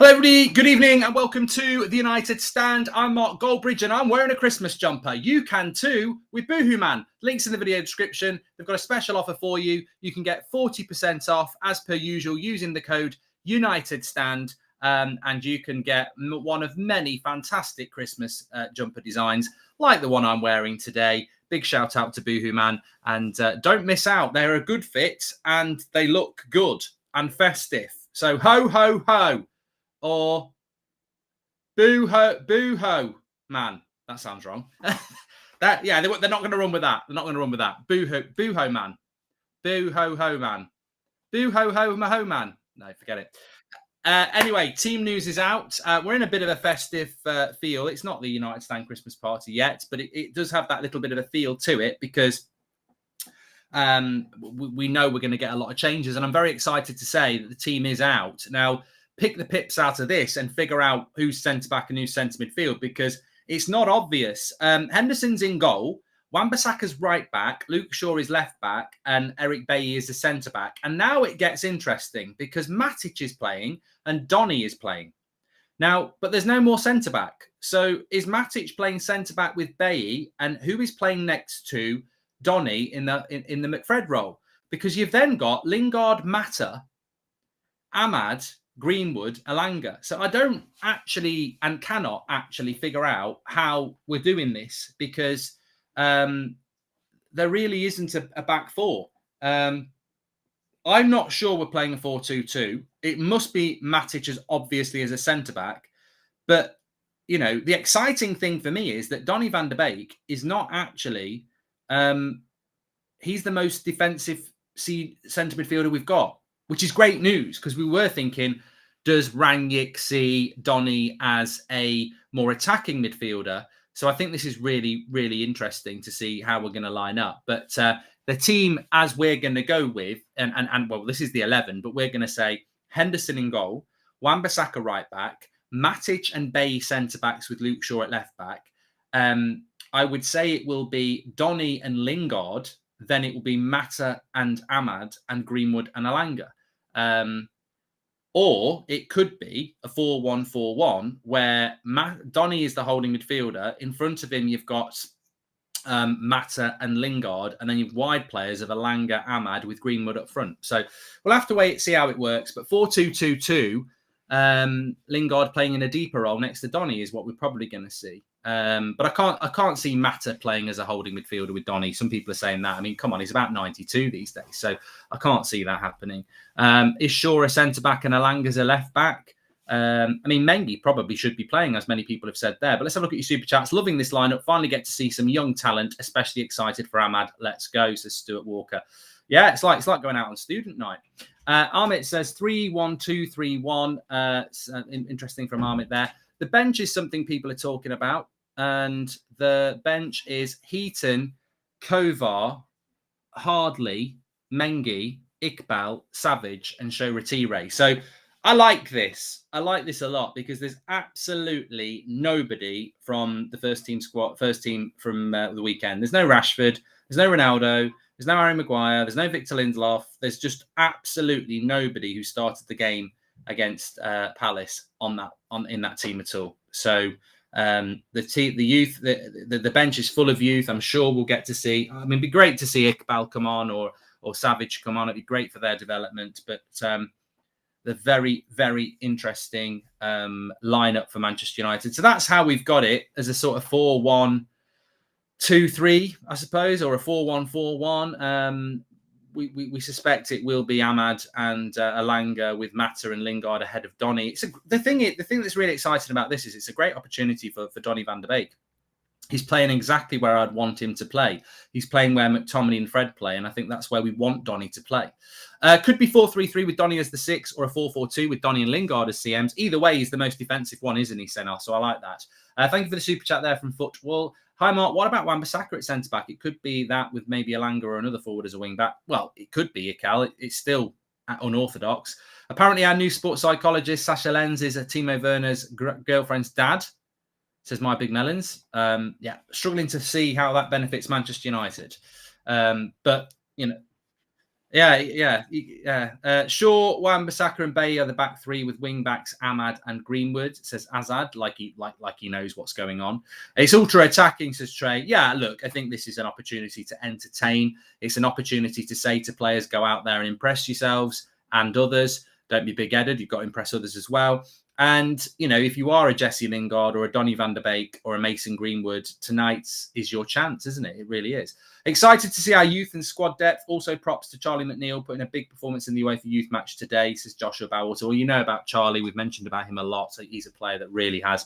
Hello everybody, good evening and welcome to the United Stand. I'm Mark Goldbridge and I'm wearing a Christmas jumper. You can too with Boohoo Man. Links in the video description. They've got a special offer for you. You can get 40% off as per usual using the code United Stand, and you can get one of many fantastic Christmas jumper designs like the one I'm wearing today. Big shout out to Boohoo Man, and don't miss out. They're a good fit and they look good and festive. So ho, ho, ho. Or boo-ho, man. That sounds wrong. They're not going to run with that. They're not going to run with that. Boo-ho, man. Boo-ho-ho, man. Boo-ho-ho, man. No, forget it. Anyway, team news is out. We're in a bit of a festive feel. It's not the United Stand Christmas party yet, but it does have that little bit of a feel to it because we know we're going to get a lot of changes, and I'm very excited to say that the team is out. Now, pick the pips out of this and figure out who's centre-back and who's centre midfield, because it's not obvious. Henderson's in goal, Wan-Bissaka's right back, Luke Shaw is left back, and Eric Bailly is the centre-back. And now it gets interesting because Matic is playing and Donny is playing. Now, but there's no more centre-back. So is Matic playing centre-back with Bailly, and who is playing next to Donny in the McFred role? Because you've then got Lingard, Mata, Ahmad, Greenwood, Alanga. So I don't actually and cannot actually figure out how we're doing this, because there really isn't a back four. I'm not sure we're playing a 4-2-2. It must be Matic as obviously as a centre-back. But, you know, the exciting thing for me is that Donny van der Beek is not actually... he's the most defensive centre midfielder we've got, which is great news, because we were thinking, does Rangnick see Donny as a more attacking midfielder? So I think this is really, really interesting to see how we're going to line up. But the team as we're going to go with, and well, this is the 11, but we're going to say Henderson in goal, Wan-Bissaka right back, Matic and Bailly centre-backs with Luke Shaw at left back. I would say it will be Donny and Lingard, then it will be Mata and Ahmad and Greenwood and Alanga. Or it could be a 4-1-4-1 where Donny is the holding midfielder. In front of him, you've got Mata and Lingard, and then you've wide players of Alanga, Ahmad with Greenwood up front. So we'll have to wait and see how it works. But 4-2-2-2, Lingard playing in a deeper role next to Donny is what we're probably going to see. But I can't see Mata playing as a holding midfielder with Donny. Some people are saying that. I mean, come on, he's about 92 these days, so I can't see that happening. Is Shaw a centre back and Alanga's a left back? I mean, Mengi probably should be playing, as many people have said there. But let's have a look at your super chats. Loving this lineup. Finally get to see some young talent. Especially excited for Ahmad. Let's go, says Stuart Walker. Yeah, it's like going out on student night. Amit says 3-1-2-3-1. Interesting from Amit there. The bench is something people are talking about, and the bench is Heaton, Kovar, Hardley, Mengi, Iqbal, Savage, and Shoretire. So I like this. I like this a lot because there's absolutely nobody from the first team from the weekend. There's no Rashford, there's no Ronaldo, there's no Harry Maguire, there's no Victor Lindelof. There's just absolutely nobody who started the game against Palace in that team at all. So the youth, the bench is full of youth. I'm sure we'll get to see. I mean, it'd be great to see Iqbal come on or Savage come on. It'd be great for their development. But the very, very interesting lineup for Manchester United. So that's how we've got it, as a sort of 4-1-2-3, I suppose, or a 4-1-4-1. We suspect it will be Ahmad and Alanga with Mata and Lingard ahead of Donny. The thing that's really exciting about this is it's a great opportunity for Donny van der Beek. He's playing exactly where I'd want him to play. He's playing where McTominay and Fred play, and I think that's where we want Donny to play. Could be 4-3-3 with Donny as the 6, or a 4-4-2 with Donny and Lingard as CMs. Either way, he's the most defensive one, isn't he, Senna? So I like that. Thank you for the super chat there from Football. Hi, Mark. What about Wan-Bissaka at centre-back? It could be that with maybe Alanga or another forward as a wing-back. Well, it could be Iqbal. It's still unorthodox. Apparently, our new sports psychologist, Sasha Lenz, is Timo Werner's girlfriend's dad, says My Big Melons. Yeah, struggling to see how that benefits Manchester United. But, you know, Yeah. Shaw, Wan-Bissaka, and Bailly are the back three with wing backs Ahmad and Greenwood. Says Azad, like he knows what's going on. It's ultra attacking, says Trey. Yeah, look, I think this is an opportunity to entertain. It's an opportunity to say to players, go out there and impress yourselves and others. Don't be big-headed. You've got to impress others as well. And, you know, if you are a Jesse Lingard or a Donny van der Beek or a Mason Greenwood, tonight is your chance, isn't it? It really is. Excited to see our youth and squad depth. Also, props to Charlie McNeil putting a big performance in the UEFA Youth match today, says Joshua Bowwater. Well, you know about Charlie. We've mentioned about him a lot. So he's a player that really has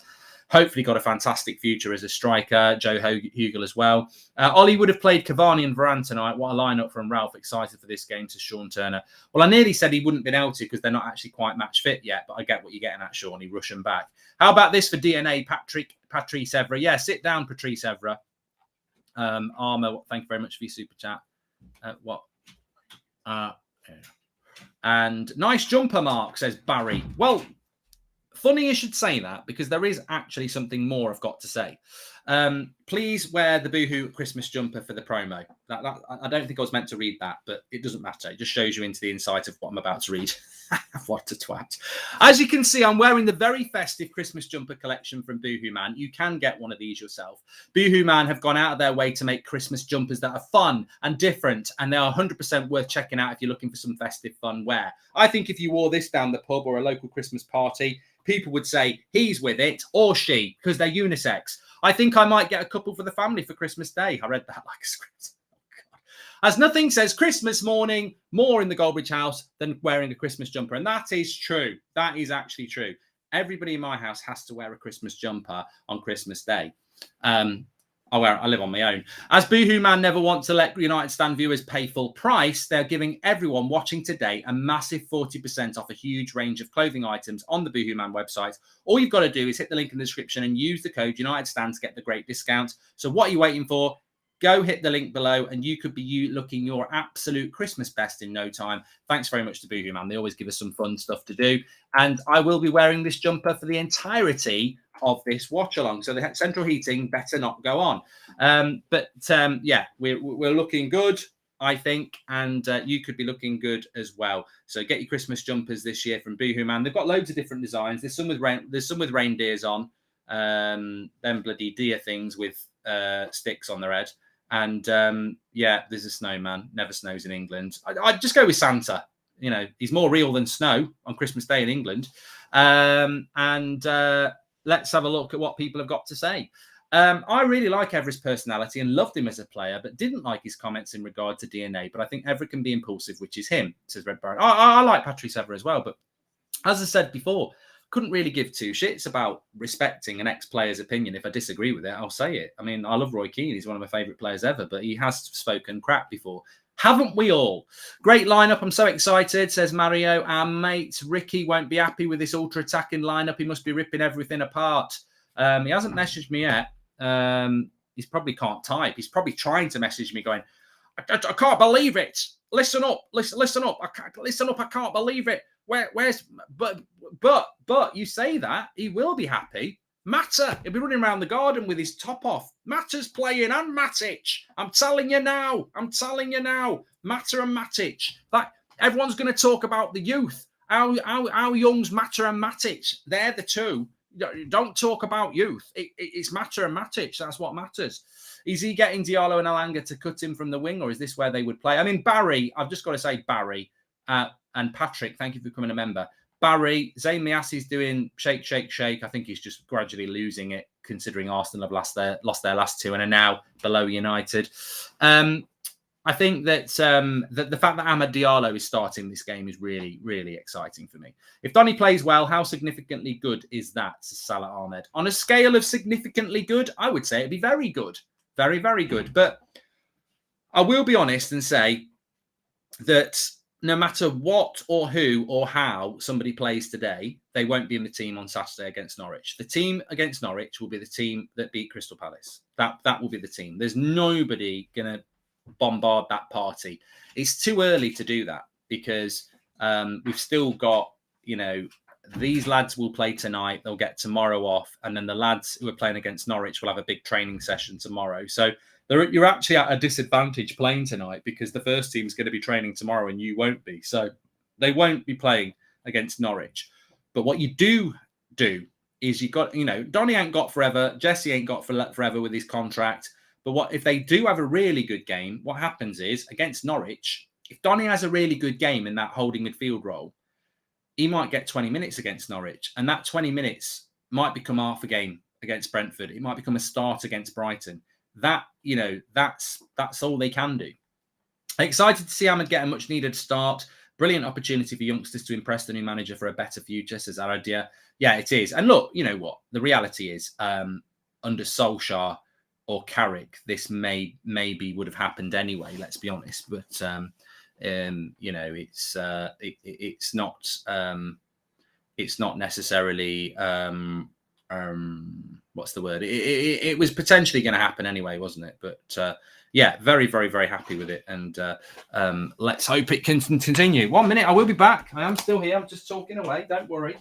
hopefully got a fantastic future as a striker. Joe Hugel as well. Ollie would have played Cavani and Varane tonight. What a lineup from Ralph. Excited for this game, says Sean Turner. Well, I nearly said he wouldn't have been able to because they're not actually quite match fit yet, but I get what you're getting at, Sean. He rush them back. How about this for DNA, Patrice Evra? Yeah, sit down, Patrice Evra. Armour, thank you very much for your super chat. And nice jumper, Mark, says Barry. Well, funny you should say that because there is actually something more I've got to say. Please wear the Boohoo Christmas jumper for the promo. I don't think I was meant to read that, but it doesn't matter. It just shows you into the insight of what I'm about to read. What a twat. As you can see, I'm wearing the very festive Christmas jumper collection from Boohoo Man. You can get one of these yourself. Boohoo Man have gone out of their way to make Christmas jumpers that are fun and different, and they are 100% worth checking out if you're looking for some festive fun wear. I think if you wore this down the pub or a local Christmas party, people would say he's with it or she because they're unisex. I think I might get a couple for the family for Christmas Day. I read that like a script. As nothing says Christmas morning more in the Goldbridge house than wearing a Christmas jumper. And that is true. That is actually true. Everybody in my house has to wear a Christmas jumper on Christmas Day. I live on my own. As Boohoo Man never wants to let United Stand viewers pay full price, they're giving everyone watching today a massive 40% off a huge range of clothing items on the Boohoo Man website. All you've got to do is hit the link in the description and use the code United Stand to get the great discount. So what are you waiting for? Go hit the link below and you could be looking your absolute Christmas best in no time. Thanks very much to Boohoo Man. They always give us some fun stuff to do. And I will be wearing this jumper for the entirety of this watch along. So the central heating better not go on. Yeah, we're looking good, I think. And you could be looking good as well. So get your Christmas jumpers this year from Boohoo Man. They've got loads of different designs. There's some with reindeers on. Them bloody deer things with sticks on their head. And yeah, there's a snowman. Never snows in England. I'd just go with Santa. You know, he's more real than snow on Christmas Day in England. Let's have a look at what people have got to say. I really like Evra's personality and loved him as a player, but didn't like his comments in regard to DNA. But I think Evra can be impulsive, which is him, says Red Baron. I like Patrice Evra as well, but as I said before, couldn't really give two shits about respecting an ex-player's opinion. If I disagree with it, I'll say it. I mean, I love Roy Keane. He's one of my favourite players ever, but he has spoken crap before. Haven't we all? Great lineup. I'm so excited, says Mario. Our mate Ricky won't be happy with this ultra-attacking lineup. He must be ripping everything apart. He hasn't messaged me yet. He probably can't type. He's probably trying to message me going, I can't believe it. Listen up. Listen up. Listen up. I can't believe it. But you say that he will be happy. Mata, he'll be running around the garden with his top off. Mata's playing and Matic. I'm telling you now. Mata and Matic. Like everyone's going to talk about the youth. How young's Mata and Matic? They're the two. Don't talk about youth. It's Mata and Matic. That's what matters. Is he getting Diallo and Alanga to cut him from the wing, or is this where they would play? I mean, Barry, I've just got to say Barry and Patrick, thank you for becoming a member. Barry, Zayn Miasi's doing shake. I think he's just gradually losing it, considering Arsenal have lost their last two and are now below United. I think that the fact that Amad Diallo is starting this game is really, really exciting for me. If Donny plays well, how significantly good is that, says Salah Ahmed? On a scale of significantly good, I would say it'd be very good. Very, very good. But I will be honest and say that no matter what or who or how somebody plays today, they won't be in the team on Saturday against Norwich. The team against Norwich will be the team that beat Crystal Palace. That will be the team. There's nobody going to bombard that party. It's too early to do that because we've still got, these lads will play tonight. They'll get tomorrow off. And then the lads who are playing against Norwich will have a big training session tomorrow. So you're actually at a disadvantage playing tonight because the first team's going to be training tomorrow and you won't be. So they won't be playing against Norwich. But what you do is you got, Donny ain't got forever. Jesse ain't got forever with his contract. But what if they do have a really good game? What happens is against Norwich, if Donny has a really good game in that holding midfield role, he might get 20 minutes against Norwich, and that 20 minutes might become half a game against Brentford. It might become a start against Brighton. That's all they can do. Excited to see Ahmed get a much needed start. Brilliant opportunity for youngsters to impress the new manager for a better future, says Aradia. Yeah, it is. And look, you know what? The reality is, under Solskjaer or Carrick, this maybe would have happened anyway, let's be honest. But it's not necessarily what's the word? It was potentially going to happen anyway, wasn't it? But yeah, very, very, very happy with it. And let's hope it can continue. 1 minute, I will be back. I am still here. I'm just talking away. Don't worry.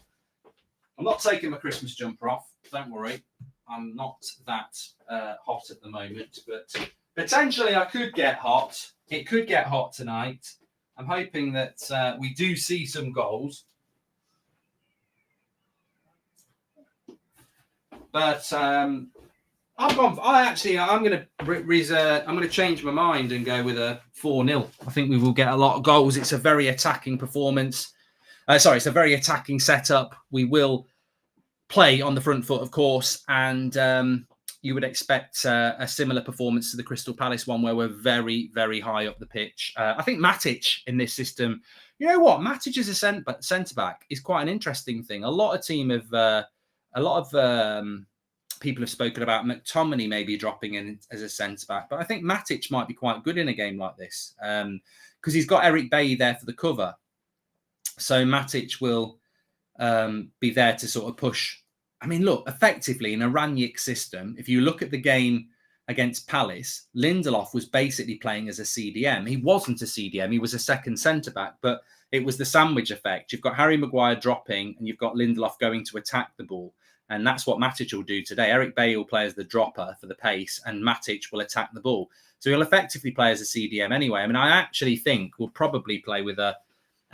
I'm not taking my Christmas jumper off. Don't worry. I'm not that hot at the moment. But potentially I could get hot. It could get hot tonight. I'm hoping that we do see some goals. But I'm going to change my mind and go with a 4-0. I think we will get a lot of goals. It's a very attacking performance. It's a very attacking setup. We will play on the front foot, of course, and you would expect a similar performance to the Crystal Palace one, where we're very, very high up the pitch. I think Matic in this system, you know what? Matic as a centre back is quite an interesting thing. A lot of people have spoken about McTominay maybe dropping in as a centre back, but I think Matic might be quite good in a game like this because he's got Eric Bailly there for the cover. So Matic will be there to sort of push. I mean, look, effectively in a Rangnick system, if you look at the game against Palace, Lindelof was basically playing as a CDM. He wasn't a CDM. He was a second centre-back, but it was the sandwich effect. You've got Harry Maguire dropping and you've got Lindelof going to attack the ball. And that's what Matic will do today. Eric Bailly will play as the dropper for the pace and Matic will attack the ball. So he'll effectively play as a CDM anyway. I mean, I actually think we'll probably play with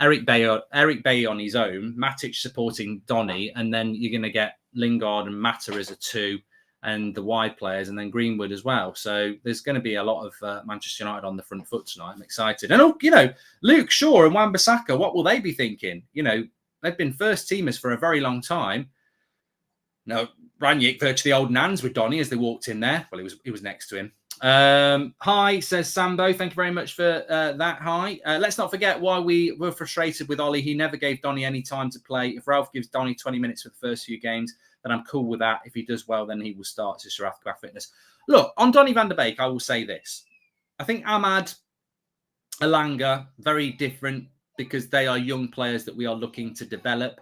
Eric Bailly on his own, Matic supporting Donny, and then you're going to get Lingard and Mata as a 2 and the wide players, and then Greenwood as well. So there's going to be a lot of Manchester United on the front foot tonight. I'm excited. And, Luke Shaw and Wan-Bissaka, what will they be thinking? They've been first teamers for a very long time. No, Rangnick virtually holding hands with Donny as they walked in there. Well, he was next to him. Hi, says Sambo. Thank you very much for that. Hi. Let's not forget why we were frustrated with Ollie. He never gave Donny any time to play. If Ralph gives Donny 20 minutes for the first few games, then I'm cool with that. If he does well, then he will start to Sharathgraph Fitness. Look, on Donny van der Beek, I will say this. I think Ahmad, Elanga, very different because they are young players that we are looking to develop.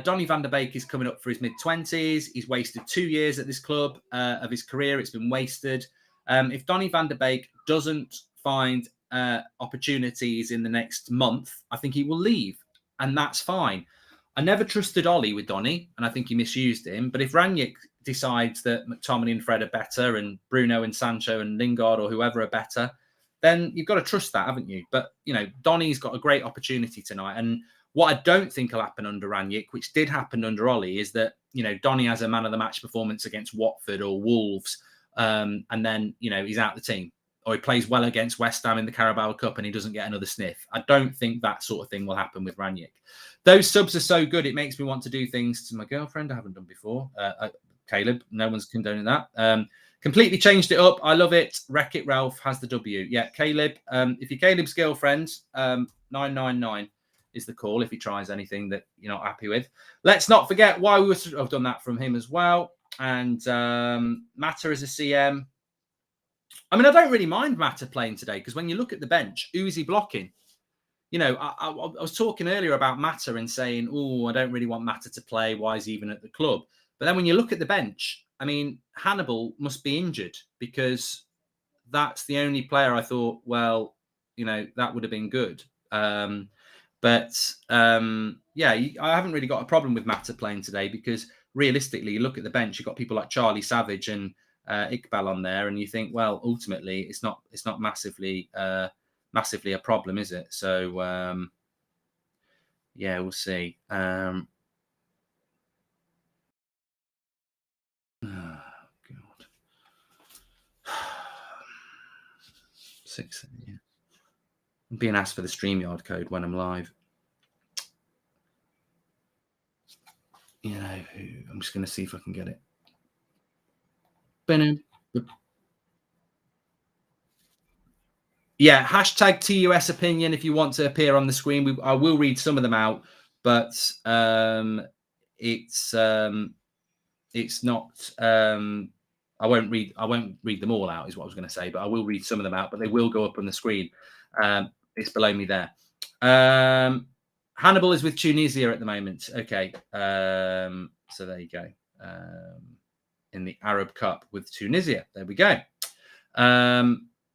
Donny van der Beek is coming up for his mid-20s. He's wasted 2 years at this club of his career. It's been wasted. If Donny van der Beek doesn't find opportunities in the next month, I think he will leave, and that's fine. I never trusted Ollie with Donny, and I think he misused him. But if Rangnick decides that McTominay and Fred are better, and Bruno and Sancho and Lingard or whoever are better, then you've got to trust that, haven't you? But, Donny's got a great opportunity tonight. And what I don't think will happen under Rangnick, which did happen under Ollie, is that, Donny has a man-of-the-match performance against Watford or Wolves, and then, he's out the team. Or he plays well against West Ham in the Carabao Cup and he doesn't get another sniff. I don't think that sort of thing will happen with Rangnick. Those subs are so good, it makes me want to do things to my girlfriend I haven't done before. Caleb, no one's condoning that. Completely changed it up. I love it. Wreck-It Ralph has the W. Yeah, Caleb, if you're Caleb's girlfriend, 999 is the call if he tries anything that you're not happy with. Let's not forget why we would have done that from him as well. And Mata as a CM. I mean, I don't really mind Mata playing today because when you look at the bench, who is he blocking? I was talking earlier about Mata and saying, I don't really want Mata to play. Why is he even at the club? But then when you look at the bench, I mean, Hannibal must be injured because that's the only player I thought, that would have been good. I haven't really got a problem with Mata playing today because realistically, you look at the bench, you've got people like Charlie Savage and Iqbal on there, and you think, well, ultimately, it's not massively a problem, is it? So yeah, we'll see. Oh, God. 6. Yeah. I'm being asked for the StreamYard code when I'm live. You know, I'm just going to see if I can get it. Yeah, hashtag TUS opinion if you want to appear on the screen. I will read some of them out, but it's not. I won't read them all out, is what I was going to say, but I will read some of them out. But they will go up on the screen. It's below me there. Hannibal is with Tunisia at the moment. Okay, so there you go. In the Arab Cup with Tunisia. There we go.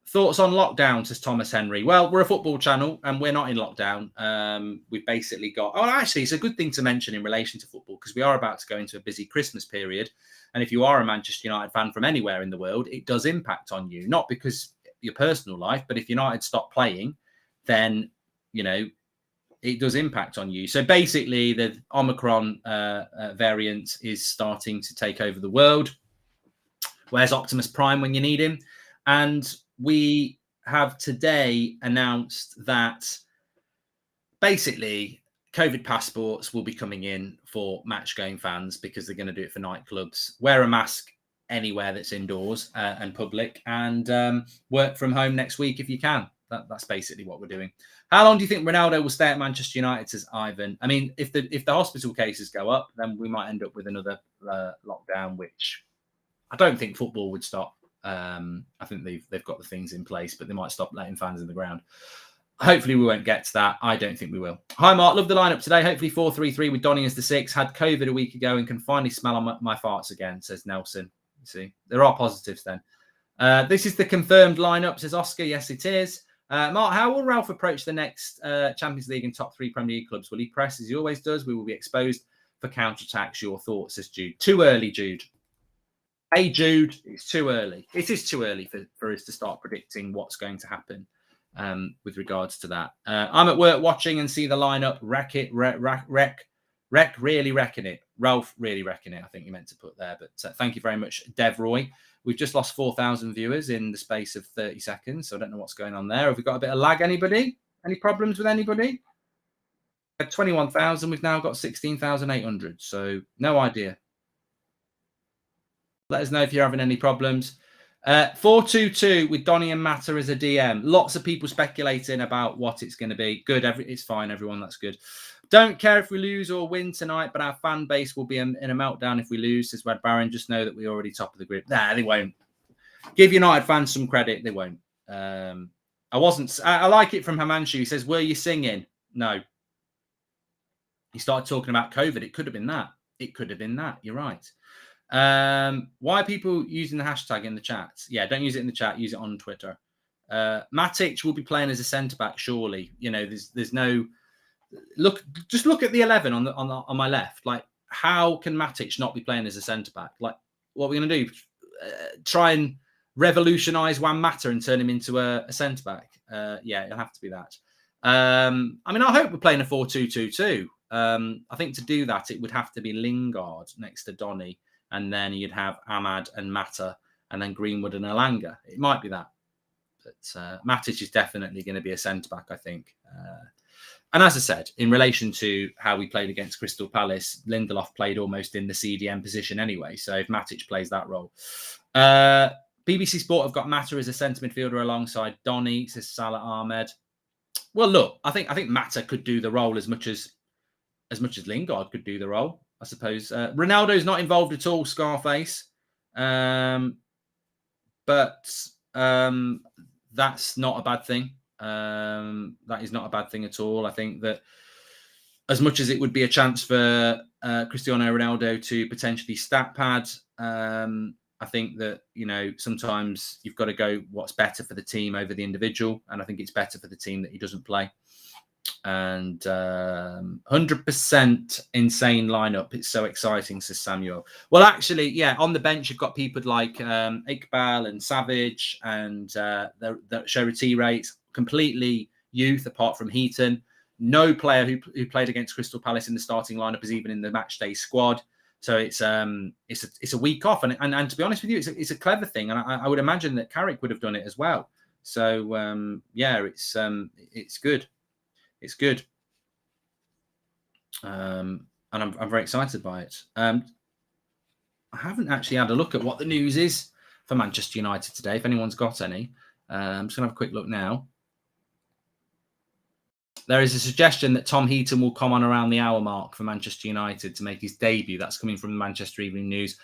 Thoughts on lockdown, says Thomas Henry. Well, we're a football channel and we're not in lockdown. We've basically got... Oh, actually, it's a good thing to mention in relation to football because we are about to go into a busy Christmas period. And if you are a Manchester United fan from anywhere in the world, it does impact on you. Not because your personal life, but if United stop playing, then, you know, it does impact on you. So basically, the Omicron variant is starting to take over the world. Where's Optimus Prime when you need him? And we have today announced that basically COVID passports will be coming in for match-going fans because they're going to do it for nightclubs. Wear a mask anywhere that's indoors and public, and work from home next week if you can. That's basically what we're doing. How long do you think Ronaldo will stay at Manchester United, says Ivan? I mean, if the hospital cases go up, then we might end up with another lockdown, which I don't think football would stop. I think they've got the things in place, but they might stop letting fans in the ground. Hopefully we won't get to that. I don't think we will. Hi, Mark. Love the lineup today. Hopefully 4-3-3 with Donny as the 6. Had COVID a week ago and can finally smell on my farts again, says Nelson. You see, there are positives then. This is the confirmed lineup, says Oscar. Yes, it is. Mark, how will Ralph approach the next Champions League and top 3 Premier League clubs? Will he press as he always does? We will be exposed for counterattacks. Your thoughts, says Jude. Too early, Jude. Hey, Jude, it's too early. It is too early for us to start predicting what's going to happen with regards to that. I'm at work watching and see the lineup. Really wrecking it. Ralph really wrecking it, I think you meant to put there. But thank you very much, Dev Roy. We've just lost 4,000 viewers in the space of 30 seconds, so I don't know what's going on there. Have we got a bit of lag, anybody? Any problems with anybody? At 21,000, we've now got 16,800, so no idea. Let us know if you're having any problems. 4-2-2 with Donny and Mata as a DM. Lots of people speculating about what it's going to be. Good. It's fine, everyone. That's good. Don't care if we lose or win tonight, but our fan base will be in a meltdown if we lose, says Red Baron. Just know that we're already top of the group. Nah, they won't. Give United fans some credit. They won't. I like it from Himanshu. He says, were you singing? No. He started talking about COVID. It could have been that. It could have been that. You're right. Why are people using the hashtag in the chat? Yeah, don't use it in the chat. Use it on Twitter. Matic will be playing as a centre back. Surely, you know, there's no look. Just look at the 11 on my left. Like, how can Matic not be playing as a centre back? Like, what are we going to do? Try and revolutionise Juan Mata and turn him into a centre back? Yeah, it'll have to be that. I mean, I hope we're playing a 4-2-2-2. I think to do that, it would have to be Lingard next to Donny. And then you'd have Ahmad and Mata, and then Greenwood and Alanga. It might be that. But Matic is definitely going to be a centre-back, I think. And as I said, in relation to how we played against Crystal Palace, Lindelof played almost in the CDM position anyway. So if Matic plays that role. BBC Sport have got Mata as a centre midfielder alongside Donny, says Salah Ahmed. Well, look, I think Mata could do the role as much as Lingard could do the role, I suppose. Ronaldo's not involved at all, Scarface. But that's not a bad thing. That is not a bad thing at all. I think that as much as it would be a chance for Cristiano Ronaldo to potentially stat pad, I think that, you know, sometimes you've got to go what's better for the team over the individual. And I think it's better for the team that he doesn't play. And 100% insane lineup. It's so exciting, says Samuel. Well, actually, yeah, on the bench, you've got people like Iqbal and Savage and the Sherati rates, completely youth apart from Heaton. No player who played against Crystal Palace in the starting lineup is even in the match day squad. So it's a week off. And to be honest with you, it's a clever thing. And I would imagine that Carrick would have done it as well. So, yeah, it's good. It's good. And I'm very excited by it. I haven't actually had a look at what the news is for Manchester United today, if anyone's got any. I'm just going to have a quick look now. There is a suggestion that Tom Heaton will come on around the hour mark for Manchester United to make his debut. That's coming from the Manchester Evening News.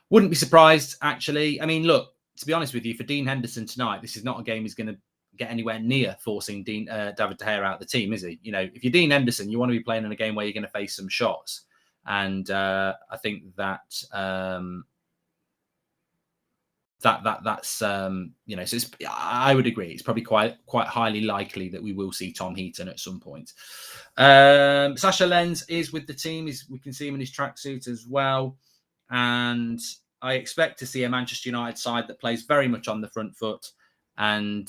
Wouldn't be surprised, actually. I mean, look, to be honest with you, for Dean Henderson tonight, this is not a game he's going to get anywhere near forcing David De Gea out of the team, is he? You know, if you're Dean Henderson, you want to be playing in a game where you're going to face some shots. And I think that's you know, so I would agree. It's probably quite highly likely that we will see Tom Heaton at some point. Sasha Lenz is with the team. We can see him in his tracksuit as well. And I expect to see a Manchester United side that plays very much on the front foot and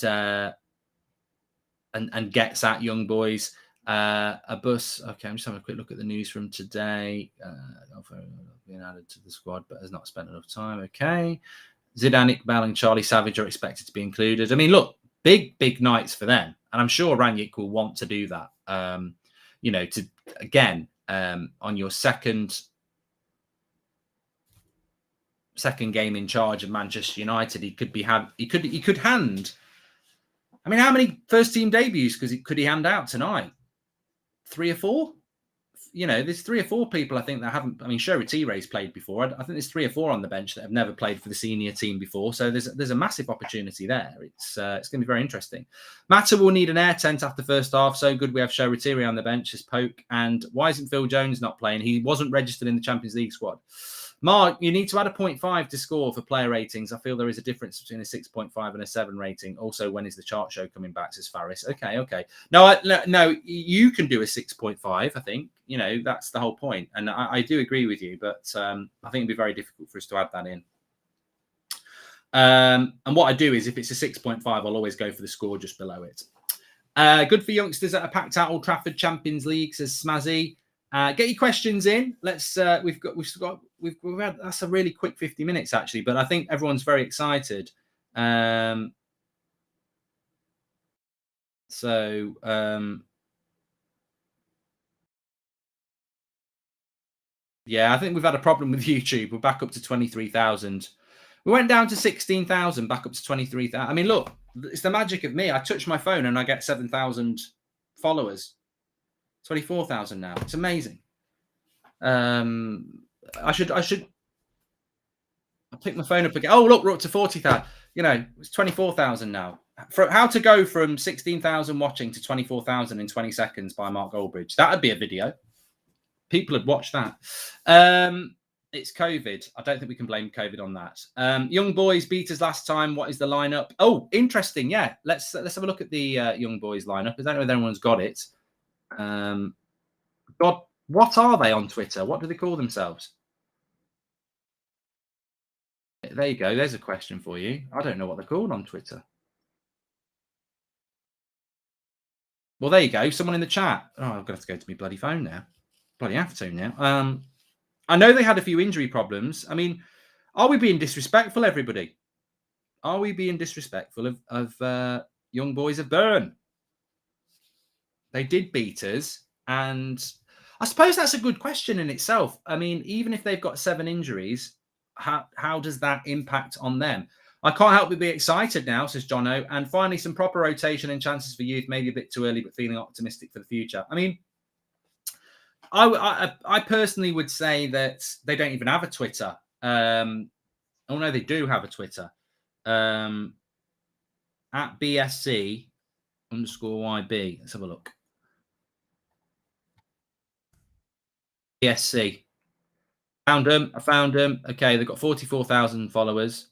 gets at young boys. A bus. Okay, I'm just having a quick look at the news from today. Being added to the squad, but has not spent enough time. Okay. Zidane, Iqbal, and Charlie Savage are expected to be included. I mean, look, big nights for them, and I'm sure Rangnick will want to do that. You know, to again on your second game in charge of Manchester United, he could hand. I mean, how many first team debuts could he hand out tonight? 3 or 4? You know, there's 3 or 4 people I think that haven't. I mean, Sherati played before. I think there's 3 or 4 on the bench that have never played for the senior team before. So there's a massive opportunity there. It's going to be very interesting. Mata will need an air tent after first half. So good we have Sherati on the bench as Poke. And why isn't Phil Jones not playing? He wasn't registered in the Champions League squad. Mark, you need to add a 0.5 to score for player ratings. I feel there is a difference between a 6.5 and a 7 rating. Also, when is the chart show coming back, says Faris. Okay. No, you can do a 6.5, I think. You know, that's the whole point. And I do agree with you, but I think it'd be very difficult for us to add that in. And what I do is if it's a 6.5, I'll always go for the score just below it. Good for youngsters at a packed out Old Trafford Champions League, says Smazzy. Get your questions in. Let's. We've had that's a really quick 50 minutes actually, but I think everyone's very excited. Yeah, I think we've had a problem with YouTube. We're back up to 23,000. We went down to 16,000, back up to 23,000. I mean, look, it's the magic of me. I touch my phone and I get 7,000 followers. 24,000 now. It's amazing. I should. I'll pick my phone up again. Oh, look, we're up to 40,000. You know, it's 24,000 now. How to go from 16,000 watching to 24,000 in 20 seconds by Mark Goldbridge. That would be a video. People would watch that. It's COVID. I don't think we can blame COVID on that. Young boys beat us last time. What is the lineup? Oh, interesting. Yeah, let's have a look at the young boys lineup. I don't know if anyone's got it. What are they on Twitter? What do they call themselves? There you go. There's a question for you. I don't know what they're called on Twitter. Well, there you go. Someone in the chat. Oh, I'm going to have to go to my bloody phone now. Bloody have to now. I know they had a few injury problems. I mean, are we being disrespectful, everybody? Are we being disrespectful of young boys of Bern? They did beat us, and I suppose that's a good question in itself. I mean, even if they've got 7 injuries, how does that impact on them? I can't help but be excited now, says Jono. And finally, some proper rotation and chances for youth. Maybe a bit too early, but feeling optimistic for the future. I mean, I personally would say that they don't even have a Twitter. Oh, no, they do have a Twitter. At BSC_YB. Let's have a look. BSC. I found them. Okay, they've got 44,000 followers.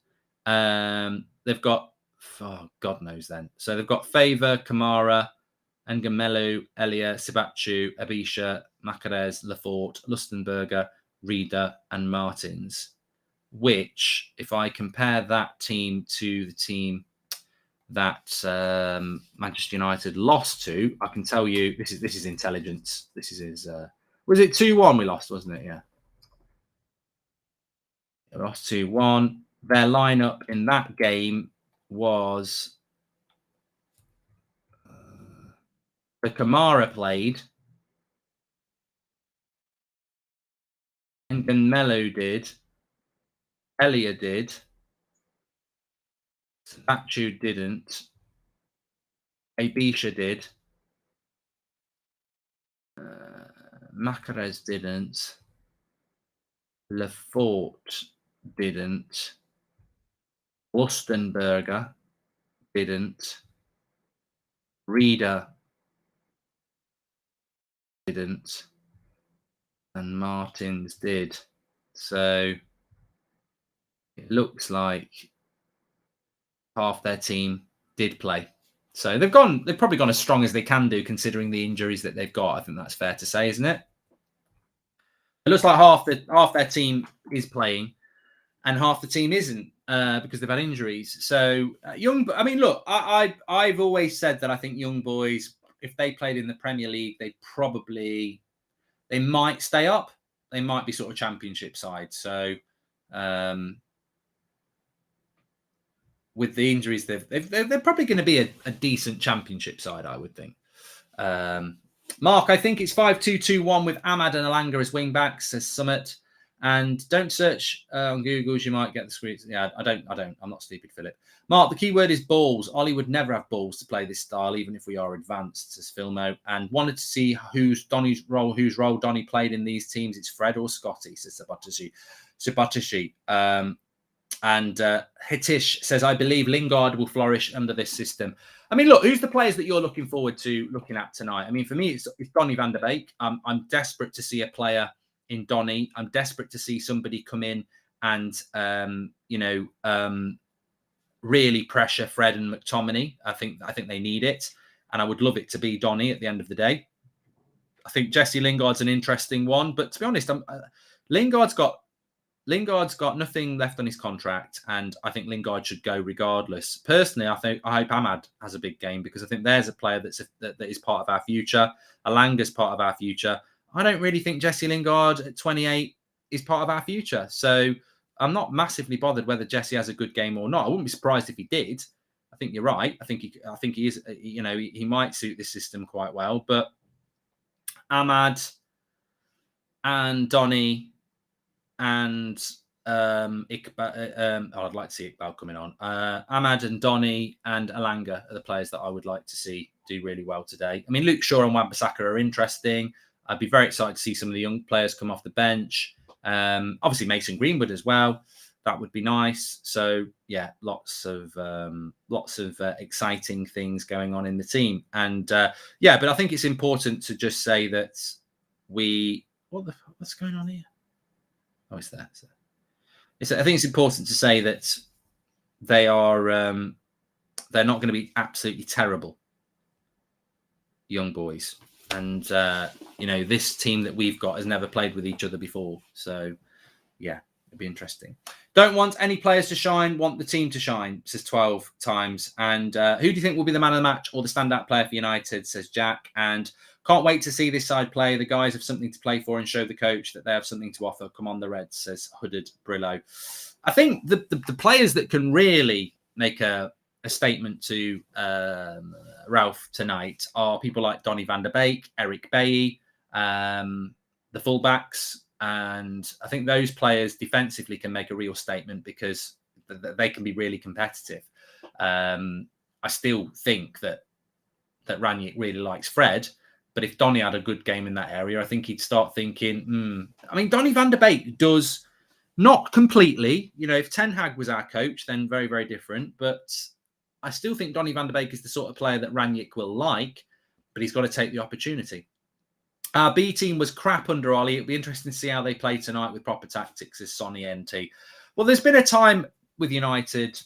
They've got, God knows then. So they've got Favor, Kamara, Ngamelu, Elia, Sibachu, Abisha, Macarez, Lafort, Lustenberger, Reeder, and Martins. Which, if I compare that team to the team that Manchester United lost to, I can tell you this is intelligence. This is was it 2-1 we lost, wasn't it? Yeah. We lost 2-1. Their lineup in that game was the Kamara played, and Melo did, Elia did, Sabachu didn't, Abisha did, Macarez didn't, Lafort didn't, Lustenberger didn't, Reeder didn't, and Martins did. So it looks like half their team did play. So they've probably gone as strong as they can do considering the injuries that they've got. I think that's fair to say, isn't it? It looks like half their team is playing, and half the team isn't because they've had injuries. So I mean, look, I've always said that I think young boys, if they played in the Premier League, they might stay up. They might be sort of championship side. So with the injuries, they're probably going to be a decent championship side, I would think. Mark, I think it's 5-2-2-1 with Ahmad and Alanga as wing backs, says Summit. And don't search on Google, you might get the screens. Yeah, I don't. I'm not stupid, Philip. Mark, the key word is balls. Ollie would never have balls to play this style, even if we are advanced, says Filmo. And wanted to see whose role Donny played in these teams. It's Fred or Scotty, says Sabatishi. And Hitish says, I believe Lingard will flourish under this system. I mean, look, who's the players that you're looking forward to looking at tonight? I mean, for me, it's Donny van der Beek. I'm desperate to see a player in Donny. I'm desperate to see somebody come in and, really pressure Fred and McTominay. I think they need it. And I would love it to be Donny at the end of the day. I think Jesse Lingard's an interesting one. But to be honest, Lingard's got nothing left on his contract, and I think Lingard should go regardless. Personally, I hope Ahmad has a big game because I think there's a player that is part of our future. Alanga's part of our future. I don't really think Jesse Lingard at 28 is part of our future. So I'm not massively bothered whether Jesse has a good game or not. I wouldn't be surprised if he did. I think you're right. I think he is. He might suit this system quite well. But Ahmad and Donny and Iqbal, I'd like to see Iqbal coming on. Ahmad and Donny and Alanga are the players that I would like to see do really well today. I mean, Luke Shaw and Wan-Bissaka are interesting. I'd be very excited to see some of the young players come off the bench. Obviously, Mason Greenwood as well. That would be nice. So yeah, lots of exciting things going on in the team. And but I think it's important to just say that what's going on here? Oh, it's there. I think it's important to say that they are they're not going to be absolutely terrible young boys. And this team that we've got has never played with each other before. So yeah, it'd be interesting. Don't want any players to shine, want the team to shine, says 12 times. And who do you think will be the man of the match or the standout player for United, says Jack. And can't wait to see this side play. The guys have something to play for and show the coach that they have something to offer. Come on, the Reds, says Hooded Brillo. I think the players that can really make a statement to Ralph tonight are people like Donny van der Beek, Eric Bailly, the fullbacks. And I think those players defensively can make a real statement because they can be really competitive. I still think that Ranić really likes Fred. But if Donny had a good game in that area, I think he'd start thinking, I mean, Donny van der Beek does not completely. If Ten Hag was our coach, then very, very different. But I still think Donny van der Beek is the sort of player that Ranić will like, but he's got to take the opportunity. Our B team was crap under Ollie. It'll be interesting to see how they play tonight with proper tactics, as Sonny NT. Well, there's been a time with United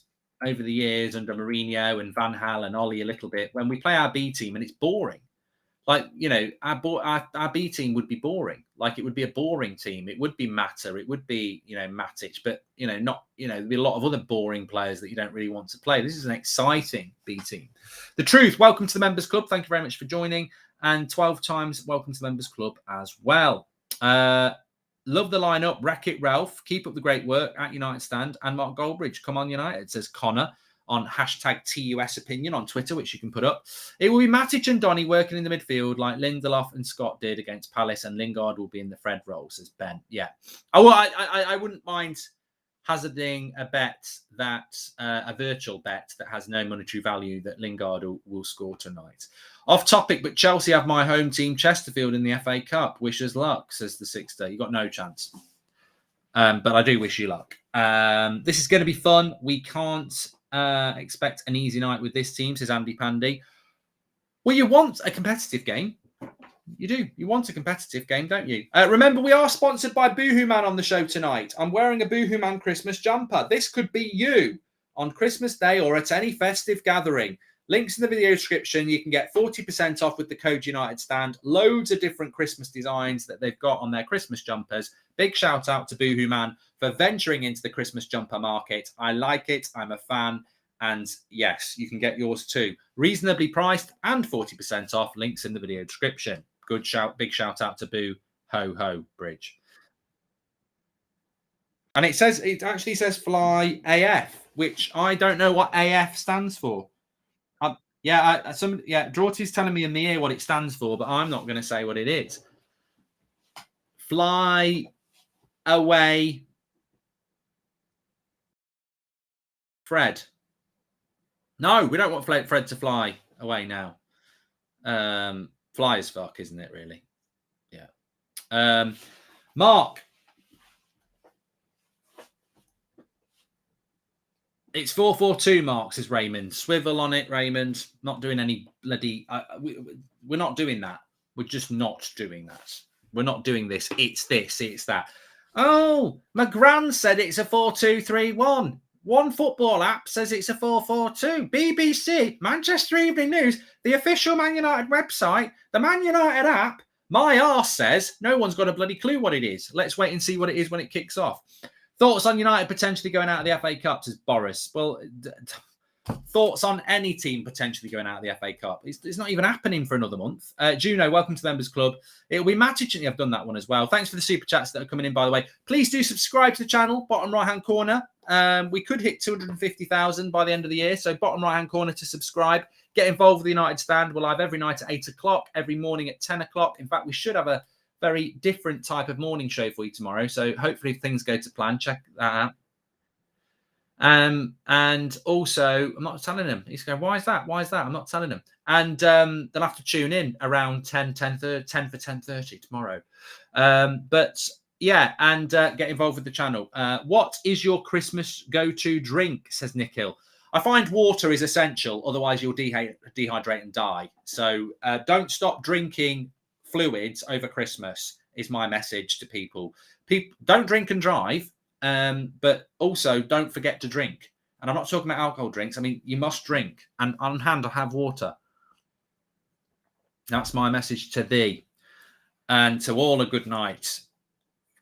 over the years under Mourinho and Van Gaal and Ollie a little bit, when we play our B team and it's boring. Like, you know, our B team would be boring. Like, it would be a boring team. It would be Mata. It would be, you know, Matic. But, you know, not, you know, there'd be a lot of other boring players that you don't really want to play. This is an exciting B team. The Truth, welcome to the Members Club. Thank you very much for joining. And 12 times, welcome to the Members Club as well. Love the lineup. Wreck It Ralph. Keep up the great work at United Stand. And Mark Goldbridge. Come on, United, says Connor on hashtag TUS opinion on Twitter, which you can put up. It will be Matic and Donny working in the midfield like Lindelof and Scott did against Palace, and Lingard will be in the Fred role, says Ben. Yeah. Oh, well, I wouldn't mind hazarding a bet that, a virtual bet that has no monetary value, that Lingard will score tonight. Off topic, but Chelsea have my home team, Chesterfield, in the FA Cup. Wish us luck, says the Sixter. You got no chance. But I do wish you luck. This is going to be fun. We can't expect an easy night with this team, says Andy Pandy. Well, you want a competitive game. You do. You want a competitive game, don't you? Remember, we are sponsored by Boohoo Man on the show tonight. I'm wearing a Boohoo Man Christmas jumper. This could be you on Christmas Day or at any festive gathering. Links in the video description. You can get 40% off with the code United Stand. Loads of different Christmas designs that they've got on their Christmas jumpers. Big shout out to Boohoo Man for venturing into the Christmas jumper market. I like it. I'm a fan. And yes, you can get yours too. Reasonably priced and 40% off. Links in the video description. Good shout. Big shout out to Boo Ho Ho Bridge. And it actually says Fly AF, which I don't know what AF stands for. Drawty's telling me in the ear what it stands for, but I'm not going to say what it is. Fly away, Fred. No, we don't want Fred to fly away now. Fly as fuck, isn't it, really? Yeah. Mark. It's 4-4-2, Mark, says Raymond. Swivel on it, Raymond. Not doing any bloody... we're not doing that. We're just not doing that. We're not doing this. It's this, it's that. Oh, my gran said it's a 4-2-3-1. One football app says it's a 4-4-2. BBC, Manchester Evening News, the official Man United website, the Man United app, my arse says no one's got a bloody clue what it is. Let's wait and see what it is when it kicks off. Thoughts on United potentially going out of the FA Cup, says Boris. Well, thoughts on any team potentially going out of the FA Cup? It's not even happening for another month. Juno, welcome to the Members Club. It'll be Matic. I've done that one as well. Thanks for the super chats that are coming in, by the way. Please do subscribe to the channel, bottom right-hand corner. We could hit 250,000 by the end of the year. So bottom right-hand corner to subscribe. Get involved with the United Stand. We're live every night at 8 o'clock, every morning at 10 o'clock. In fact, we should have a very different type of morning show for you tomorrow. So hopefully if things go to plan, check that out. And also, I'm not telling them. He's going, why is that? Why is that? I'm not telling them. And they'll have to tune in around 10 for 10:30 tomorrow. But yeah, and get involved with the channel. What is your Christmas go-to drink, says Nick Hill. I find water is essential. Otherwise, you'll dehydrate and die. So don't stop drinking fluids over Christmas is my message to people. People don't drink and drive, but also don't forget to drink. And I'm not talking about alcohol drinks. I mean, you must drink. And on hand, I have water. That's my message to thee. And to all a good night.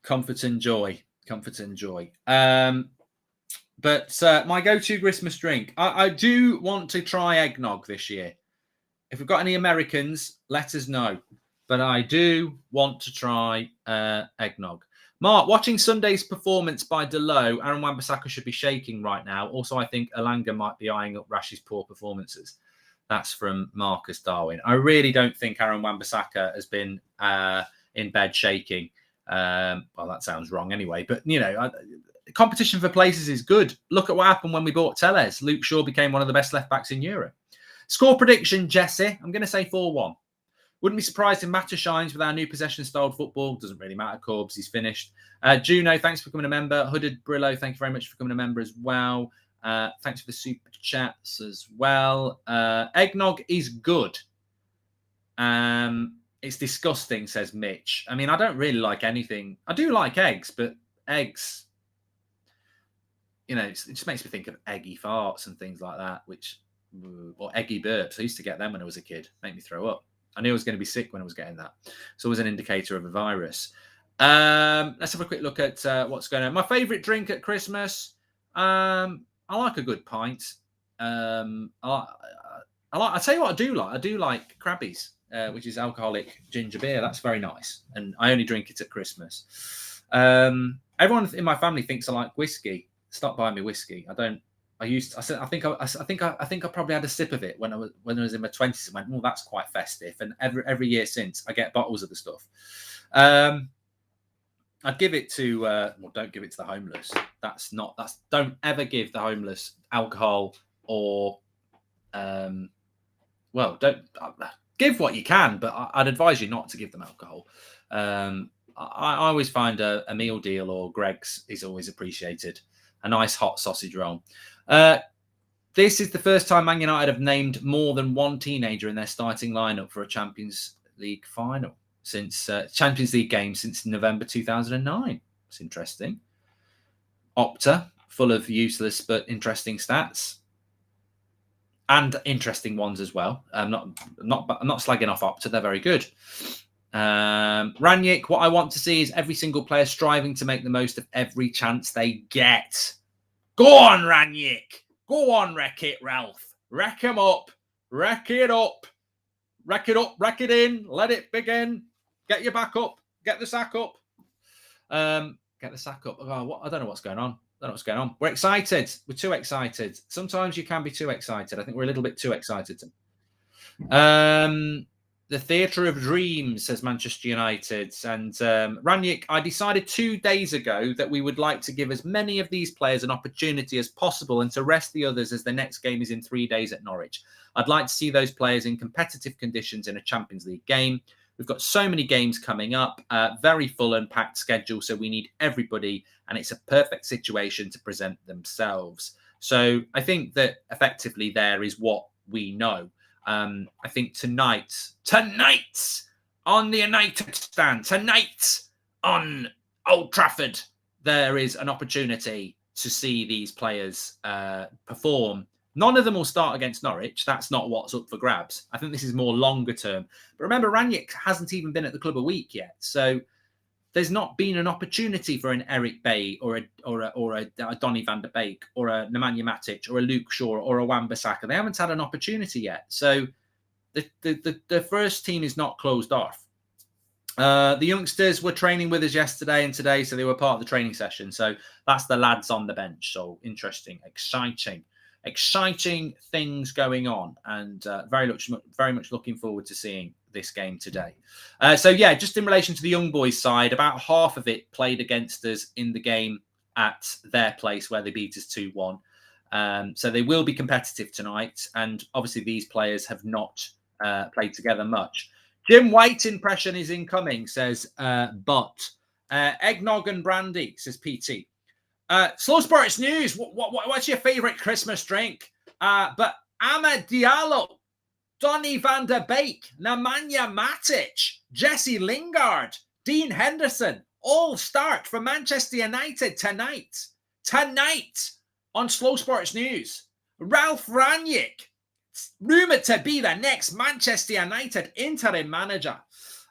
Comfort and joy. Comfort and joy. But my go-to Christmas drink, I do want to try eggnog this year. If we've got any Americans, let us know. But I do want to try eggnog. Mark, watching Sunday's performance by Delo, Aaron Wan-Bissaka should be shaking right now. Also, I think Elanga might be eyeing up Rash's poor performances. That's from Marcus Darwin. I really don't think Aaron Wan-Bissaka has been in bed shaking. Well, that sounds wrong anyway. But, you know, competition for places is good. Look at what happened when we bought Telles. Luke Shaw became one of the best left-backs in Europe. Score prediction, Jesse. I'm going to say 4-1. Wouldn't be surprised if Mata shines with our new possession-styled football. Doesn't really matter, Corbs. He's finished. Juno, thanks for becoming a member. Hooded Brillo, thank you very much for becoming a member as well. Thanks for the super chats as well. Eggnog is good. It's disgusting, says Mitch. I mean, I don't really like anything. I do like eggs, but eggs... you know, it just makes me think of eggy farts and things like that, or eggy burps. I used to get them when I was a kid. Make me throw up. I knew I was going to be sick when I was getting that. It's always an indicator of a virus. Let's have a quick look at what's going on. My favourite drink at Christmas. I like a good pint. I tell you what I do like. I do like Crabbies, which is alcoholic ginger beer. That's very nice, and I only drink it at Christmas. Everyone in my family thinks I like whiskey. Stop buying me whiskey. I don't. I think I probably had a sip of it when I was in my 20s and went, oh, that's quite festive. And every year since, I get bottles of the stuff. I'd give it to don't give it to the homeless. Don't ever give the homeless alcohol or don't give what you can, but I'd advise you not to give them alcohol. I always find a meal deal or Greg's is always appreciated. A nice hot sausage roll. This is the first time Man United have named more than one teenager in their starting lineup for a Champions League final since Champions League game since November 2009. It's interesting. Opta, full of useless but interesting stats. And interesting ones as well. I'm not slagging off Opta. They're very good. Ranić, what I want to see is every single player striving to make the most of every chance they get. Go on, Ranić. Go on, wreck it, Ralph. Wreck him up. Wreck it up. Wreck it up. Wreck it in. Let it begin. Get your back up. Get the sack up. Get the sack up. Oh, I don't know what's going on. We're excited. We're too excited. Sometimes you can be too excited. I think we're a little bit too excited. The Theatre of Dreams, says Manchester United. And Ranić, I decided 2 days ago that we would like to give as many of these players an opportunity as possible and to rest the others as the next game is in 3 days at Norwich. I'd like to see those players in competitive conditions in a Champions League game. We've got so many games coming up, very full and packed schedule, so we need everybody, and it's a perfect situation to present themselves. So I think that effectively there is what we know. I think tonight on the United stand, tonight on Old Trafford, there is an opportunity to see these players perform. None of them will start against Norwich. That's not what's up for grabs. I think this is more longer term. But remember, Ranić hasn't even been at the club a week yet, so there's not been an opportunity for an Eric Bailly or a Donny van der Beek or a Nemanja Matic or a Luke Shaw or a Wan-Bissaka. They haven't had an opportunity yet. So the first team is not closed off. The youngsters were training with us yesterday and today, so they were part of the training session. So that's the lads on the bench. So interesting, exciting things going on, and very much looking forward to seeing this game today. Just in relation to the young boys side, about half of it played against us in the game at their place where they beat us 2-1. So they will be competitive tonight, and obviously these players have not played together much. Jim White impression is incoming, says Eggnog and Brandy, says PT. Slow Sports News, what's your favourite Christmas drink? But Amad Diallo, Donny van der Beek, Nemanja Matic, Jesse Lingard, Dean Henderson, all start for Manchester United tonight. Tonight on Slow Sports News. Ralph Ranić, rumoured to be the next Manchester United interim manager.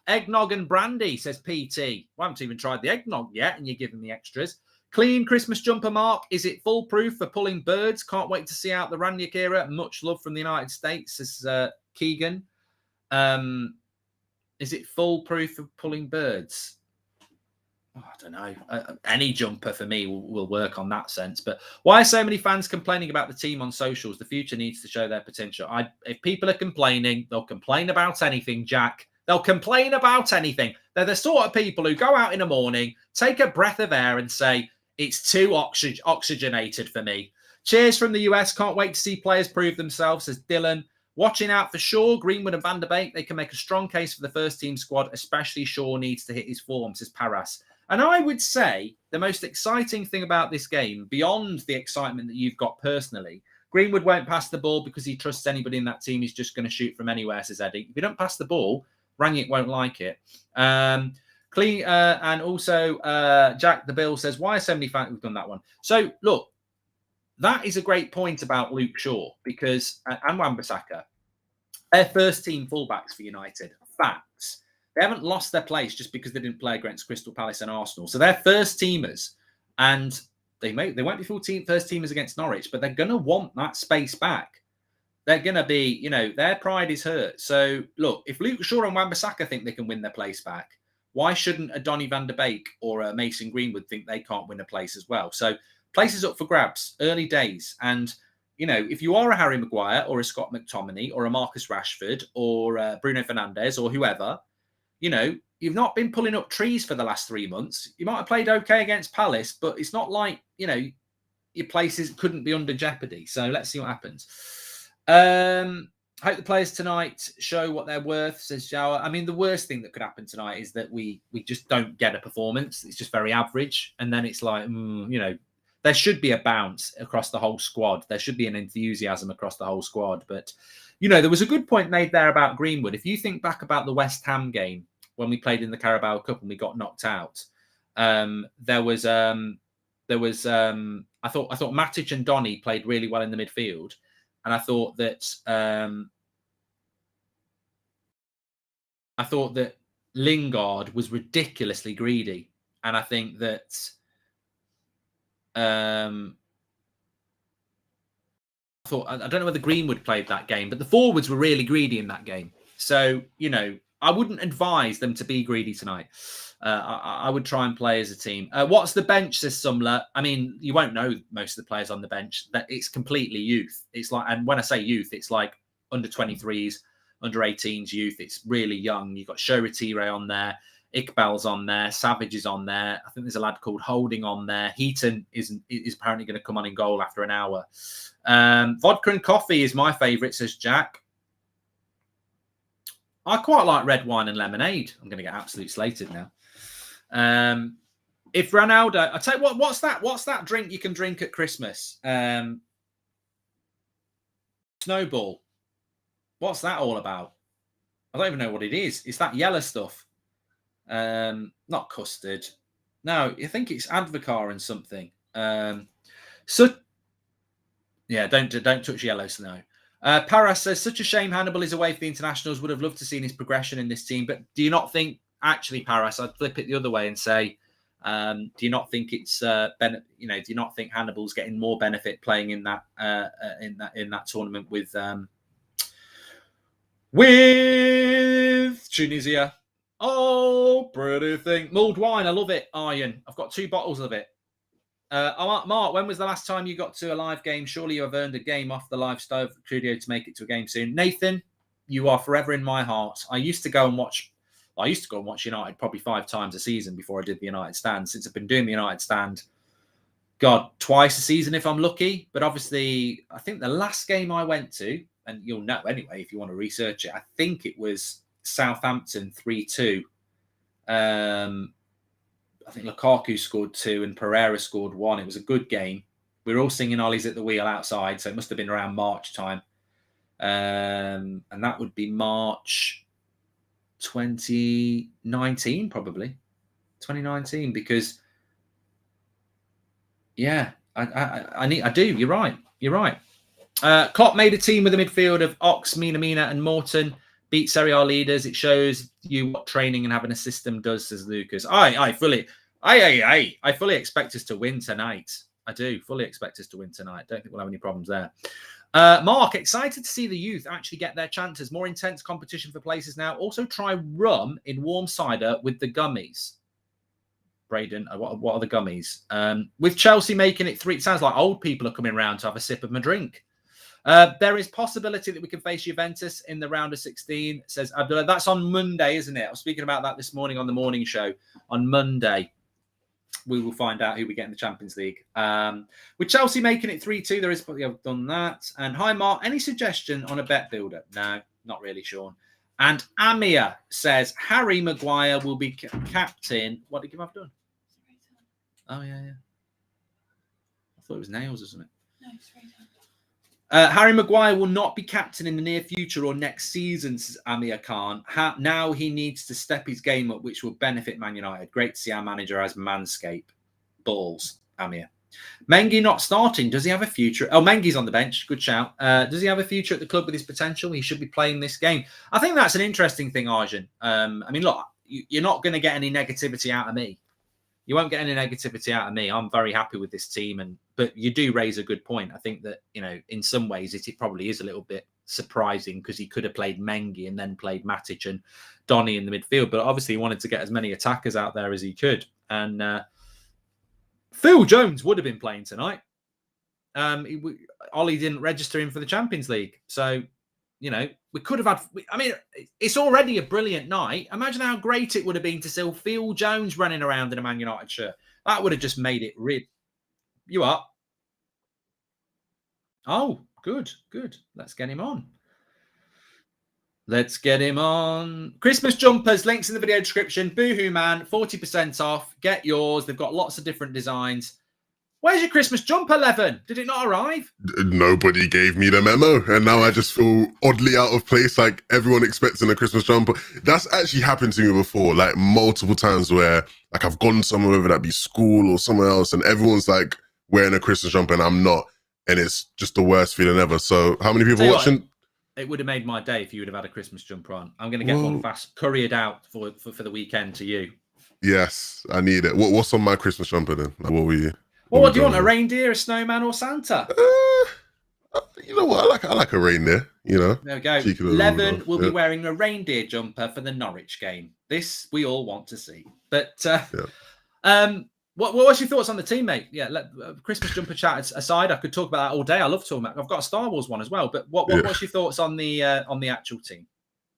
Eggnog and Brandy, says PT. Well, I haven't even tried the eggnog yet, and you're giving me extras. Clean Christmas jumper, Mark. Is it foolproof for pulling birds? Can't wait to see out the Ranić era. Much love from the United States, says Keegan. Is it foolproof for pulling birds? Oh, I don't know. Any jumper for me will work on that sense. But why are so many fans complaining about the team on socials? The future needs to show their potential. If people are complaining, they'll complain about anything, Jack. They'll complain about anything. They're the sort of people who go out in the morning, take a breath of air and say, it's too oxygenated for me. Cheers from the US. Can't wait to see players prove themselves, says Dylan. Watching out for Shaw, Greenwood and Van der Beek. They can make a strong case for the first team squad, especially Shaw needs to hit his form, says Paras. And I would say the most exciting thing about this game, beyond the excitement that you've got personally, Greenwood won't pass the ball because he trusts anybody in that team. He's just going to shoot from anywhere, says Eddie. If you don't pass the ball, Ranić won't like it. And also Jack the Bill says, why are so many fans? We've done that one. So look, that is a great point about Luke Shaw because and Wan-Bissaka. They're first team fullbacks for United. Facts. They haven't lost their place just because they didn't play against Crystal Palace and Arsenal. So they're first teamers, and they won't be first teamers against Norwich, but they're going to want that space back. They're going to be, their pride is hurt. So look, if Luke Shaw and Wan-Bissaka think they can win their place back, why shouldn't a Donny van der Beek or a Mason Greenwood think they can't win a place as well? So places up for grabs, early days, and if you are a Harry Maguire or a Scott McTominay or a Marcus Rashford or Bruno Fernandes or whoever, you've not been pulling up trees for the last 3 months. You might have played okay against Palace, but it's not like, your places couldn't be under jeopardy. So let's see what happens. Hope the players tonight show what they're worth, says Jower. I mean, the worst thing that could happen tonight is that we just don't get a performance. It's just very average. And then it's like, there should be a bounce across the whole squad. There should be an enthusiasm across the whole squad. But, there was a good point made there about Greenwood. If you think back about the West Ham game when we played in the Carabao Cup and we got knocked out, I thought Matic and Donny played really well in the midfield. And I thought that Lingard was ridiculously greedy. And I think that I don't know whether Greenwood played that game, but the forwards were really greedy in that game. So, I wouldn't advise them to be greedy tonight. I would try and play as a team. What's the bench, says Sumler? I mean, you won't know most of the players on the bench. That it's completely youth. It's like, and when I say youth, it's like under 23s, under 18s youth. It's really young. You've got Shoretire on there. Iqbal's on there. Savage is on there. I think there's a lad called Holding on there. Heaton is apparently going to come on in goal after an hour. Vodka and coffee is my favourite, says Jack. I quite like red wine and lemonade. I'm going to get absolutely slated now. If Ronaldo, I tell you what, what's that drink you can drink at Christmas? Snowball. What's that all about? I don't even know what it is. It's that yellow stuff. Not custard. No, I think it's Advocar and something. So yeah, don't touch yellow snow. Paras says, such a shame Hannibal is away for the internationals. Would have loved to see his progression in this team. But do you not think, actually, Paras, I'd flip it the other way and say, do you not think it's do you not think Hannibal's getting more benefit playing in that tournament with Tunisia? Oh, pretty thing. Mulled wine, I love it, Iron. I've got 2 bottles of it. Mark, when was the last time you got to a live game? Surely you have earned a game off the live stove studio to make it to a game soon. Nathan, you are forever in my heart. I used to go and watch United probably 5 times a season before I did the United stand. Since I've been doing the United stand, God, twice a season if I'm lucky. But obviously, I think the last game I went to, and you'll know anyway if you want to research it, I think it was Southampton 3-2. I think Lukaku scored 2 and Pereira scored 1. It was a good game. We were all singing Ollie's at the Wheel outside, so it must have been around March time. And that would be March 2019, probably. 2019, because, yeah, I do. You're right. Klopp made a team with a midfield of Ox, Mina, and Morton. Beat Serie A leaders. It shows you what training and having a system does, says Lucas. I fully expect us to win tonight. I do fully expect us to win tonight. Don't think we'll have any problems there. Mark, excited to see the youth actually get their chances. More intense competition for places now. Also try rum in warm cider with the gummies. Braden, what are the gummies? With Chelsea making it 3, it sounds like old people are coming round to have a sip of my drink. There is possibility that we can face Juventus in the round of 16, says Abdullah. That's on Monday, isn't it? I was speaking about that this morning on the morning show. On Monday, we will find out who we get in the Champions League. With Chelsea making it 3-2, there is probably I've done that. And hi, Mark, any suggestion on a bet builder? No, not really, Sean. And Amir says Harry Maguire will be captain. What did I've done? Oh, yeah. I thought it was nails or something. No, it's right. Harry Maguire will not be captain in the near future or next season, says Amir Khan. Now he needs to step his game up, which will benefit Man United. Great to see our manager as Manscape. Balls, Amir. Mengi not starting. Does he have a future? Oh, Mengi's on the bench. Good shout. Does he have a future at the club with his potential? He should be playing this game. I think that's an interesting thing, Arjun. I mean, look, you're not going to get any negativity out of me. You won't get any negativity out of me. I'm very happy with this team, but you do raise a good point. I think that, you know, in some ways it probably is a little bit surprising because he could have played Mengi and then played Matic and Donny in the midfield, but obviously he wanted to get as many attackers out there as he could. And Phil Jones would have been playing tonight. Ollie didn't register him for the Champions League, so you know, we could have had... I mean, it's already a brilliant night. Imagine how great it would have been to see Phil Jones running around in a Man United shirt. That would have just made it real. You up? Oh, good, good. Let's get him on. Let's get him on. Christmas jumpers, links in the video description. Boohoo Man, 40% off. Get yours. They've got lots of different designs. Where's your Christmas jumper, Levin? Did it not arrive? Nobody gave me the memo, and now I just feel oddly out of place, like everyone expecting a Christmas jumper. That's actually happened to me before, like multiple times where like I've gone somewhere, whether that be school or somewhere else, and everyone's like wearing a Christmas jumper and I'm not, and it's just the worst feeling ever. So how many people watching? It would have made my day if you would have had a Christmas jumper on. I'm going to get one fast couriered out for the weekend to you. Yes, I need it. What's on my Christmas jumper then? Like, what were you? Well, what do you want? A reindeer, a snowman, or Santa? You know what? I like a reindeer. You know. There we go. Levin will be wearing a reindeer jumper for the Norwich game. This we all want to see. But what was your thoughts on the team, mate? Yeah, Christmas jumper chat aside, I could talk about that all day. I love talking about. I've got a Star Wars one as well. But what's your thoughts on the actual team?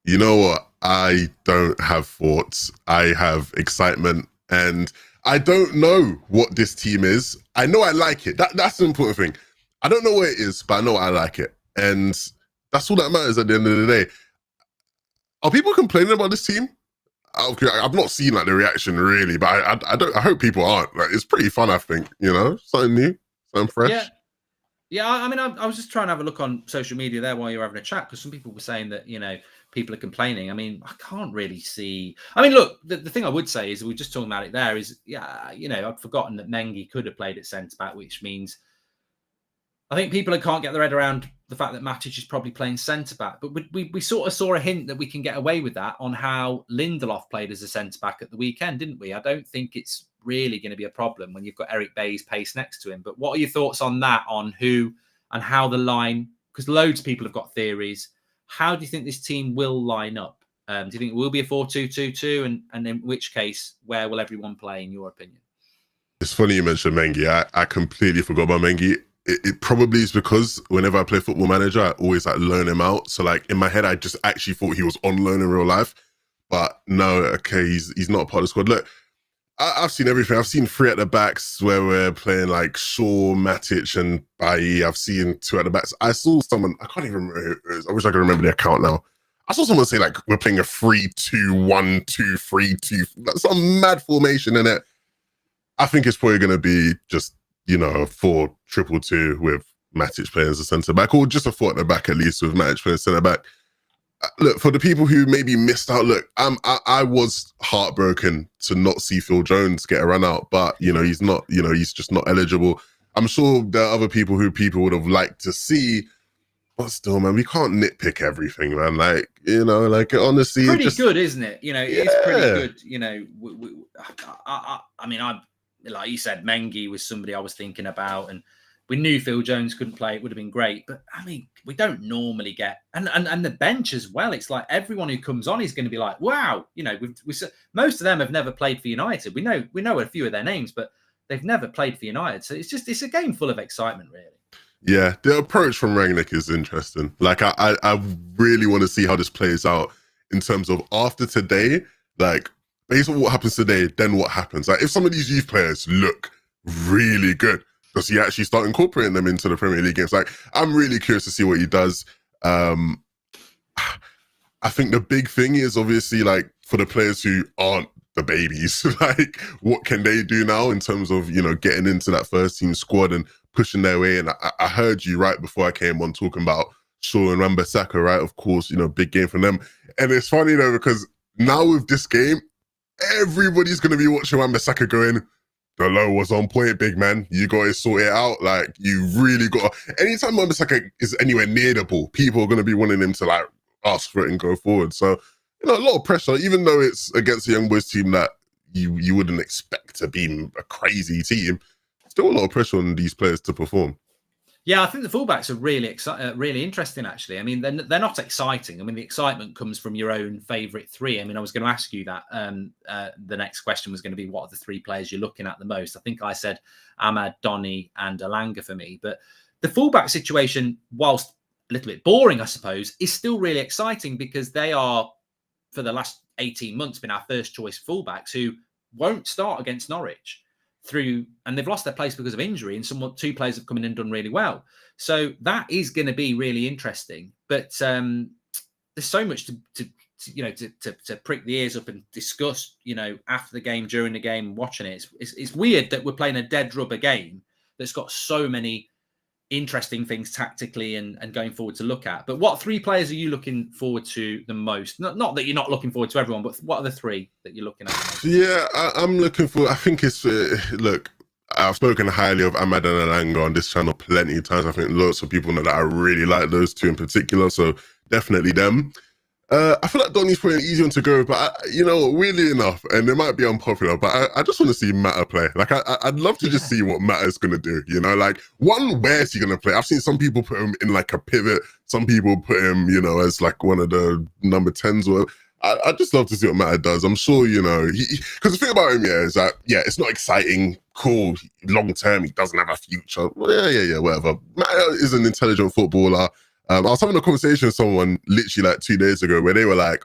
You know what? I don't have thoughts. I have excitement, and I don't know what this team is. I know I like it. That's the important thing. I don't know what it is, but I know I like it. And that's all that matters at the end of the day. Are people complaining about this team? Okay, I've not seen like the reaction really, but I hope people aren't. Like, it's pretty fun, I think, you know? Something new, something fresh. Yeah, I mean, I was just trying to have a look on social media there while you were having a chat, because some people were saying that, you know, people are complaining. I mean, I can't really see... I mean, look, the thing I would say is, we were just talking about it there, is, yeah, you know, I'd forgotten that Mengi could have played at centre-back, which means I think people can't get their head around the fact that Matic is probably playing centre-back. But we sort of saw a hint that we can get away with that on how Lindelof played as a centre-back at the weekend, didn't we? I don't think it's really going to be a problem when you've got Eric Bay's pace next to him. But what are your thoughts on that, on who and how the line... Because loads of people have got theories. How do you think this team will line up? Do you think it will be a 4-2-2-2? And in which case, where will everyone play, in your opinion? It's funny you mentioned Mengi. I completely forgot about Mengi. It probably is because whenever I play Football Manager, I always like loan him out. So like in my head, I just actually thought he was on loan in real life. But no, okay, he's not a part of the squad. Look, I've seen everything. I've seen 3 at the backs where we're playing like Shaw, Matic, and Bailly. I've seen 2 at the backs. I saw someone, I can't even remember who it is. I wish I could remember the account now. I saw someone say like we're playing a 3-2-1-2, 3-2. That's some mad formation in it. I think it's probably going to be just, you know, a 4-2-2-2 with Matic playing as a centre back, or just a 4 at the back at least with Matic playing centre back. Look, for the people who maybe missed out, look, I was heartbroken to not see Phil Jones get a run out, but, you know, he's not, you know, he's just not eligible. I'm sure there are other people who people would have liked to see, but still, man, we can't nitpick everything, man. Like, you know, like, honestly... Pretty good, isn't it? You know, it's pretty good. You know, I mean, like you said, Mengi was somebody I was thinking about, and we knew Phil Jones couldn't play. It would have been great. But, I mean, we don't normally get... And the bench as well. It's like everyone who comes on is going to be like, wow. You know, most of them have never played for United. We know a few of their names, but they've never played for United. So it's a game full of excitement, really. Yeah, the approach from Rangnick is interesting. Like, I really want to see how this plays out in terms of after today, like, based on what happens today, then what happens? Like, if some of these youth players look really good, does he actually start incorporating them into the Premier League games? Like, I'm really curious to see what he does. I think the big thing is obviously, like, for the players who aren't the babies, like, what can they do now in terms of, you know, getting into that first team squad and pushing their way? And I heard you right before I came on talking about Shaw and Wan-Bissaka, right? Of course, you know, big game for them. And it's funny though, because now with this game, everybody's going to be watching Wan-Bissaka going, The low was on point, big man. You got to sort it out. Like, you really got to... Anytime Wan-Bissaka is anywhere near the ball, people are going to be wanting him to, like, ask for it and go forward. So, you know, a lot of pressure, even though it's against a young boys team that you wouldn't expect to be a crazy team. Still a lot of pressure on these players to perform. Yeah, I think the fullbacks are really interesting, actually. I mean, they're not exciting. I mean, the excitement comes from your own favourite three. I mean, I was going to ask you that. The next question was going to be, what are the three players you're looking at the most? I think I said Ahmad, Donny and Elanga for me. But the fullback situation, whilst a little bit boring, I suppose, is still really exciting because they are, for the last 18 months, been our first choice fullbacks who won't start against Norwich. And they've lost their place because of injury, and two players have come in and done really well. So that is going to be really interesting. But there's so much to prick the ears up and discuss, you know, after the game, during the game, watching it. It's weird that we're playing a dead rubber game that's got so many interesting things tactically and going forward to look at. But what three players are you looking forward to the most? Not that you're not looking forward to everyone, but what are the three that you're looking at? Yeah, I'm looking for... I think it's... look, I've spoken highly of Ahmad and Elanga on this channel plenty of times. I think lots of people know that I really like those two in particular, so definitely them. I feel like Donny's probably an easy one to go, but you know, weirdly enough, and it might be unpopular, but I just want to see Mata play. Like, I'd love to just see what Mata's going to do, you know? Like, where is he going to play? I've seen some people put him in like a pivot, some people put him, you know, as like one of the number 10s or I just love to see what Mata does. I'm sure, you know, because the thing about him, is that, it's not exciting, cool, long term, he doesn't have a future. Well, yeah, whatever. Mata is an intelligent footballer. I was having a conversation with someone literally like 2 days ago where they were like,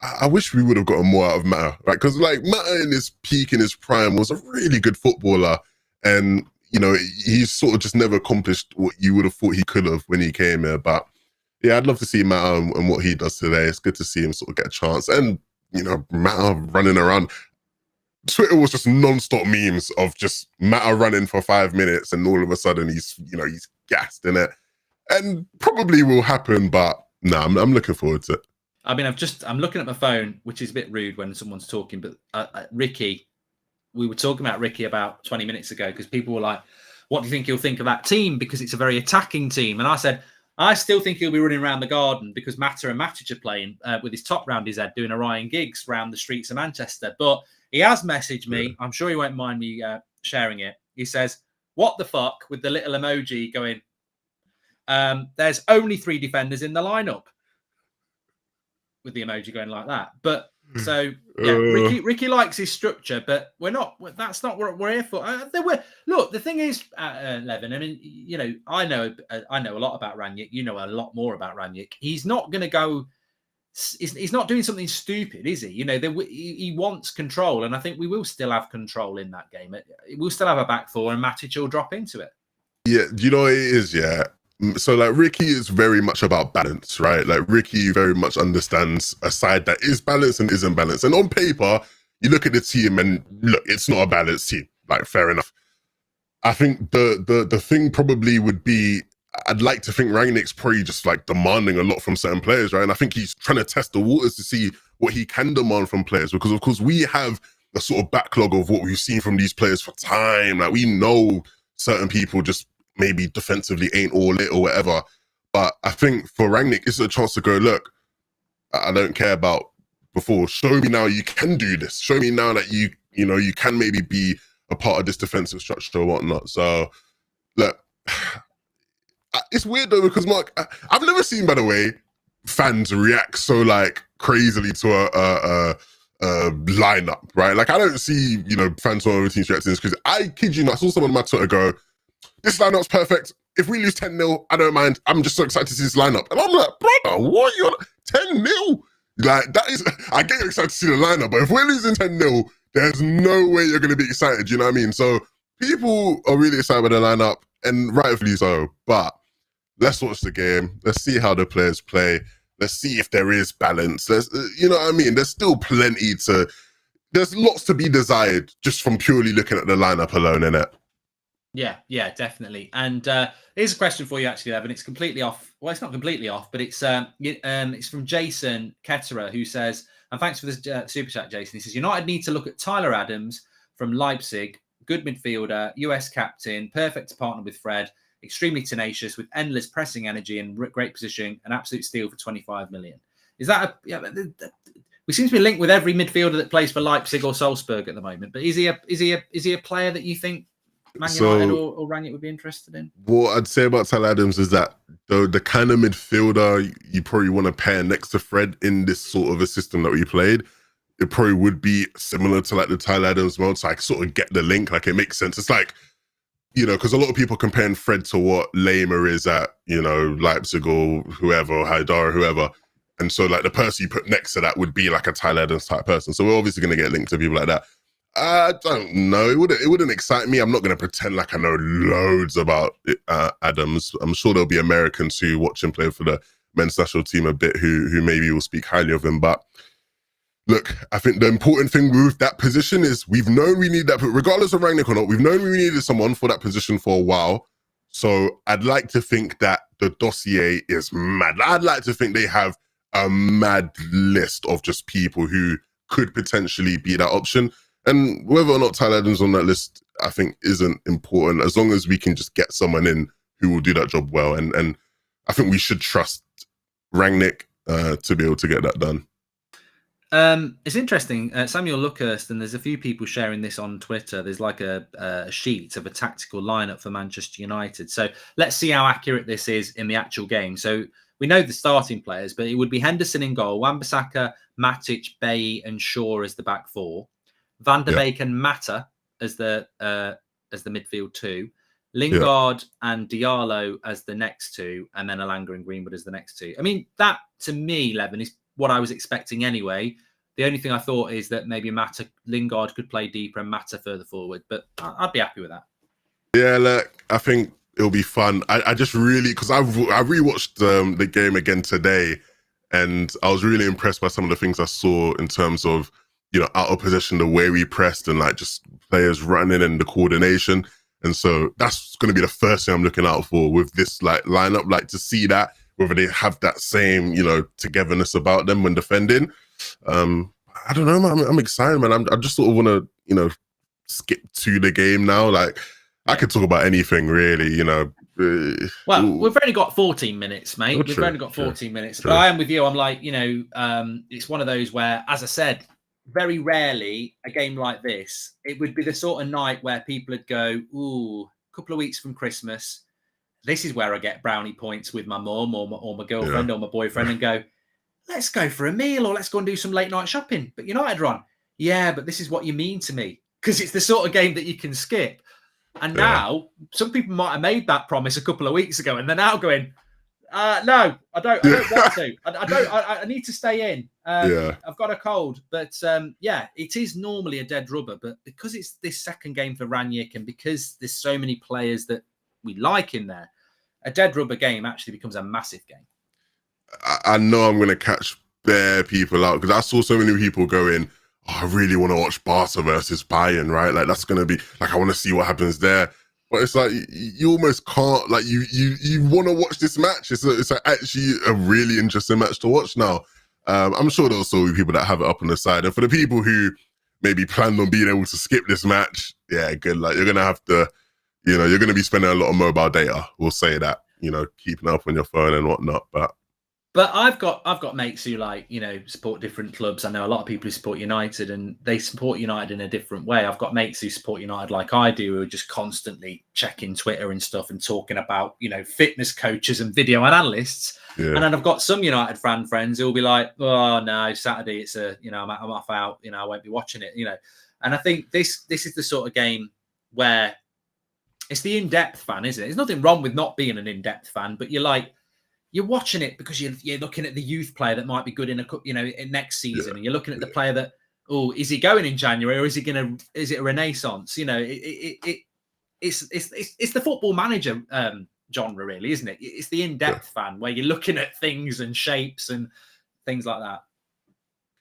I wish we would have gotten more out of Mata. Like, because like Mata in his peak, in his prime, was a really good footballer. And, you know, he's sort of just never accomplished what you would have thought he could have when he came here. But yeah, I'd love to see Mata and what he does today. It's good to see him sort of get a chance. And, you know, Mata running around. Twitter was just non-stop memes of just Mata running for 5 minutes and all of a sudden he's gassed in it. And probably will happen, but no, I'm looking forward to it. I mean, I'm looking at my phone, which is a bit rude when someone's talking, but Ricky, we were talking about Ricky about 20 minutes ago because people were like, what do you think he'll think of that team? Because it's a very attacking team. And I said, I still think he'll be running around the garden because Mata and Matic are playing with his top round his head, doing a Ryan Giggs round the streets of Manchester. But he has messaged me. I'm sure he won't mind me sharing it. He says, what the fuck, with the little emoji going, there's only 3 defenders in the lineup, with the emoji going like that. But so yeah, Ricky likes his structure, but we're not. That's not what we're here for. Look, the thing is, Levin. I mean, you know, I know a lot about Rangnick. You know a lot more about Rangnick. He's not going to go. He's not doing something stupid, is he? You know, he wants control, and I think we will still have control in that game. We'll still have a back four, and Matic will drop into it. Yeah, do you know what it is? Yeah. So like Ricky is very much about balance, right? Like Ricky very much understands a side that is balanced and isn't balanced. And on paper, you look at the team and look, it's not a balanced team. Like, fair enough. I think the thing probably would be, I'd like to think Rangnick's probably just like demanding a lot from certain players, right? And I think he's trying to test the waters to see what he can demand from players, because of course we have a sort of backlog of what we've seen from these players for time. Like, we know certain people just maybe defensively ain't all it or whatever. But I think for Rangnick, it's a chance to go, look, I don't care about before. Show me now you can do this. Show me now that you can maybe be a part of this defensive structure or whatnot. So, look, it's weird though, because Mark, I've never seen, by the way, fans react so like crazily to a lineup, right? Like, I don't see, fans from other teams reacting to this, because I kid you not, I saw someone on my Twitter go, this lineup's perfect. If we lose 10-0, I don't mind. I'm just so excited to see this lineup. And I'm like, brother, what? You're 10-0? Like, that is, I get excited to see the lineup, but if we're losing 10-0, there's no way you're going to be excited. You know what I mean? So people are really excited with the lineup, and rightfully so. But let's watch the game. Let's see how the players play. Let's see if there is balance. You know what I mean? There's still there's lots to be desired just from purely looking at the lineup alone, innit? Yeah, definitely. And here's a question for you, actually, Evan. It's completely off. Well, it's not completely off, but it's from Jason Ketterer, who says, and thanks for this super chat, Jason. He says, United need to look at Tyler Adams from Leipzig, good midfielder, US captain, perfect to partner with Fred, extremely tenacious with endless pressing energy and great position, an absolute steal for 25 million. Is that we seem to be linked with every midfielder that plays for Leipzig or Salzburg at the moment, but is he a player that you think Man United or Rangnick would be interested in? What I'd say about Tyler Adams is that the kind of midfielder you probably want to pair next to Fred in this sort of a system that we played, it probably would be similar to like the Tyler Adams mode. So I sort of get the link. Like it makes sense. It's like, you know, because a lot of people comparing Fred to what Lehmer is at, you know, Leipzig or whoever, or Haidar or whoever. And so like the person you put next to that would be like a Tyler Adams type person. So we're obviously going to get linked to people like that. I don't know. It wouldn't excite me. I'm not going to pretend like I know loads about Adams. I'm sure there'll be Americans who watch him play for the men's national team a bit who maybe will speak highly of him. But look, I think the important thing with that position is we've known we need that, regardless of Rangnick or not, we've known we needed someone for that position for a while. So I'd like to think that the dossier is mad. I'd like to think they have a mad list of just people who could potentially be that option. And whether or not Tyler Adams on that list, I think isn't important, as long as we can just get someone in who will do that job well. And I think we should trust Rangnick to be able to get that done. It's interesting. Samuel Luckhurst, and there's a few people sharing this on Twitter. There's like a sheet of a tactical lineup for Manchester United. So let's see how accurate this is in the actual game. So we know the starting players, but it would be Henderson in goal, Wan-Bissaka, Matic, Bailly, and Shaw as the back four. Van der Beek and Mata as the midfield two, Lingard and Diallo as the next two, and then Alanga and Greenwood as the next two. I mean, that to me, Levin, is what I was expecting anyway. The only thing I thought is that maybe Lingard could play deeper and Mata further forward, but I'd be happy with that. Yeah, look, I think it'll be fun. I just really, because I rewatched the game again today, and I was really impressed by some of the things I saw in terms of, you know, out of possession, the way we pressed and like just players running and the coordination. And so that's going to be the first thing I'm looking out for with this like lineup, like to see that, whether they have that same, you know, togetherness about them when defending. I don't know, man. I'm excited, man. I just sort of want to, you know, skip to the game now. Like I could talk about anything really, you know. Well, we've only got 14 minutes, mate. We've only got 14 minutes. But I am with you. I'm like, you know, it's one of those where, as I said, very rarely a game like this, it would be the sort of night where people would go, ooh, a couple of weeks from Christmas, this is where I get brownie points with my mum or my girlfriend or my boyfriend and go, let's go for a meal or let's go and do some late night shopping. But United are on. Yeah, but this is what you mean to me. Because it's the sort of game that you can skip. And now, some people might have made that promise a couple of weeks ago and they're now going, no, I don't want to. I need to stay in. I've got a cold. But it is normally a dead rubber. But because it's this second game for Rangnick and because there's so many players that we like in there, a dead rubber game actually becomes a massive game. I know I'm going to catch bare people out because I saw so many people going, oh, I really want to watch Barca versus Bayern, right? Like that's going to be like, I want to see what happens there. But it's like you almost can't, like you want to watch this match. It's actually a really interesting match to watch now. I'm sure there'll still be people that have it up on the side. And for the people who maybe planned on being able to skip this match, yeah, good luck. You're going to have to, you know, you're going to be spending a lot of mobile data. We'll say that, you know, keeping up on your phone and whatnot. But I've got mates who like, you know, support different clubs. I know a lot of people who support United and they support United in a different way. I've got mates who support United like I do, who are just constantly checking Twitter and stuff and talking about, you know, fitness coaches and video analysts. Yeah. And then I've got some United fan friends who will be like, oh no, Saturday it's I'm off out, you know, I won't be watching it, you know. And I think this is the sort of game where it's the in-depth fan, isn't it? There's nothing wrong with not being an in-depth fan, but you're watching it because you're looking at the youth player that might be good in next season, and you're looking at the player that, oh, is he going in January or is it a renaissance? You know, it's the football manager genre, really, isn't it? It's the in-depth fan where you're looking at things and shapes and things like that.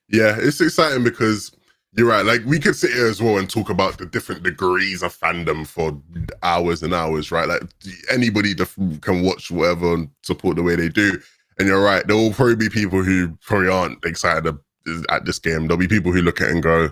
Yeah, it's exciting because you're right. Like we could sit here as well and talk about the different degrees of fandom for hours and hours, right? Like anybody can watch whatever and support the way they do. And you're right. There will probably be people who probably aren't excited at this game. There'll be people who look at it and go,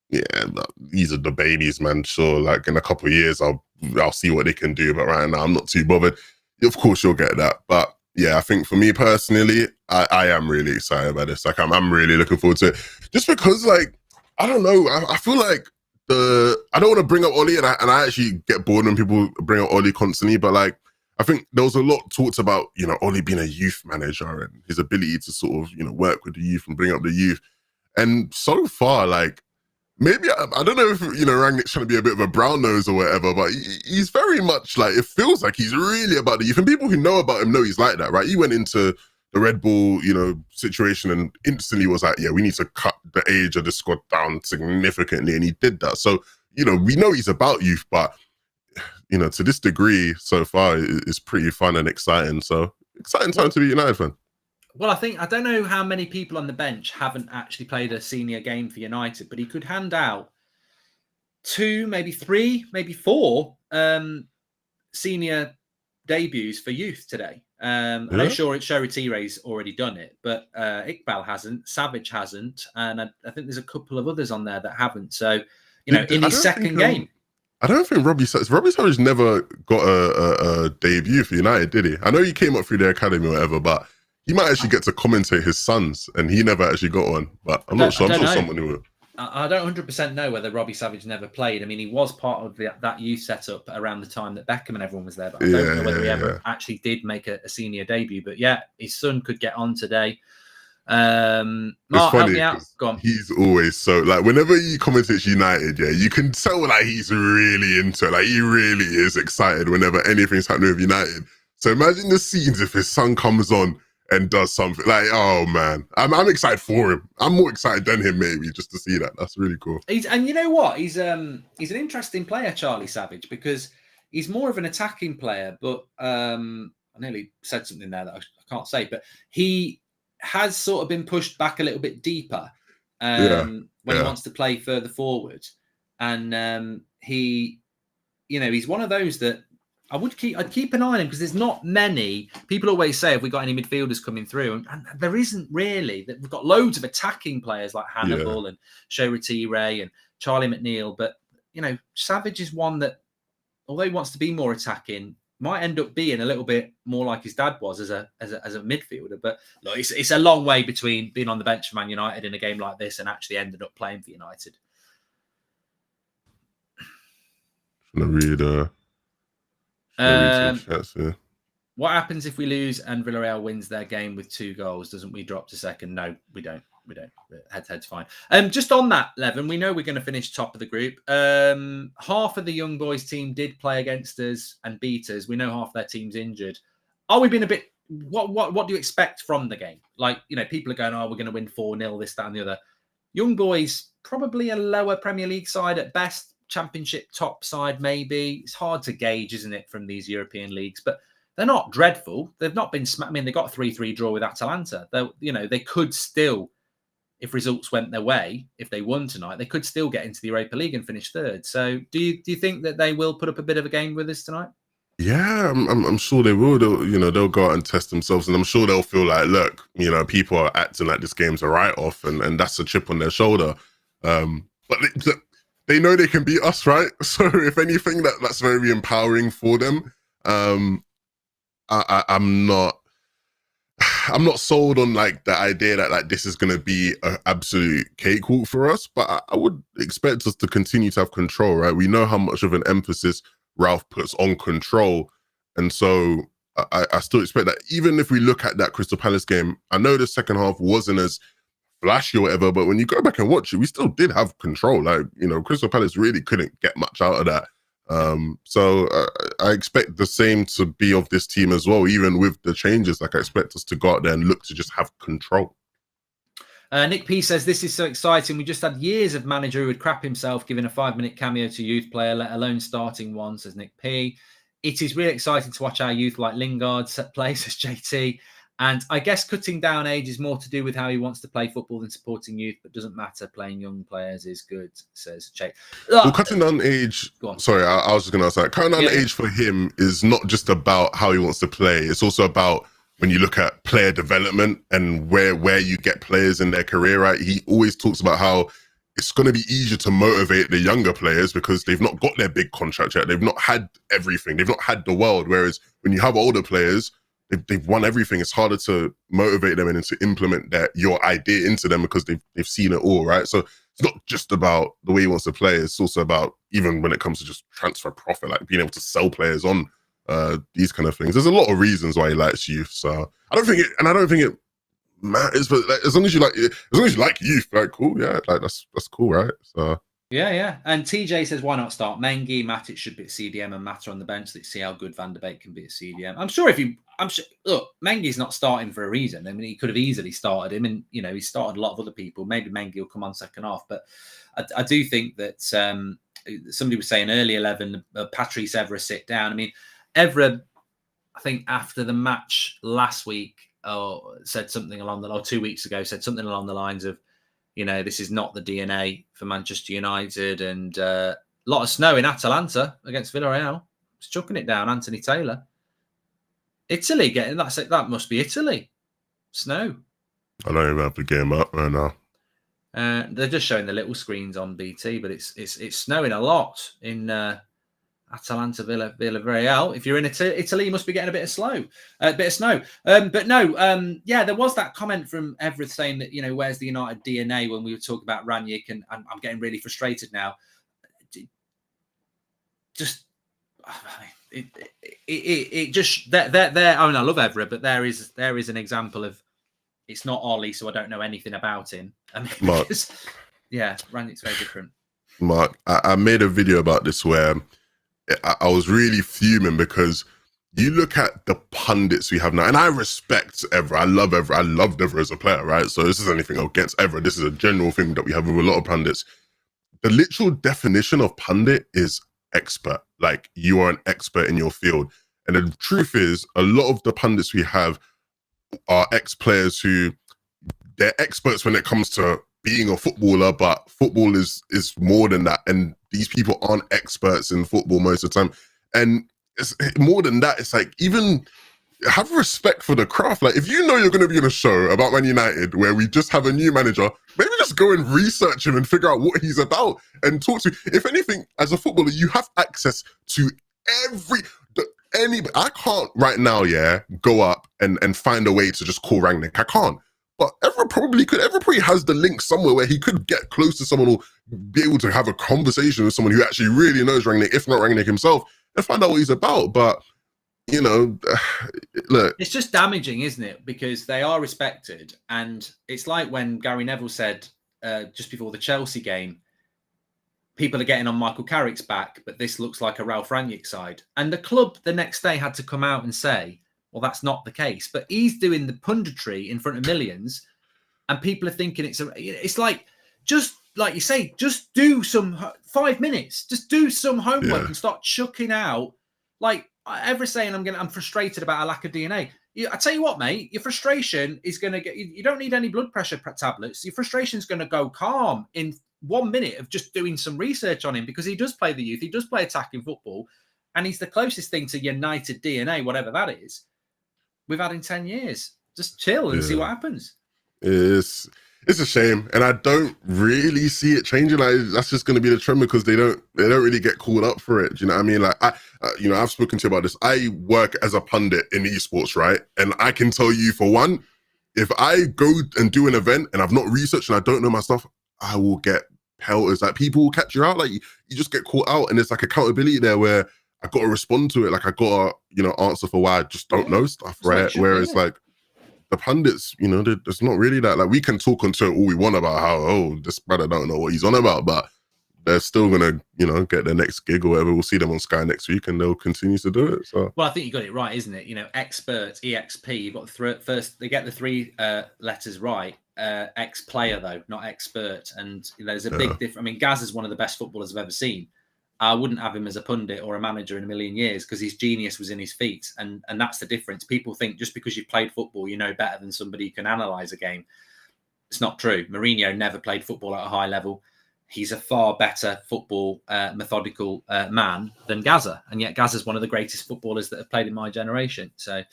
Yeah, these are the babies, man. Sure, like in a couple of years, I'll see what they can do. But right now, I'm not too bothered. Of course, you'll get that. But yeah, I think for me personally, I am really excited about this. Like, I'm really looking forward to it. Just because, like, I don't know, I feel like I don't want to bring up Ollie, and I actually get bored when people bring up Ollie constantly. But like, I think there was a lot talked about, you know, Ollie being a youth manager and his ability to sort of, you know, work with the youth and bring up the youth. And so far, like, maybe I don't know if, you know, Rangnick's trying to be a bit of a brown nose or whatever, but he's very much like, it feels like he's really about the youth. And people who know about him know he's like that, right? He went into the Red Bull, you know, situation and instantly was like, yeah, we need to cut the age of the squad down significantly, and he did that. So, you know, we know he's about youth, but you know, to this degree so far, it's pretty fun and exciting. So exciting time to be a United fan. Well, I don't know how many people on the bench haven't actually played a senior game for United, but he could hand out 2, maybe 3, maybe 4 senior debuts for youth today. I'm sure Shoratire's already done it, but Iqbal hasn't, Savage hasn't, and I think there's a couple of others on there that haven't. So, you know, in his second game. I don't think Robbie Savage never got a debut for United, did he? I know he came up through their academy or whatever, but he might actually get to commentate his sons, and he never actually got one. But I'm not sure. I'm sure someone who will. I don't 100% know whether Robbie Savage never played. I mean, he was part of that youth setup around the time that Beckham and everyone was there, but I don't know whether he ever actually did make a senior debut. But yeah, his son could get on today. Mark, help me out. Go on. He's always so, like, whenever he commentates United, yeah, you can tell like he's really into it. Like, he really is excited whenever anything's happening with United. So imagine the scenes if his son comes on and does something like, oh man, I'm excited for him. I'm more excited than him, maybe, just to see that. That's really cool. And you know what? He's an interesting player, Charlie Savage, because he's more of an attacking player. But I nearly said something there that I can't say. But he has sort of been pushed back a little bit deeper when he wants to play further forward, and he, you know, he's one of those that I'd keep an eye on him, because there's not many. People always say, have we got any midfielders coming through? And there isn't really. We've got loads of attacking players like Hannibal and Shoretire and Charlie McNeil. But, you know, Savage is one that, although he wants to be more attacking, might end up being a little bit more like his dad was as a midfielder. But look, it's a long way between being on the bench for Man United in a game like this and actually ended up playing for United. I'm going to read... What happens if we lose and Villarreal wins their game with 2 goals? Doesn't we drop to second? No, we don't. Head-to-head's fine. Just on that, Levin, we know we're going to finish top of the group. Half of the young boys team did play against us and beat us. We know half their team's injured. Are we being a bit... What do you expect from the game? Like, you know, people are going, oh, we're going to win 4-0, this, that, and the other. Young boys, probably a lower Premier League side at best. Championship top side, maybe. It's hard to gauge, isn't it, from these European leagues? But they're not dreadful. They've not been I mean, they got a 3-3 draw with Atalanta. They could still, if results went their way, if they won tonight, they could still get into the Europa League and finish 3rd. So do you think that they will put up a bit of a game with us tonight? Yeah, I'm sure they will. They'll go out and test themselves, and I'm sure they'll feel like, look, you know, people are acting like this game's a write-off, and that's a chip on their shoulder. But they know they can beat us, right? So if anything, that's very empowering for them. I'm not sold on like the idea that like this is going to be an absolute cakewalk for us, but I would expect us to continue to have control, right? We know how much of an emphasis Ralph puts on control, and so I still expect that. Even if we look at that Crystal Palace game, I know the second half wasn't as flashy or whatever, but when you go back and watch it, we still did have control. Like, you know, Crystal Palace really couldn't get much out of that. So I expect the same to be of this team as well, even with the changes. Like, I expect us to go out there and look to just have control. Nick P says, this is so exciting. We just had years of manager who would crap himself giving a 5-minute cameo to youth player, let alone starting one, says Nick P. It is really exciting to watch our youth like Lingard play, says JT. And I guess cutting down age is more to do with how he wants to play football than supporting youth, but doesn't matter. Playing young players is good, says Jake. Well, cutting down age... Sorry, I was just going to ask that. Cutting down age for him is not just about how he wants to play. It's also about when you look at player development and where you get players in their career, right? He always talks about how it's going to be easier to motivate the younger players because they've not got their big contract yet. They've not had everything. They've not had the world. Whereas when you have older players, they've won everything. It's harder to motivate them and to implement your idea into them because they've seen it all, right? So it's not just about the way he wants to play. It's also about, even when it comes to just transfer profit, like being able to sell players on these kind of things. There's a lot of reasons why he likes youth. So I don't think it matters, but like, as long as you like youth, like cool, yeah, like that's cool, right? So yeah. And TJ says, why not start Mengi? Matic should be at CDM and Mata on the bench. Let's see how good Van der Beek can be at CDM. I'm sure look, Mengi's not starting for a reason. I mean, he could have easily started him, and he started a lot of other people. Maybe Mengi will come on second half, but I do think that somebody was saying early 11, Patrice Evra sit down. I mean, Evra, I think after the match last week, said something along the 2 weeks ago, said something along the lines of, this is not the DNA for Manchester United, and a lot of snow in Atalanta against Villarreal. It's chucking it down, Anthony Taylor. Italy getting that must be Italy. Snow. I don't even have the game up right now. They're just showing the little screens on BT, but it's snowing a lot in Atalanta Villarreal. If you're in Italy, you must be getting a bit of snow. But no, there was that comment from Everett saying that, where's the United DNA when we were talking about Ranić, and I'm getting really frustrated now. Just, it just, there. I mean, I love Everett, but there is an example of, it's not Ollie, so I don't know anything about him. I mean, Mark, Ranić's very different. Mark, I made a video about this where I was really fuming because you look at the pundits we have now, and I respect Evra. I love Evra. I loved Evra as a player, right? So this is anything against Evra. This is a general thing that we have with a lot of pundits. The literal definition of pundit is expert. Like, you are an expert in your field. And the truth is, a lot of the pundits we have are ex-players who, they're experts when it comes to being a footballer, but football is more than that. And these people aren't experts in football most of the time. And it's more than that. It's like, even have respect for the craft. Like, if you know you're going to be in a show about Man United where we just have a new manager, maybe just go and research him and figure out what he's about and talk to. If anything, as a footballer, you have access to I can't right now, go up and find a way to just call Rangnick. I can't. But Evra probably could. Evra probably has the link somewhere where he could get close to someone or be able to have a conversation with someone who actually really knows Rangnick, if not Rangnick himself, and find out what he's about. But, look. It's just damaging, isn't it? Because they are respected. And it's like when Gary Neville said just before the Chelsea game, people are getting on Michael Carrick's back, but this looks like a Ralph Rangnick side. And the club the next day had to come out and say, well, that's not the case. But he's doing the punditry in front of millions, and people are thinking it's like, just like you say, just do some 5 minutes, just do some homework and start chucking out. Like Everett saying, I'm frustrated about a lack of DNA. I tell you what, mate, your frustration is going to get, you don't need any blood pressure tablets. Your frustration is going to go calm in 1 minute of just doing some research on him, because he does play the youth, he does play attacking football, and he's the closest thing to United DNA, whatever that is, we've had in 10 years. Just chill and see what happens. It's a shame, and I don't really see it changing. Like, that's just going to be the trend because they don't really get called up for it. Do you know what I mean? Like, I've spoken to you about this. I work as a pundit in esports, right? And I can tell you, for one, if I go and do an event and I've not researched and I don't know my stuff, I will get pelters. Like, people will catch you out. Like, you just get caught out, and there's like accountability there where I got to respond to it. Like, I got to, answer for why I just don't know stuff, right? Whereas like the pundits, there's not really that. Like, we can talk until all we want about how, this brother don't know what he's on about, but they're still gonna, get their next gig or whatever. We'll see them on Sky next week, and they'll continue to do it. So, well, I think you got it right, isn't it? Expert, EXP. You've got first. They get the 3 letters right. Ex-player though, not expert, and there's a big difference. I mean, Gaz is one of the best footballers I've ever seen. I wouldn't have him as a pundit or a manager in a million years, because his genius was in his feet. And that's the difference. People think just because you've played football, you know better than somebody who can analyse a game. It's not true. Mourinho never played football at a high level. He's a far better football, methodical man than Gaza. And yet Gaza's one of the greatest footballers that have played in my generation. So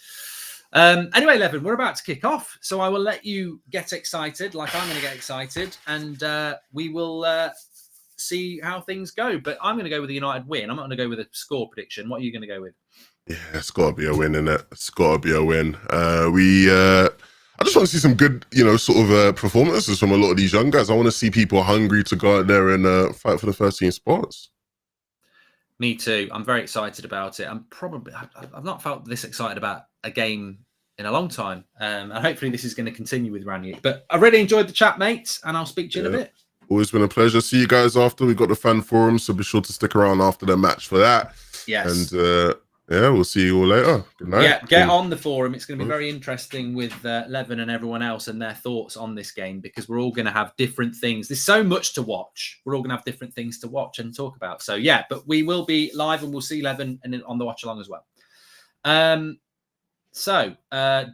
Anyway, Levin, we're about to kick off, so I will let you get excited, like I'm going to get excited, and we will see how things go. But I'm going to go with the United win. I'm not going to go with a score prediction. What are you going to go with? Yeah, it's got to be a win, innit? It's got to be a win. I just want to see some good, sort of performances from a lot of these young guys. I want to see people hungry to go out there and fight for the first team spots. Me too. I'm very excited about it. I've not felt this excited about a game in a long time. And hopefully this is going to continue with Ranić. But I really enjoyed the chat, mates, and I'll speak to you in a bit. Always been a pleasure. See you guys after. We've got the fan forum, so be sure to stick around after the match for that. Yes. And we'll see you all later. Good night. Yeah, get on the forum. It's going to be very interesting with Levin and everyone else and their thoughts on this game, because we're all going to have different things. There's so much to watch. We're all going to have different things to watch and talk about. So, yeah, but we will be live and we'll see Levin and on the watch along as well. So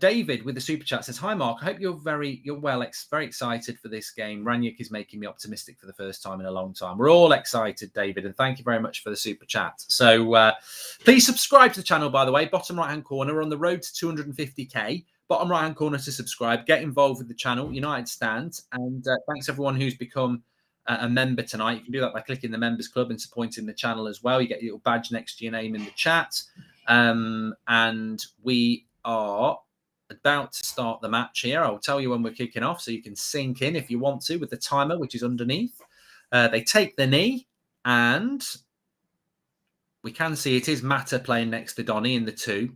David with the super chat says, "Hi Mark, I hope you're very excited for this game. Ranić is making me optimistic for the first time in a long time." We're all excited, David, and thank you very much for the super chat. So please subscribe to the channel, by the way. Bottom right hand corner, we're on the road to 250k. Bottom right hand corner to subscribe. Get involved with the channel, United Stand, and thanks everyone who's become a member tonight. You can do that by clicking the members club and supporting the channel as well. You get a little badge next to your name in the chat. And we are about to start the match here. I'll tell you when we're kicking off so you can sink in if you want to with the timer, which is underneath. They take the knee, and we can see it is Mata playing next to Donny in the 2.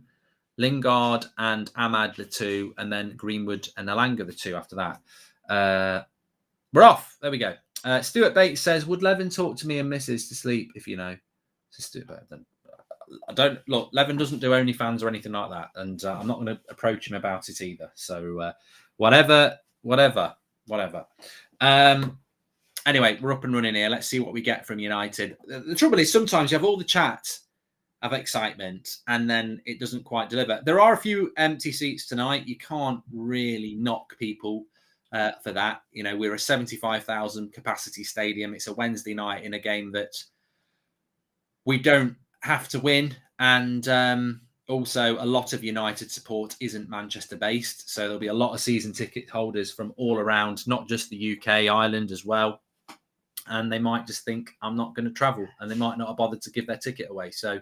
Lingard and Ahmad the 2, and then Greenwood and Alanga the 2 after that. We're off. There we go. Stuart Bates says, "Would Levin talk to me and Mrs. to sleep if you know?" So Stuart Bates, then. I don't look. Levin doesn't do OnlyFans or anything like that, and I'm not going to approach him about it either. So whatever. Anyway, we're up and running here. Let's see what we get from United. The trouble is sometimes you have all the chat of excitement, and then it doesn't quite deliver. There are a few empty seats tonight. You can't really knock people for that. We're a 75,000 capacity stadium. It's a Wednesday night in a game that we don't have to win, and also a lot of United support isn't Manchester based, so there'll be a lot of season ticket holders from all around, not just the UK, Ireland as well, and they might just think I'm not going to travel, and they might not have bothered to give their ticket away. So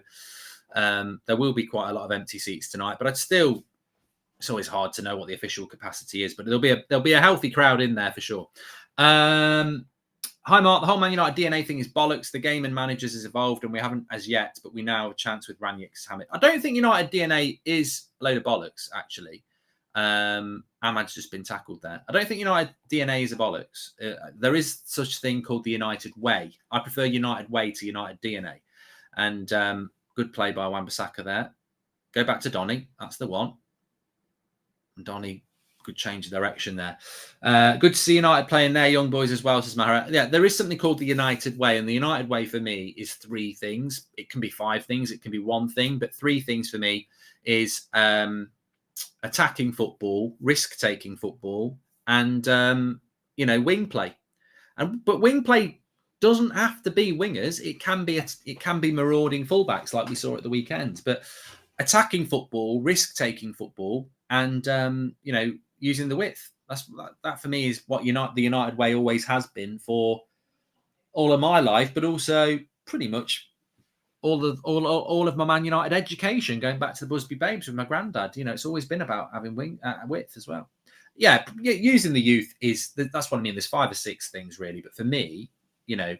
there will be quite a lot of empty seats tonight, but it's always hard to know what the official capacity is, but there'll be a healthy crowd in there for sure. Hi, Mark. The whole Man United DNA thing is bollocks. The game and managers has evolved, and we haven't as yet, but we now have a chance with Ranić's Hamid. I don't think United DNA is a load of bollocks, actually. Ahmad's just been tackled there. I don't think United DNA is a bollocks. There is such a thing called the United Way. I prefer United Way to United DNA. And good play by Wan-Bissaka there. Go back to Donny. That's the one. And Donny... good change of direction there. Good to see United playing their young boys as well, says Mahara. Yeah, there is something called the United Way, and the United Way for me is 3 things. It can be 5 things, it can be 1 thing, but 3 things for me is attacking football, risk-taking football, and wing play. But wing play doesn't have to be wingers. It can be marauding fullbacks like we saw at the weekend. But attacking football, risk-taking football, and using the width. That for me is what the United Way always has been for all of my life, but also pretty much all of my Man United education, going back to the Busby Babes with my granddad. It's always been about having width as well. Yeah, using the youth that's what I mean. There's 5 or 6 things really, but for me, I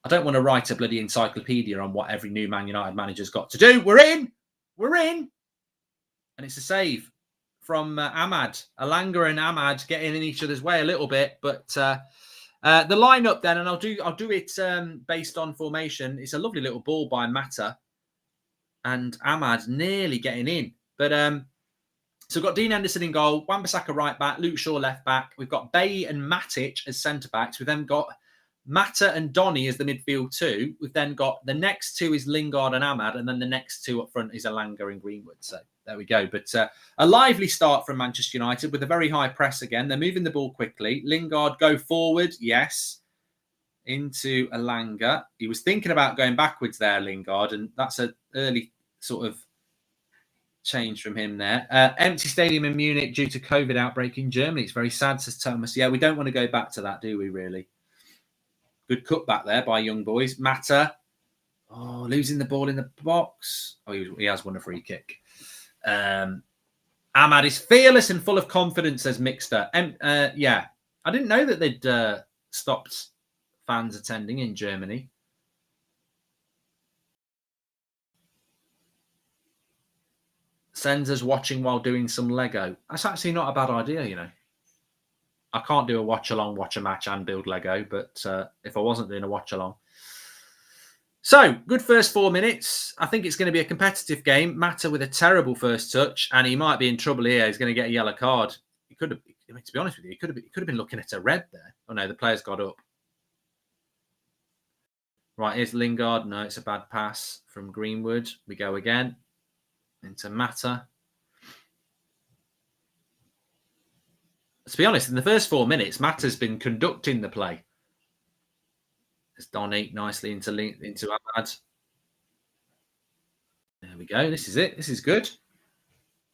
don't want to write a bloody encyclopedia on what every new Man United manager's got to do. We're in, and it's a save from Ahmad. Alanga and Ahmad getting in each other's way a little bit, but the lineup then, and I'll do it based on formation. It's a lovely little ball by Mata, and Ahmad nearly getting in. But so we've got Dean Henderson in goal, Wan-Bissaka right back, Luke Shaw left back. We've got Bay and Matic as centre backs. We've then got Mata and Donny as the midfield 2. We've then got the next 2 is Lingard and Ahmad, and then the next 2 up front is Alanga and Greenwood. So there we go. But a lively start from Manchester United with a very high press again. They're moving the ball quickly. Lingard go forward, yes, into Alanga. He was thinking about going backwards there, Lingard, and that's an early sort of change from him there. Empty stadium in Munich due to COVID outbreak in Germany. It's very sad, says Thomas. Yeah, we don't want to go back to that, do we, really? Good cutback there by young boys. Mata. Oh, losing the ball in the box. Oh, he has won a free kick. Ahmad is fearless and full of confidence, says Mixter. Yeah, I didn't know that they'd stopped fans attending in Germany. Sends us watching while doing some Lego. That's actually not a bad idea, you know. I can't do a watch-along, watch a match and build Lego, but if I wasn't doing a watch-along. So, good first 4 minutes. I think it's going to be a competitive game. Mata with a terrible first touch, and he might be in trouble here. He's going to get a yellow card. He could have, I mean, to be honest with you, he could have been looking at a red there. Oh, no, the player's got up. Right, here's Lingard. No, it's a bad pass from Greenwood. We go again into Mata. To be honest, in the first 4 minutes, Mata's been conducting the play. There's Donny nicely into Ahmad. There we go. This is it. This is good.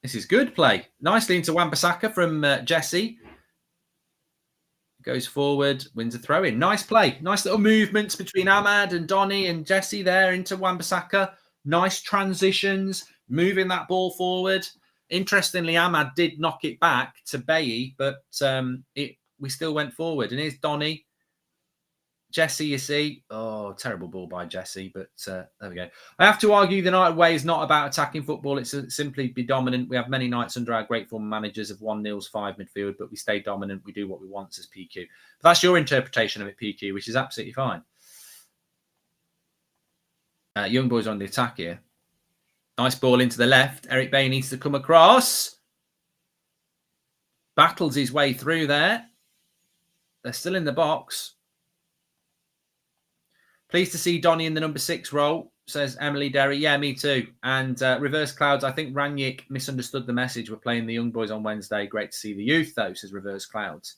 This is good play. Nicely into Wan-Bissaka from Jesse. Goes forward, wins a throw in. Nice play. Nice little movements between Ahmad and Donny and Jesse there into Wan-Bissaka. Nice transitions, moving that ball forward. Interestingly, Ahmad did knock it back to Bailly, but we still went forward. And here's Donny. Jesse, you see. Oh, terrible ball by Jesse, but there we go. I have to argue the United way is not about attacking football. It's simply be dominant. We have many nights under our great former managers of 1-0, 5 midfield, but we stay dominant. We do what we want, says PQ. But that's your interpretation of it, PQ, which is absolutely fine. Young boys on the attack here. Nice ball into the left. Eric Bailly needs to come across. Battles his way through there. They're still in the box. Pleased to see Donny in the number 6 role, says Emily Derry. Yeah, me too. And Reverse Clouds, I think Rangnick misunderstood the message. We're playing the young boys on Wednesday. Great to see the youth, though, says Reverse Clouds.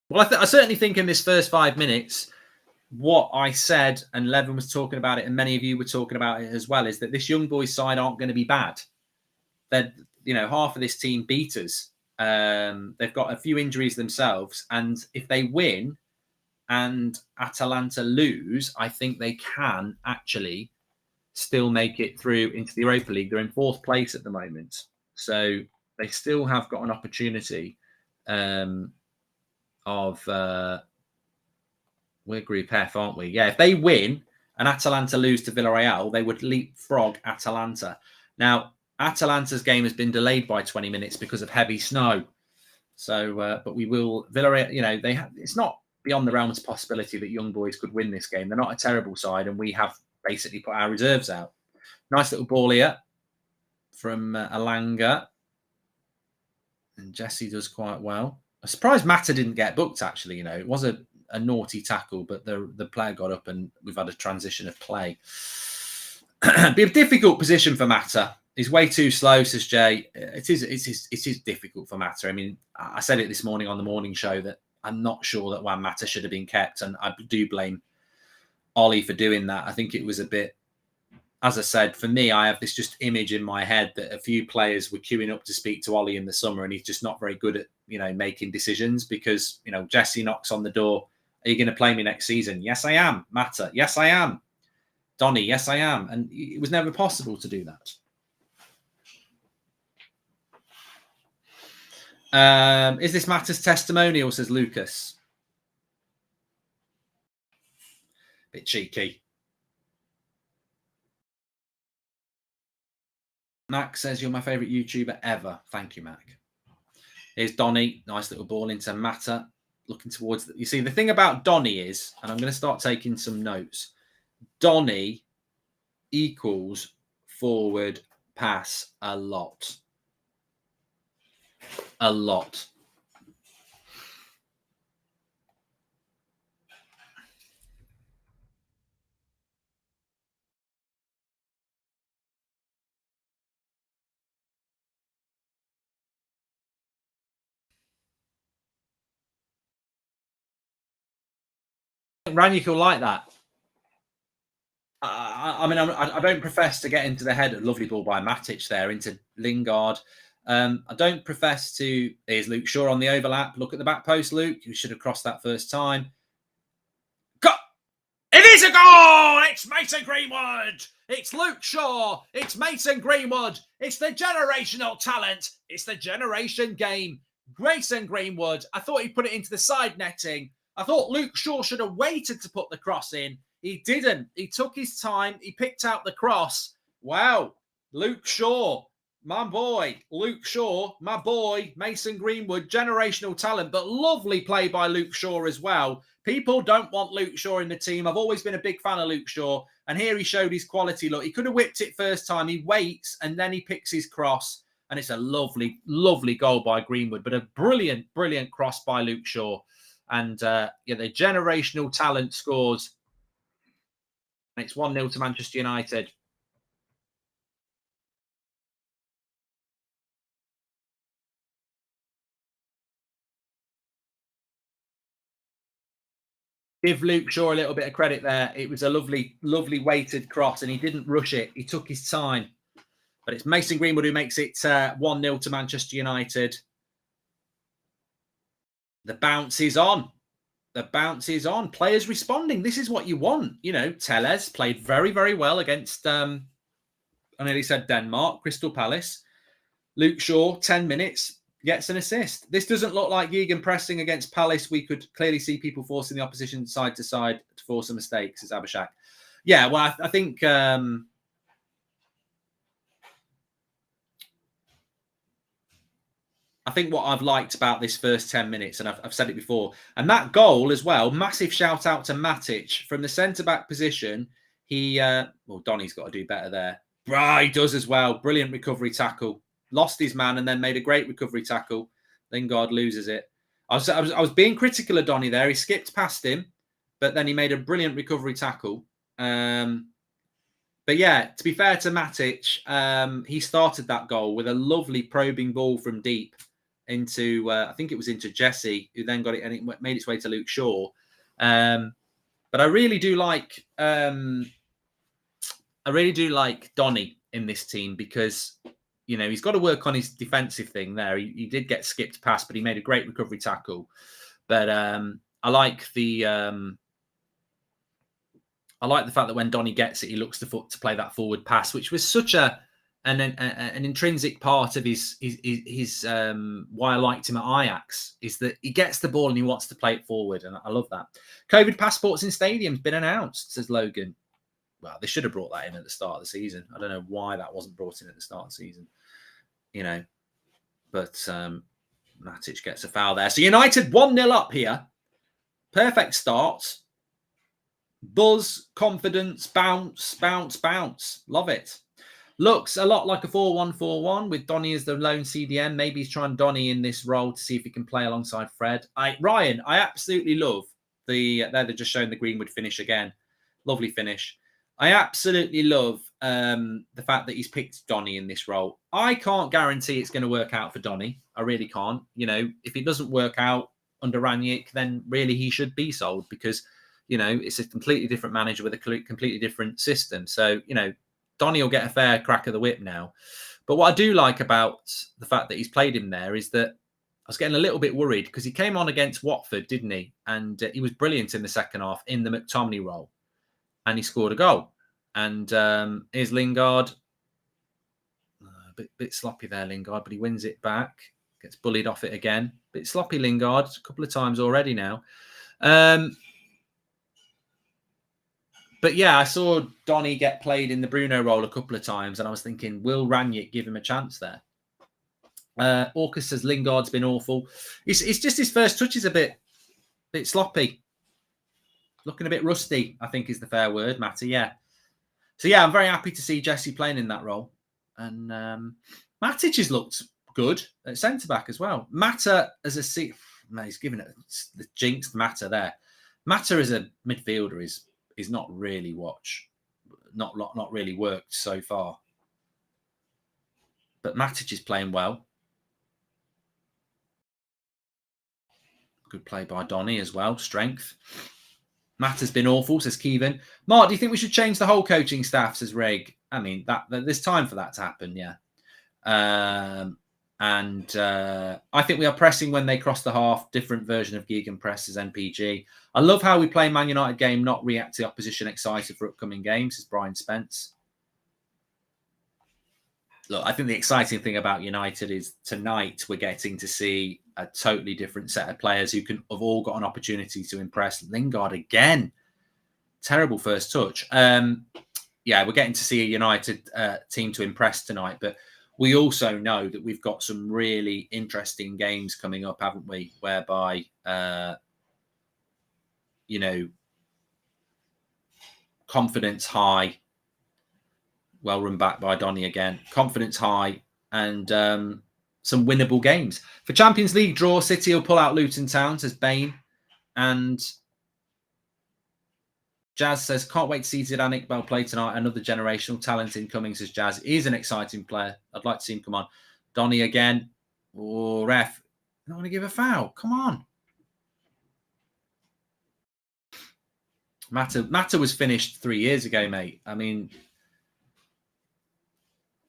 Well, I certainly think in this first 5 minutes, what I said, and Levin was talking about it, and many of you were talking about it as well, is that this young boys side aren't going to be bad. They're, you know, half of this team beat us. They've got a few injuries themselves, and if they win and Atalanta lose, I think they can actually still make it through into the Europa League. They're in 4th place at the moment, so they still have got an opportunity we're Group F, aren't we? Yeah, if they win and Atalanta lose to Villarreal, they would leapfrog Atalanta. Now, Atalanta's game has been delayed by 20 minutes because of heavy snow. So, but we will, Villarreal, you know, it's not beyond the realms of possibility that young boys could win this game. They're not a terrible side, and we have basically put our reserves out. Nice little ball here from Alanga. And Jesse does quite well. I'm surprised Mata didn't get booked, actually. You know, it was a naughty tackle, but the player got up and we've had a transition of play. Be a difficult position for Mata. He's way too slow, says Jay. It is difficult for Mata. I mean, I said it this morning on the morning show that I'm not sure that Juan Mata should have been kept, and I do blame Ollie for doing that. I think it was a bit, as I said, for me, I have this just image in my head that a few players were queuing up to speak to Ollie in the summer, and he's just not very good at, you know, making decisions because, you know, Jesse knocks on the door. Are you going to play me next season? Yes, I am. Mata. Yes, I am. Donny. Yes, I am. And it was never possible to do that. Is this Mata's testimonial, says Lucas. Bit cheeky. Mac says you're my favourite YouTuber ever. Thank you, Mac. Here's Donny. Nice little ball into Mata. Looking towards you see, the thing about Donny is, and I'm going to start taking some notes, Donny equals forward pass a lot. A lot. Ranick will like that. I mean, I don't profess to get into the head. A lovely ball by Matic there into Lingard. I don't profess to. Here's Luke Shaw on the overlap. Look at the back post, Luke. You should have crossed that first time. Got. It is a goal! It's Mason Greenwood! It's Luke Shaw! It's Mason Greenwood! It's the generational talent! It's the generation game. Mason Greenwood. I thought he put it into the side netting. I thought Luke Shaw should have waited to put the cross in. He didn't. He took his time. He picked out the cross. Wow. Luke Shaw. My boy. Luke Shaw. My boy. Mason Greenwood. Generational talent, but lovely play by Luke Shaw as well. People don't want Luke Shaw in the team. I've always been a big fan of Luke Shaw. And here he showed his quality. Look, he could have whipped it first time. He waits and then he picks his cross. And it's a lovely, lovely goal by Greenwood. But a brilliant, brilliant cross by Luke Shaw. And the generational talent scores. And it's 1-0 to Manchester United. Give Luke Shaw a little bit of credit there. It was a lovely, lovely weighted cross, and he didn't rush it. He took his time. But it's Mason Greenwood who makes it 1-0 to Manchester United. The bounce is on. The bounce is on. Players responding. This is what you want. You know, Telles played very, very well against, I nearly said Denmark, Crystal Palace. Luke Shaw, 10 minutes, gets an assist. This doesn't look like Geoghegan pressing against Palace. We could clearly see people forcing the opposition side to side to force some mistakes, as Abhishek. Yeah, well, I think... I think what I've liked about this first 10 minutes, and I've said it before, and that goal as well, massive shout out to Matic from the centre-back position. He, well, Donny's got to do better there. He does as well. Brilliant recovery tackle. Lost his man and then made a great recovery tackle. Lingard loses it. I was being critical of Donny there. He skipped past him, but then he made a brilliant recovery tackle. But yeah, to be fair to Matic, he started that goal with a lovely probing ball from deep into, I think it was into Jesse, who then got it and it made its way to Luke Shaw. But I really do like, Donny in this team because, you know, he's got to work on his defensive thing there. He did get skipped past, but he made a great recovery tackle. But I like the fact that when Donny gets it, he looks to play that forward pass, which was such an intrinsic part of his why I liked him at Ajax, is that he gets the ball and he wants to play it forward, and I love that. COVID passports in stadiums been announced, says Logan. Well, they should have brought that in at the start of the season. I don't know why that wasn't brought in at the start of the season, you know. But Matic gets a foul there. So United 1-0 up here. Perfect start. Buzz, confidence, bounce, bounce, bounce. Love it. Looks a lot like a 4-1-4-1 with Donny as the lone CDM. Maybe he's trying Donny in this role to see if he can play alongside Fred. Ryan, I absolutely love they're just showing the Greenwood finish again. Lovely finish. I absolutely love the fact that he's picked Donny in this role. I can't guarantee it's going to work out for Donny. I really can't. You know, if it doesn't work out under Ranić, then really he should be sold because, you know, it's a completely different manager with a completely different system. So, you know, Donny will get a fair crack of the whip now. But what I do like about the fact that he's played him there is that I was getting a little bit worried because he came on against Watford, didn't he? And he was brilliant in the second half in the McTominay role. And he scored a goal. And here's Lingard. A bit sloppy there, Lingard, but he wins it back. Gets bullied off it again. Bit sloppy, Lingard, a couple of times already now. But yeah, I saw Donny get played in the Bruno role a couple of times, and I was thinking, will Ranić give him a chance there? Orcus says Lingard's been awful. It's just his first touch is a bit sloppy. Looking a bit rusty, I think is the fair word, Matty. Yeah. So yeah, I'm very happy to see Jesse playing in that role. And Matic has looked good at centre-back as well. Mata as a he's given it the jinxed Mata there. Mata as a midfielder is not really not really worked so far. But Matic is playing well. Good play by Donny as well. Strength. Mata's been awful, says Kevin. Mark, do you think we should change the whole coaching staff, says Reg? I mean, there's time for that to happen, yeah. I think we are pressing when they cross the half, different version of gegenpress, says NPG. I love how we play Man United game, not react to the opposition, excited for upcoming games, says Brian Spence. Look, I think the exciting thing about United is tonight we're getting to see a totally different set of players who have all got an opportunity to impress. Lingard again, terrible first touch. Yeah, we're getting to see a United team to impress tonight, but we also know that we've got some really interesting games coming up, haven't we? Whereby, you know, confidence high. Well run back by Donny again. Confidence high and some winnable games. For Champions League draw, City will pull out Luton Town, says Bain. And Jazz says, can't wait to see Zidane Iqbal play tonight. Another generational talent incoming, says Jazz. He's an exciting player. I'd like to see him come on. Donny again. Oh, ref. I don't want to give a foul. Come on. Mata was finished 3 years ago, mate. I mean,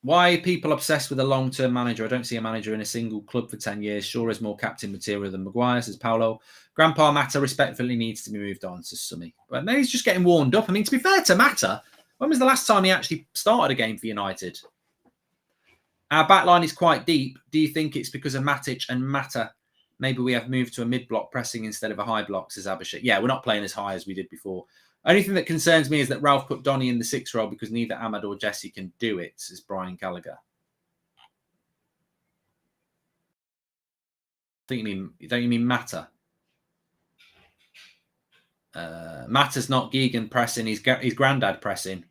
why are people obsessed with a long-term manager? I don't see a manager in a single club for 10 years. Sure is more captain material than Maguire, says Paolo. Grandpa Mata respectfully needs to be moved on, says Summy. But maybe he's just getting warmed up. I mean, to be fair to Mata, when was the last time he actually started a game for United? Our backline is quite deep. Do you think it's because of Matic and Mata? Maybe we have moved to a mid-block pressing instead of a high block, says Abhishek. Yeah, we're not playing as high as we did before. Only thing that concerns me is that Ralph put Donny in the 6 role because neither Ahmad or Jesse can do it, says Brian Gallagher. Don't you mean Mata? Mata's not Geoghegan pressing, he's granddad pressing.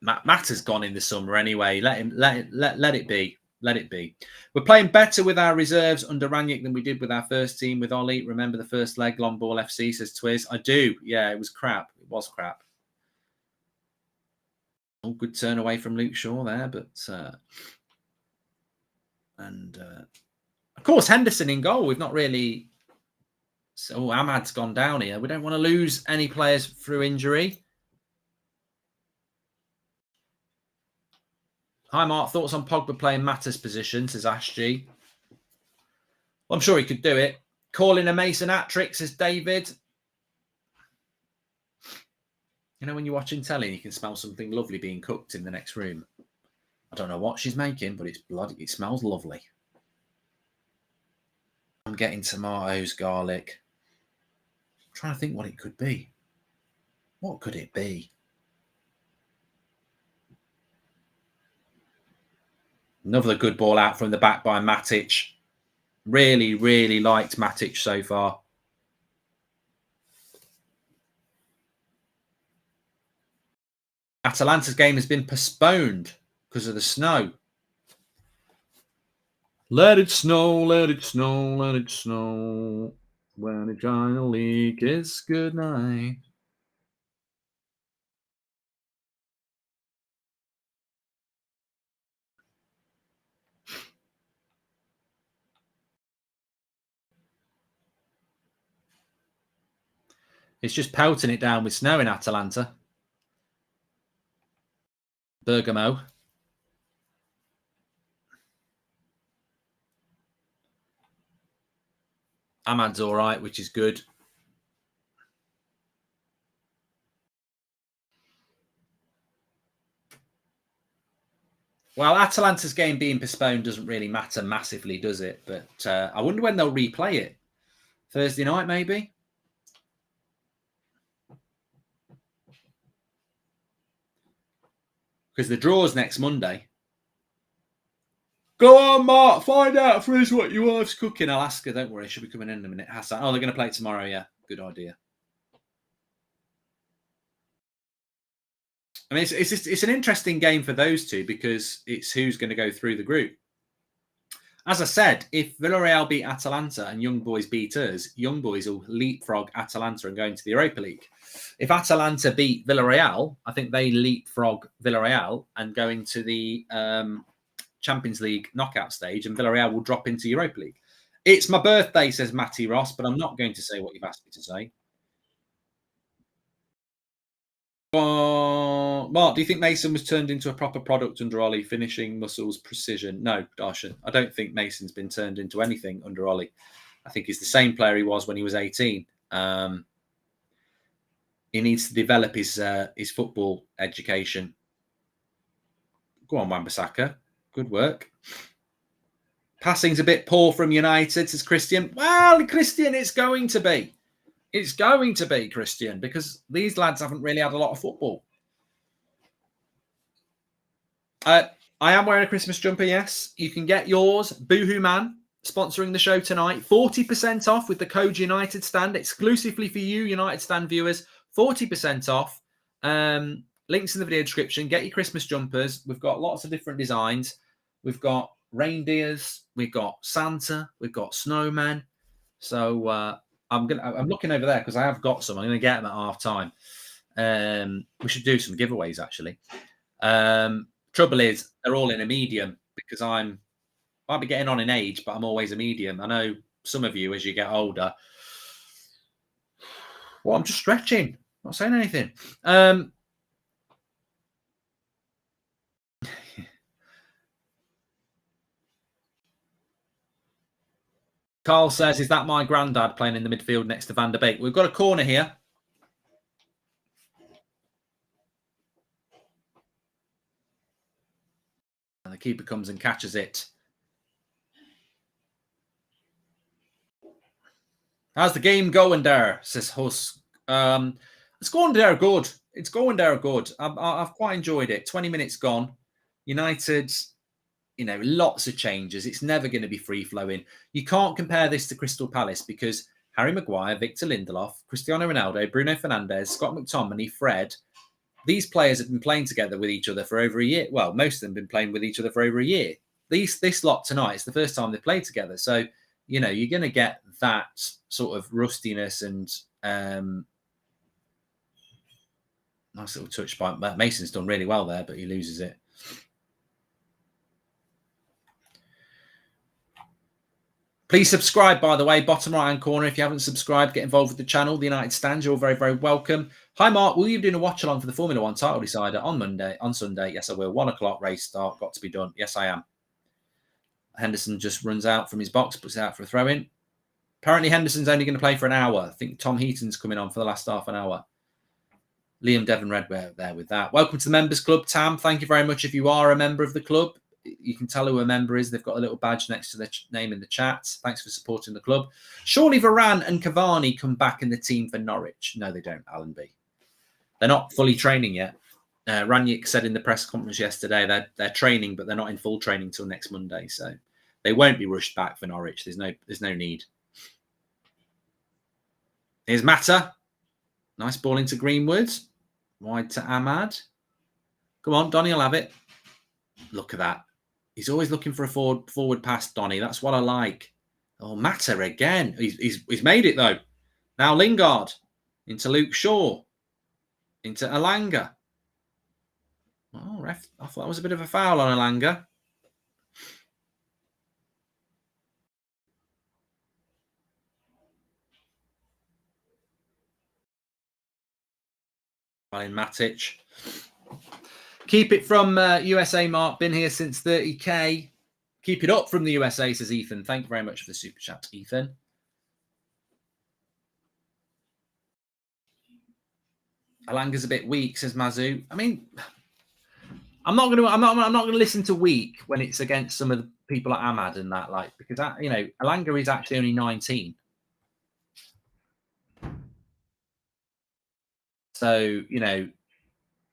Mata's gone in the summer anyway. Let it be. Let it be. We're playing better with our reserves under Ranić than we did with our first team with Ollie. Remember the first leg, Long Ball FC, says Twiz. I do. Yeah, it was crap. It was crap. Oh, good turn away from Luke Shaw there, but of course Henderson in goal. We've not really. So Ahmad's gone down here. We don't want to lose any players through injury. Hi, Mark. Thoughts on Pogba playing Mata's position, says Ash G. Well, I'm sure he could do it. Calling a Mason hat-trick, says David. You know, when you're watching telly, you can smell something lovely being cooked in the next room. I don't know what she's making, but it smells lovely. I'm getting tomatoes, garlic. I'm trying to think what it could be. What could it be? Another good ball out from the back by Matic. Really, really liked Matic so far. Atalanta's game has been postponed because of the snow. Let it snow, let it snow, let it snow. When a giant leak is good night. It's just pelting it down with snow in Atalanta. Bergamo. Ahmad's all right, which is good. Well, Atalanta's game being postponed doesn't really matter massively, does it? But I wonder when they'll replay it. Thursday night, maybe? Because the draw's next Monday. Go on, Mark. Find out for us what your wife's cooking. I'll ask her. Don't worry. She'll be coming in a minute. Hassan. Oh, they're going to play it tomorrow. Yeah. Good idea. I mean, it's an interesting game for those two because it's who's going to go through the group. As I said, if Villarreal beat Atalanta and Young Boys beat us, Young Boys will leapfrog Atalanta and go into the Europa League. If Atalanta beat Villarreal, I think they leapfrog Villarreal and go into the Champions League knockout stage, and Villarreal will drop into Europa League. It's my birthday, says Matty Ross, but I'm not going to say what you've asked me to say. Mark, do you think Mason was turned into a proper product under Ollie, finishing, muscles, precision? No, Darshan. I don't think Mason's been turned into anything under Ollie. I think he's the same player he was when he was 18. He needs to develop his football education. Go on, Wan-Bissaka. Good work. Passing's a bit poor from United, says Christian. Well, Christian, it's going to be. It's going to be, Christian, because these lads haven't really had a lot of football. I am wearing a Christmas jumper, yes. You can get yours. Boohoo Man, sponsoring the show tonight. 40% off with the code United Stand, exclusively for you, United Stand viewers. 40% off. Links in the video description. Get your Christmas jumpers. We've got lots of different designs. We've got reindeers. We've got Santa. We've got snowmen. So I'm looking over there because I have got some. I'm going to get them at half time. We should do some giveaways actually. Trouble is they're all in a medium because I might be getting on in age, but I'm always a medium. I know some of you as you get older. Well, I'm just stretching, not saying anything. Carl says, is that my granddad playing in the midfield next to Van der Beek? We've got a corner here. And the keeper comes and catches it. How's the game going there? Says Huss. It's going there good. It's going there good. I've quite enjoyed it. 20 minutes gone. United, lots of changes. It's never going to be free-flowing. You can't compare this to Crystal Palace because Harry Maguire, Victor Lindelof, Cristiano Ronaldo, Bruno Fernandes, Scott McTominay, Fred, these players have been playing together with each other for over a year. Well, most of them have been playing with each other for over a year. This lot tonight is the first time they played together. So, you're going to get that sort of rustiness and nice little touch by Mason's done really well there, but he loses it. Please subscribe, by the way, bottom right-hand corner. If you haven't subscribed, get involved with the channel. The United Stand, you're very, very welcome. Hi, Mark. Will you be doing a watch-along for the Formula One title decider on Sunday? Yes, I will. 1 o'clock race start. Got to be done. Yes, I am. Henderson just runs out from his box, puts it out for a throw-in. Apparently, Henderson's only going to play for an hour. I think Tom Heaton's coming on for the last half an hour. Liam Devon Redware there with that. Welcome to the Members Club, Tam. Thank you very much if you are a member of the club. You can tell who a member is. They've got a little badge next to their name in the chat. Thanks for supporting the club. Surely Varane and Cavani come back in the team for Norwich. No, they don't, Alan B. They're not fully training yet. Ranić said in the press conference yesterday they're training, but they're not in full training till next Monday. So they won't be rushed back for Norwich. There's no need. Here's Mata. Nice ball into Greenwood. Wide to Ahmad. Come on, Donny will have it. Look at that. He's always looking for a forward pass, Donny. That's what I like. Oh, Mata again. He's made it, though. Now Lingard into Luke Shaw. Into Alanga. Oh, ref. I thought that was a bit of a foul on Alanga. In Matic. Keep it from USA, Mark. Been here since 30k. Keep it up from the USA, says Ethan. Thank you very much for the super chat, Ethan. Alanga's a bit weak, says Mazu. I mean, I'm not going to listen to weak when it's against some of the people like Ahmad and that, like, because that, Alanga is actually only 19. So,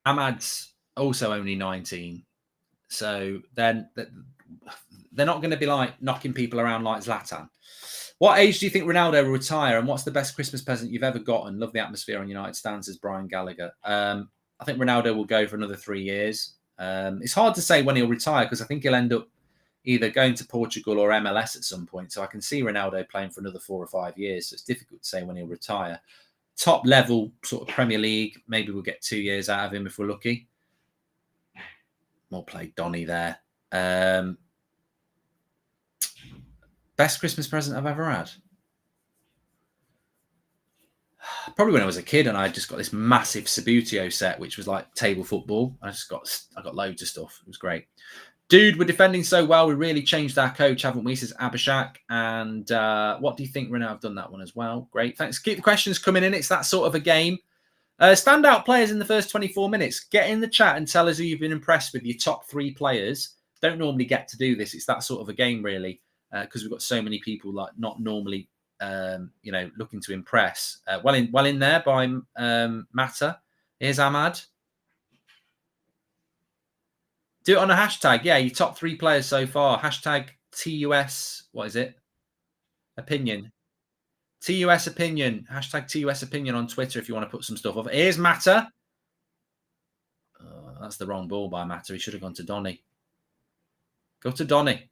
Ahmad's also only 19. So then they're not going to be like knocking people around like Zlatan. What age do you think Ronaldo will retire? And what's the best Christmas present you've ever gotten? Love the atmosphere on United Stand, says Brian Gallagher. I think Ronaldo will go for another 3 years. It's hard to say when he'll retire because I think he'll end up either going to Portugal or MLS at some point. So I can see Ronaldo playing for another 4 or 5 years. So it's difficult to say when he'll retire. Top level sort of Premier League, maybe we'll get 2 years out of him if we're lucky. More play Donny there. Best Christmas present I've ever had? Probably when I was a kid and I just got this massive Sabutio set, which was like table football. I got loads of stuff. It was great. Dude, we're defending so well. We really changed our coach, haven't we? Says Abhishek. And what do you think, Renault? I've done that one as well. Great. Thanks. Keep the questions coming in. It's that sort of a game. Standout players in the first 24 minutes. Get in the chat and tell us who you've been impressed with, your top 3 players. Don't normally get to do this. It's that sort of a game, really, because we've got so many people like not normally, looking to impress. Well in there by Mata. Here's Ahmad. Do it on a hashtag. Yeah, your top 3 players so far. Hashtag TUS. What is it? Opinion. TUS opinion. Hashtag TUS opinion on Twitter if you want to put some stuff up. Here's Mata. Oh, that's the wrong ball by Mata. He should have gone to Donny. Go to Donny.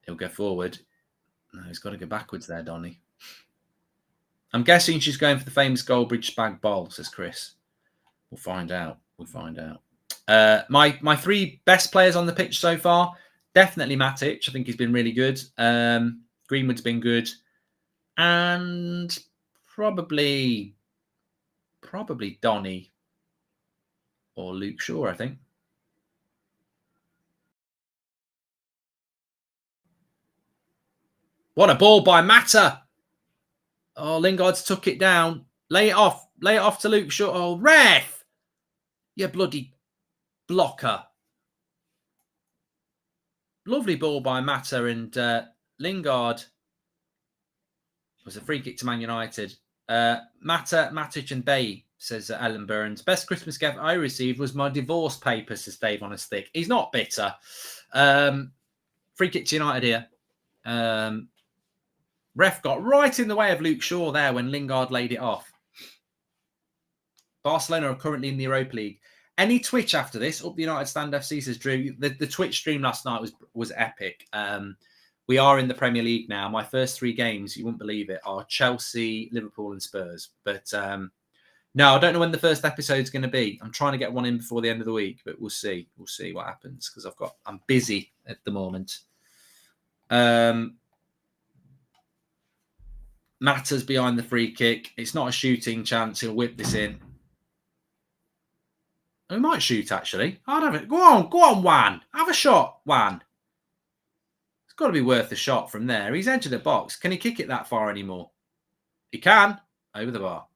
He'll go forward. No, he's got to go backwards there, Donny. I'm guessing she's going for the famous Goldbridge spag bol, says Chris. We'll find out. My 3 best players on the pitch so far, definitely Matic. I think he's been really good. Greenwood's been good. And probably Donny or Luke Shaw, I think. What a ball by Mata. Oh, Lingard's took it down. Lay it off to Luke Shaw. Oh, ref! You bloody blocker. Lovely ball by Mata, and Lingard was a free kick to Man United. Mata, Matic and Bay, says Ellen Burns. Best Christmas gift I received was my divorce papers, says Dave on a stick. He's not bitter. Free kick to United here. Ref got right in the way of Luke Shaw there when Lingard laid it off. Barcelona are currently in the Europa League. Any Twitch after this? Up the United Stand FC, says Drew. The Twitch stream last night was epic. We are in the Premier League now. My first 3 games, you wouldn't believe it, are Chelsea, Liverpool and Spurs. But no, I don't know when the first episode's going to be. I'm trying to get one in before the end of the week, but we'll see. We'll see what happens because I'm busy at the moment. Mata's behind the free kick. It's not a shooting chance. He'll whip this in. We might shoot, actually. I'd have it. Go on, Juan. Have a shot, Juan. It's got to be worth the shot from there. He's entered the box. Can he kick it that far anymore? He can. Over the bar.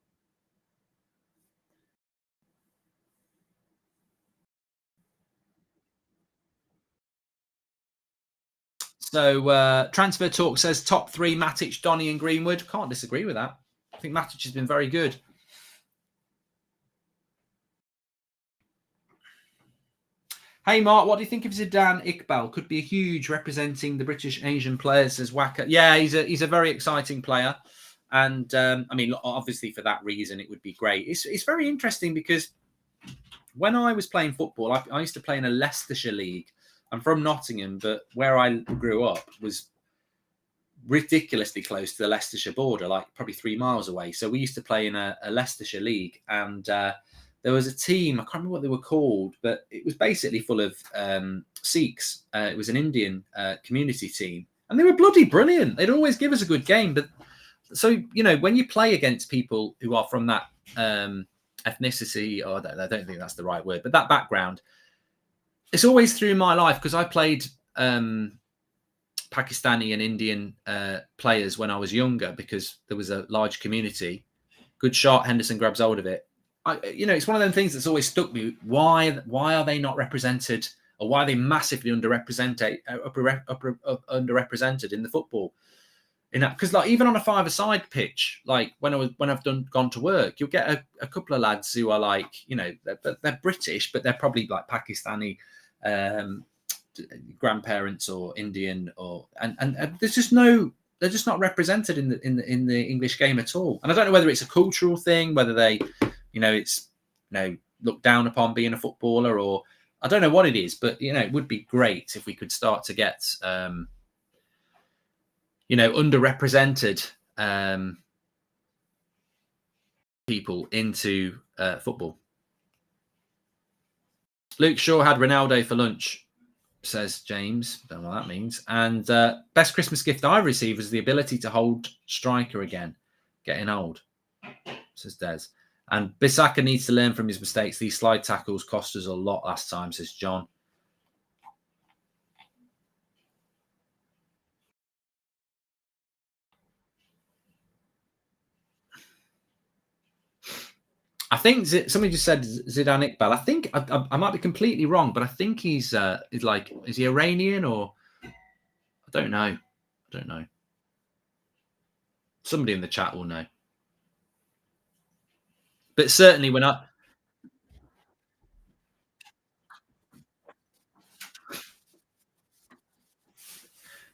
So, Transfer Talk says top 3, Matic, Donny and Greenwood. Can't disagree with that. I think Matic has been very good. Hey, Mark, what do you think of Zidane Iqbal? Could be a huge representing the British Asian players, says Waka. Yeah, he's a very exciting player. And, I mean, obviously for that reason, it would be great. It's very interesting because when I was playing football, I used to play in a Leicestershire league. I'm from Nottingham, but where I grew up was ridiculously close to the Leicestershire border, like probably 3 miles away. So we used to play in a Leicestershire league. And there was a team, I can't remember what they were called, but it was basically full of Sikhs. It was an Indian community team. And they were bloody brilliant. They'd always give us a good game. But so, you know, when you play against people who are from that ethnicity, or I don't think that's the right word, but that background, it's always through my life because I played Pakistani and Indian players when I was younger because there was a large community. Good shot. Henderson grabs hold of it. It's one of them things that's always stuck me. Why are they not represented, or why are they massively underrepresented in the football? Because like even on a 5-a-side pitch, like when I've gone to work, you'll get a couple of lads who are like, they're British, but they're probably like Pakistani grandparents or Indian, and there's just they're just not represented in the English game at all. And I don't know whether it's a cultural thing, whether they, it's looked down upon being a footballer, or I don't know what it is, but it would be great if we could start to get underrepresented people into football. Luke Shaw had Ronaldo for lunch. says James. Don't know what that means. And best Christmas gift I received was the ability to hold striker again. Getting old, says Des. And Bissaka needs to learn from his mistakes. These slide tackles cost us a lot last time, says John. I think somebody just said Zidane Iqbal. I think I might be completely wrong, but I think he's like, is he Iranian or I don't know. I don't know. Somebody in the chat will know. But certainly when I...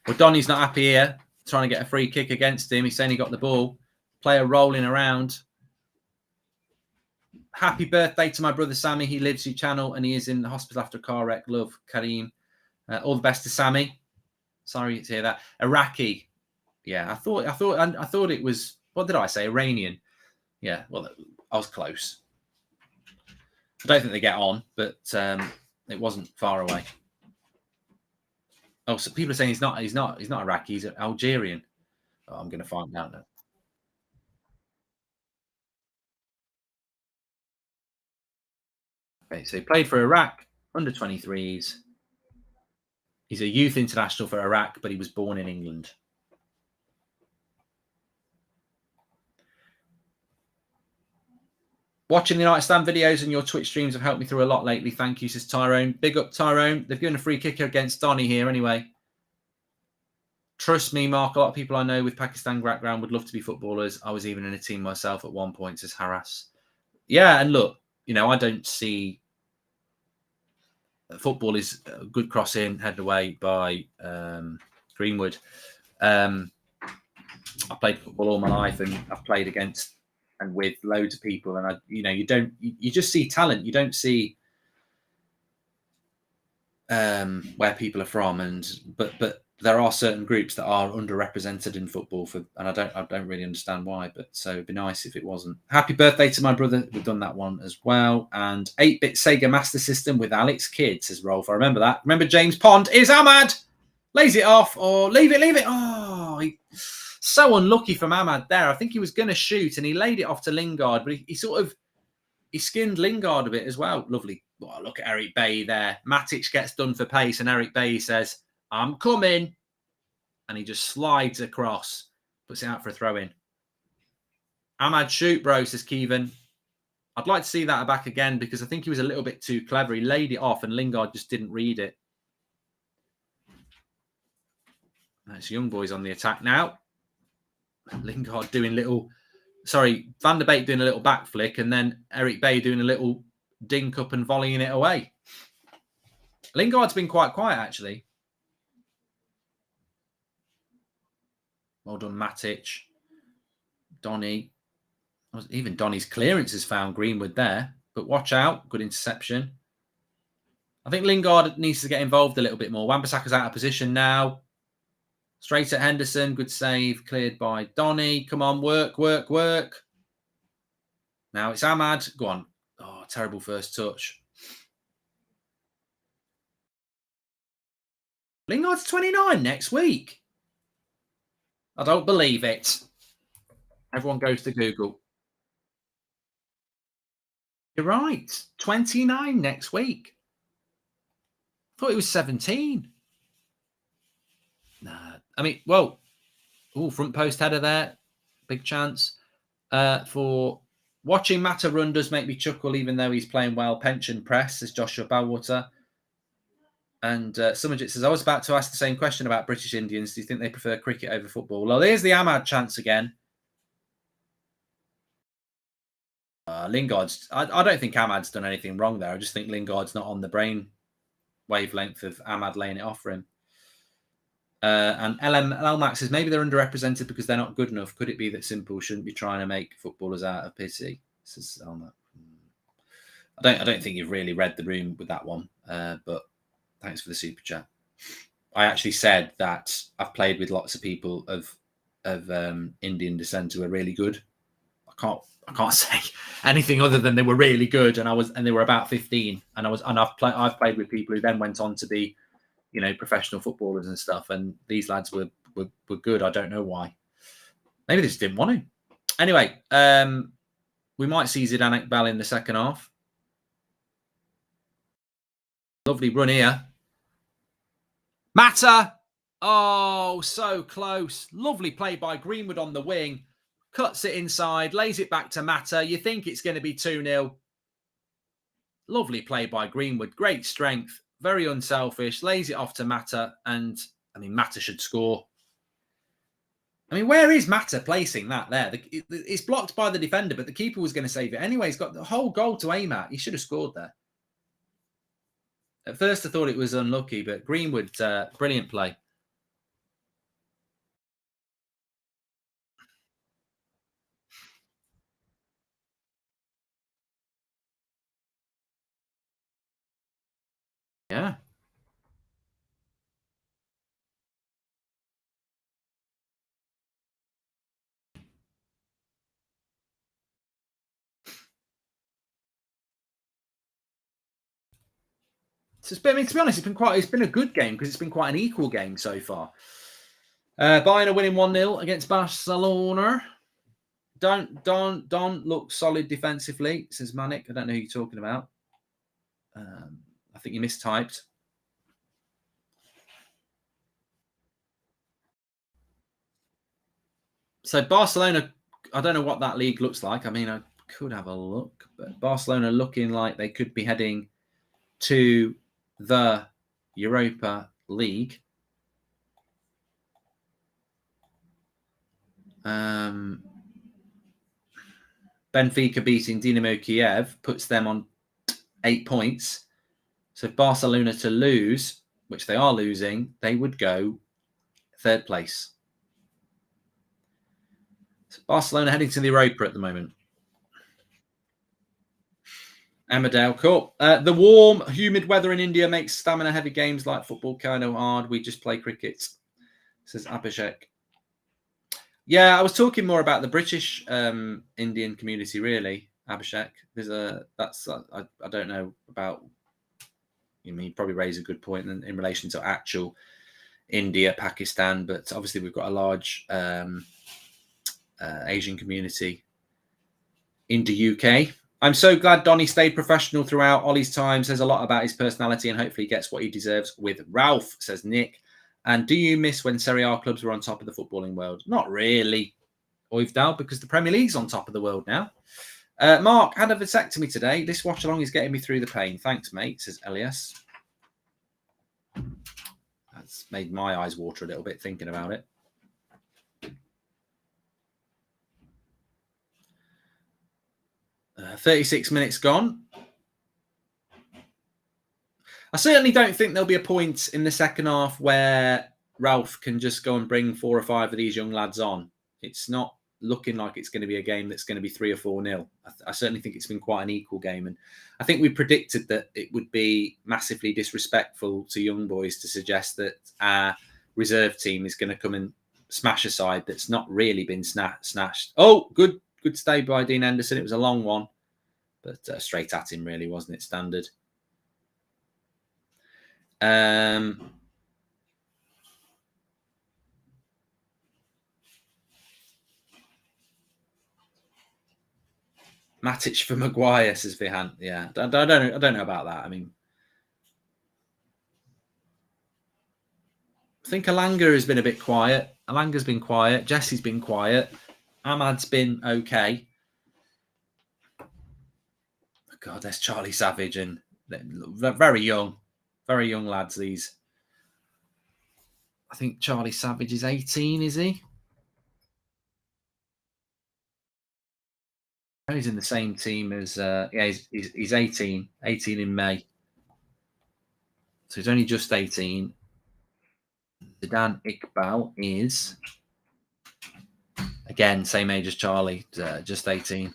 Well, Donny's not happy here, trying to get a free kick against him. He's saying he got the ball. Player rolling around. Happy birthday to my brother Sammy. He lives your channel and he is in the hospital after a car wreck. Love, Kareem. All the best to Sammy. Sorry to hear that. Iraqi. Yeah, I thought it was, what did I say? Iranian. Yeah, well, I was close. I don't think they get on, but it wasn't far away. Oh, so people are saying he's not Iraqi, he's Algerian. Oh, I'm going to find out now. Okay, so he played for Iraq, under 23s. He's a youth international for Iraq, but he was born in England. Watching the United Stand videos and your Twitch streams have helped me through a lot lately. Thank you, says Tyrone. Big up, Tyrone. They've given a free kicker against Donny here anyway. Trust me, Mark, a lot of people I know with Pakistan background would love to be footballers. I was even in a team myself at one point, says Harras. Yeah, and look, you know, I don't see... Football is a good cross in, headed away by Greenwood. I played football all my life and I've played against and with loads of people. And, you just see talent. You don't see where people are from. But there are certain groups that are underrepresented in football and I don't really understand why, but so it'd be nice if it wasn't. Happy birthday to my brother. We've done that one as well. And 8-bit Sega Master System with Alex Kidd, says Rolf. I remember that. Remember James Pond is Ahmad. Lays it off or leave it. Oh, so unlucky from Ahmad there. I think he was going to shoot and he laid it off to Lingard, but he skinned Lingard a bit as well. Lovely. Oh, look at Eric Bailly there. Matic gets done for pace and Eric Bailly says, I'm coming. And he just slides across, puts it out for a throw-in. Ahmad, shoot, bro, says Keevan. I'd like to see that back again because I think he was a little bit too clever. He laid it off and Lingard just didn't read it. That's young boys on the attack now. Lingard doing Van der Beek doing a little back flick and then Eric Bailly doing a little dink up and volleying it away. Lingard's been quite quiet, actually. Well done, Matic. Donny. Even Donny's clearance has found Greenwood there. But watch out. Good interception. I think Lingard needs to get involved a little bit more. Wan-Bissaka's out of position now. Straight at Henderson. Good save. Cleared by Donny. Come on, work. Now it's Ahmad. Go on. Oh, terrible first touch. Lingard's 29 next week. I don't believe it. Everyone goes to Google. You're right. 29 next week. I thought it was 17. Nah. I mean, well, front post header there. Big chance. For watching Mata run does make me chuckle, even though he's playing well. Pension press, says Joshua Bellwater. And Summerjit says, I was about to ask the same question about British Indians. Do you think they prefer cricket over football? Well, there's the Ahmad chance again. Lingard's... I don't think Ahmad's done anything wrong there. I just think Lingard's not on the brain wavelength of Ahmad laying it off for him. And LMAX says, maybe they're underrepresented because they're not good enough. Could it be that Simple shouldn't be trying to make footballers out of pity? Says Elma. I don't think you've really read the room with that one, but thanks for the super chat. I actually said that I've played with lots of people of Indian descent who are really good. I can't say anything other than they were really good, and they were about 15, and I've played with people who then went on to be you know, professional footballers and stuff. And these lads were good. I don't know why. Maybe they just didn't want to. Anyway, we might see Zidane Iqbal in the second half. Lovely run here. Mata. Oh, so close. Lovely play by Greenwood on the wing. Cuts it inside, lays it back to Mata. You think it's going to be 2-0. Lovely play by Greenwood. Great strength. Very unselfish. Lays it off to Mata. And, I mean, Mata should score. I mean, where is Mata placing that there? It's blocked by the defender, but the keeper was going to save it anyway. He's got the whole goal to aim at. He should have scored there. At first, I thought it was unlucky, but Greenwood, brilliant play. Yeah. So I mean, to be honest, it's been a good game because it's been quite an equal game so far. Bayern are winning 1-0 against Barcelona. Don't look solid defensively, says Manic. I don't know who you're talking about. I think you mistyped. So Barcelona, I don't know what that league looks like. I mean, I could have a look, but Barcelona looking like they could be heading to the Europa League. Benfica beating Dinamo Kiev puts them on 8 points. So if Barcelona to lose, which they are losing, they would go 3rd place. So Barcelona heading to the Europa at the moment. Amadale, cool. The warm, humid weather in India makes stamina-heavy games like football kind of hard. We just play cricket, says Abhishek. Yeah, I was talking more about the British Indian community, really, Abhishek. I don't know about. You probably raise a good point in relation to actual India, Pakistan, but obviously we've got a large Asian community in the UK. I'm so glad Donny stayed professional throughout. Ollie's time says a lot about his personality and hopefully gets what he deserves with Ralph, says Nick. And do you miss when Serie A clubs were on top of the footballing world? Not really, Oivdal, because the Premier League's on top of the world now. Mark, had a vasectomy today. This watch along is getting me through the pain. Thanks, mate, says Elias. That's made my eyes water a little bit thinking about it. Uh, 36 minutes gone. I certainly don't think there'll be a point in the second half where Ralph can just go and bring 4 or 5 of these young lads on. It's not looking like it's going to be a game that's going to be 3 or 4-0. I certainly think it's been quite an equal game. And I think we predicted that it would be massively disrespectful to young boys to suggest that our reserve team is going to come and smash a side that's not really been snatched. Oh, good stay by Dean Henderson. It was a long one, but straight at him, really, wasn't it? Standard. Matic for Maguire, says Vihan. Yeah, I don't know about that. I mean, I think Alanga has been a bit quiet. Alanga's been quiet. Jesse's been quiet. Ahmad's been okay. God, there's Charlie Savage, and they're very young lads. These. I think Charlie Savage is 18, is he? He's in the same team as he's 18 in May, so he's only just 18. Zidane Iqbal is again same age as Charlie, just 18.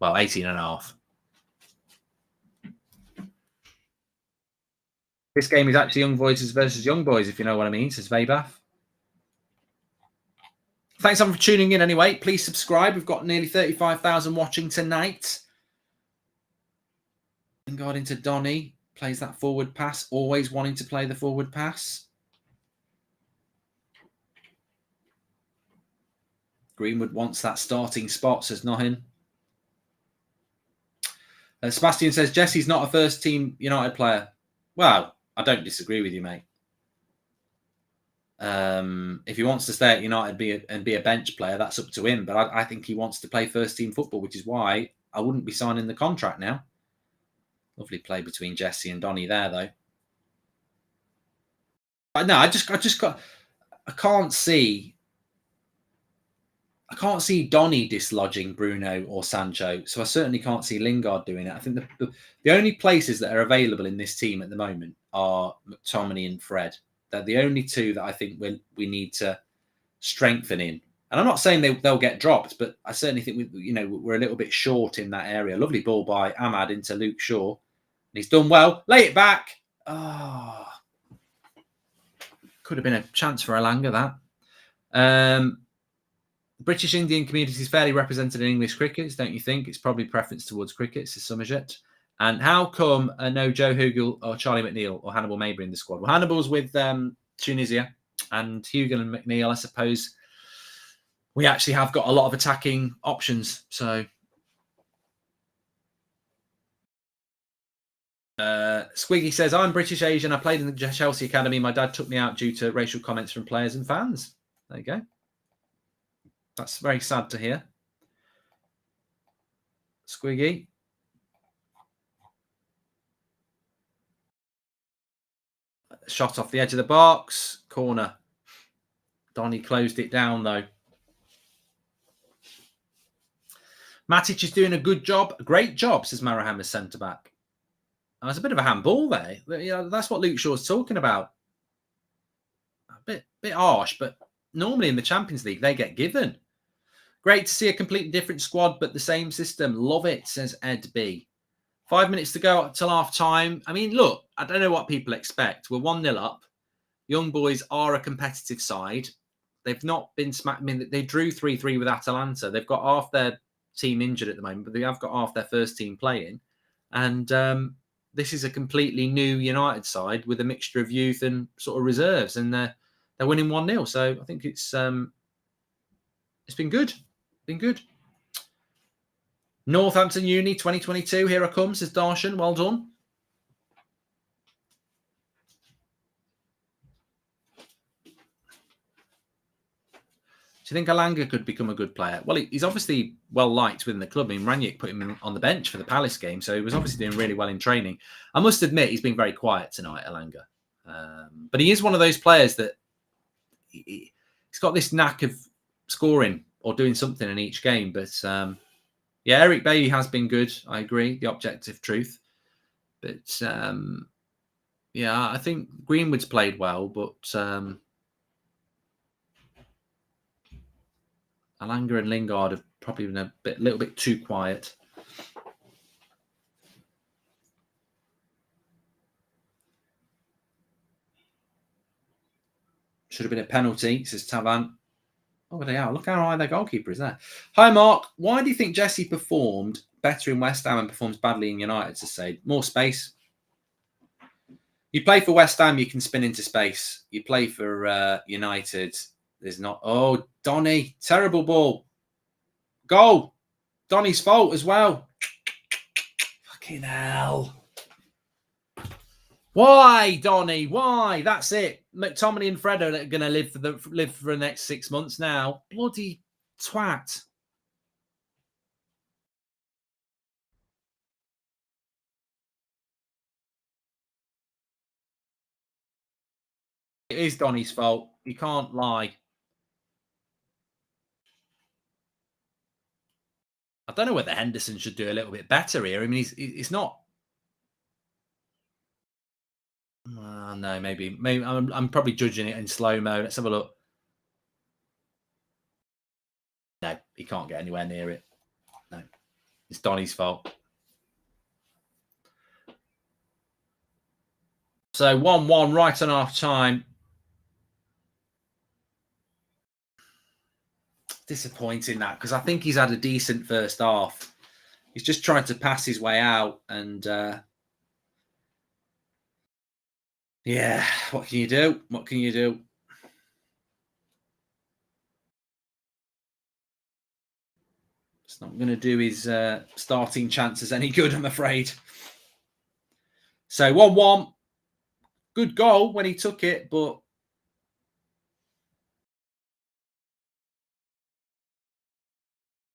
Well, 18 and a half. This game is actually young voices versus young boys, if you know what I mean, says Vabath. Thanks everyone for tuning in anyway. Please subscribe. We've got nearly 35,000 watching tonight. And got into Donny. Plays that forward pass, always wanting to play the forward pass. Greenwood wants that starting spot, says Nohin. Sebastian says, Jesse's not a first team United player. Well, I don't disagree with you, mate. If he wants to stay at United and be a bench player, that's up to him. But I think he wants to play first team football, which is why I wouldn't be signing the contract now. Lovely play between Jesse and Donny there, though. But no, I can't see Donny dislodging Bruno or Sancho, so I certainly can't see Lingard doing it. I think the only places that are available in this team at the moment are McTominay and Fred. They're the only two that I think we need to strengthen in. And I'm not saying they'll get dropped, but I certainly think we're a little bit short in that area. Lovely ball by Ahmad into Luke Shaw. And he's done well. Lay it back. Oh, could have been a chance for Alanga, that. British Indian community is fairly represented in English crickets, don't you think? It's probably preference towards cricket, says Somerset. And how come no Joe Hugel or Charlie McNeil or Hannibal Mabry in the squad? Well, Hannibal's with Tunisia, and Hugel and McNeil, I suppose, we actually have got a lot of attacking options. So Squiggy says, I'm British Asian. I played in the Chelsea Academy. My dad took me out due to racial comments from players and fans. There you go. That's very sad to hear. Squiggy. Shot off the edge of the box. Corner. Donny closed it down, though. Matic is doing a good job. A great job, says Maraham's centre-back. Oh, it's a bit of a handball there. That's what Luke Shaw's talking about. A bit harsh, but normally in the Champions League, they get given. Great to see a completely different squad, but the same system. Love it, says Ed B. 5 minutes to go till half time. I mean, look, I don't know what people expect. We're 1-0 up. Young boys are a competitive side. They've not been smacked. I mean, they drew 3-3 with Atalanta. They've got half their team injured at the moment, but they have got half their first team playing. And this is a completely new United side with a mixture of youth and sort of reserves. And they're winning 1-0. So I think it's been good. Been good. Northampton Uni 2022. Here I come, says Darshan. Well done. Do you think Alanga could become a good player? Well, he's obviously well liked within the club. I mean, Ranić put him on the bench for the Palace game, so he was obviously doing really well in training. I must admit, he's been very quiet tonight, Alanga. But he is one of those players that he's got this knack of scoring or doing something in each game. But yeah, Eric Bailly has been good. I agree, the objective truth. But yeah, I think Greenwood's played well, but Alanga and Lingard have probably been a little bit too quiet. Should have been a penalty, says Tavan. Oh, they are. Look how high their goalkeeper is there. Hi, Mark. Why do you think Jesse performed better in West Ham and performs badly in United? To say more space. You play for West Ham, you can spin into space. You play for United, there's not. Oh, Donny, terrible ball. Goal. Donny's fault as well. Fucking hell. Why, Donny? Why? That's it. McTominay and Fred are going to live for the next 6 months now. Bloody twat. It is Donny's fault. You can't lie. I don't know whether Henderson should do a little bit better here. I mean, he's not. No, maybe I'm probably judging it in slow mo. Let's have a look. No, he can't get anywhere near it. No, it's Donny's fault. So 1-1 right on half time. Disappointing that, because I think he's had a decent first half. He's just trying to pass his way out, and Yeah, what can you do? What can you do? It's not going to do his starting chances any good, I'm afraid. So 1-1. Good goal when he took it, but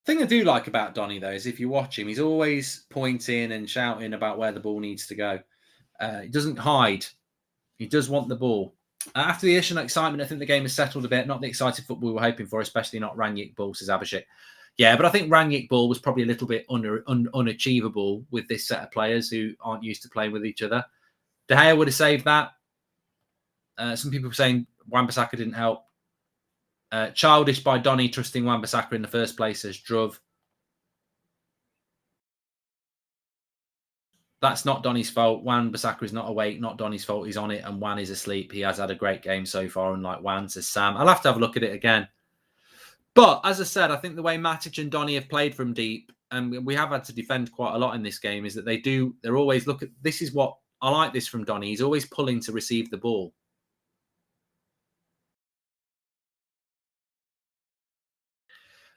the thing I do like about Donny, though, is if you watch him, he's always pointing and shouting about where the ball needs to go. He doesn't hide. He does want the ball. After the initial excitement, I think the game has settled a bit. Not the exciting football we were hoping for, especially not Rangnick ball, says Abhishek. Yeah, but I think Rangnick ball was probably a little bit unachievable with this set of players who aren't used to playing with each other. De Gea would have saved that. Some people were saying Wan-Bissaka didn't help. Childish by Donny trusting Wan-Bissaka in the first place, says Druv. That's not Donny's fault. Wan-Bissaka is not awake, not Donny's fault. He's on it, and Wan is asleep. He has had a great game so far, unlike Wan, says Sam. I'll have to have a look at it again. But as I said, I think the way Matic and Donny have played from deep, and we have had to defend quite a lot in this game, is that they're always this is what I like this from Donny. He's always pulling to receive the ball.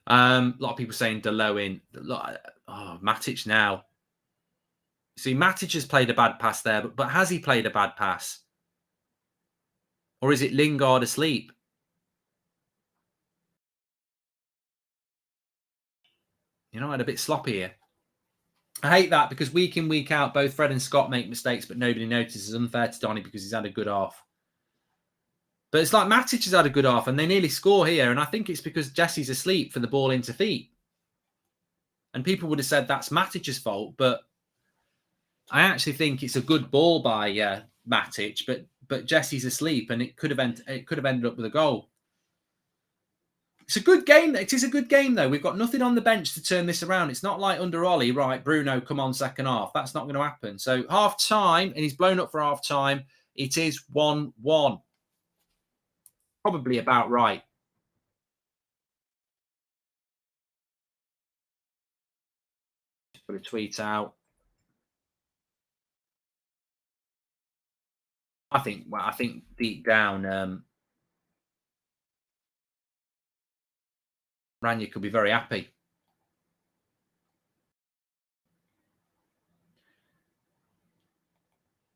A lot of people saying Delo in. Matic now. See, Matic has played a bad pass there, but has he played a bad pass? Or is it Lingard asleep? You know, I'm a bit sloppy here. I hate that because week in, week out, both Fred and Scott make mistakes, but nobody notices. It's unfair to Donny because he's had a good half. But it's like Matic has had a good half and they nearly score here. And I think it's because Jesse's asleep for the ball into feet. And people would have said that's Matic's fault, but I actually think it's a good ball by Matic, but Jesse's asleep and it could have ended up with a goal. It's a good game. It is a good game, though. We've got nothing on the bench to turn this around. It's not like under Ollie, right, Bruno, come on, second half. That's not going to happen. So half time, and he's blown up for half time. It is 1-1. Probably about right. Put a tweet out. I think deep down, Rania could be very happy.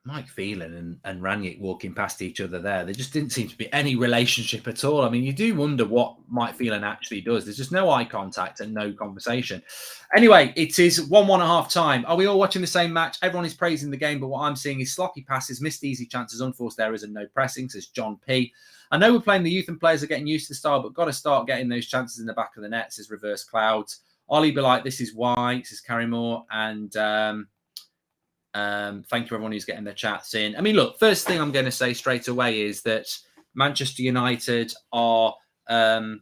Mike Phelan and Ranić walking past each other there. There just didn't seem to be any relationship at all. I mean, you do wonder what Mike Phelan actually does. There's just no eye contact and no conversation. Anyway, it is 1-1 at half time. Are we all watching the same match? Everyone is praising the game, but what I'm seeing is sloppy passes, missed easy chances, unforced errors, and no pressing, says John P. I know we're playing the youth and players are getting used to the style, but got to start getting those chances in the back of the net, says Reverse Clouds. Ollie be like, this is why, says Carrymore. And thank you everyone who's getting their chats in. I mean, look, first thing I'm going to say straight away is that Manchester United are there's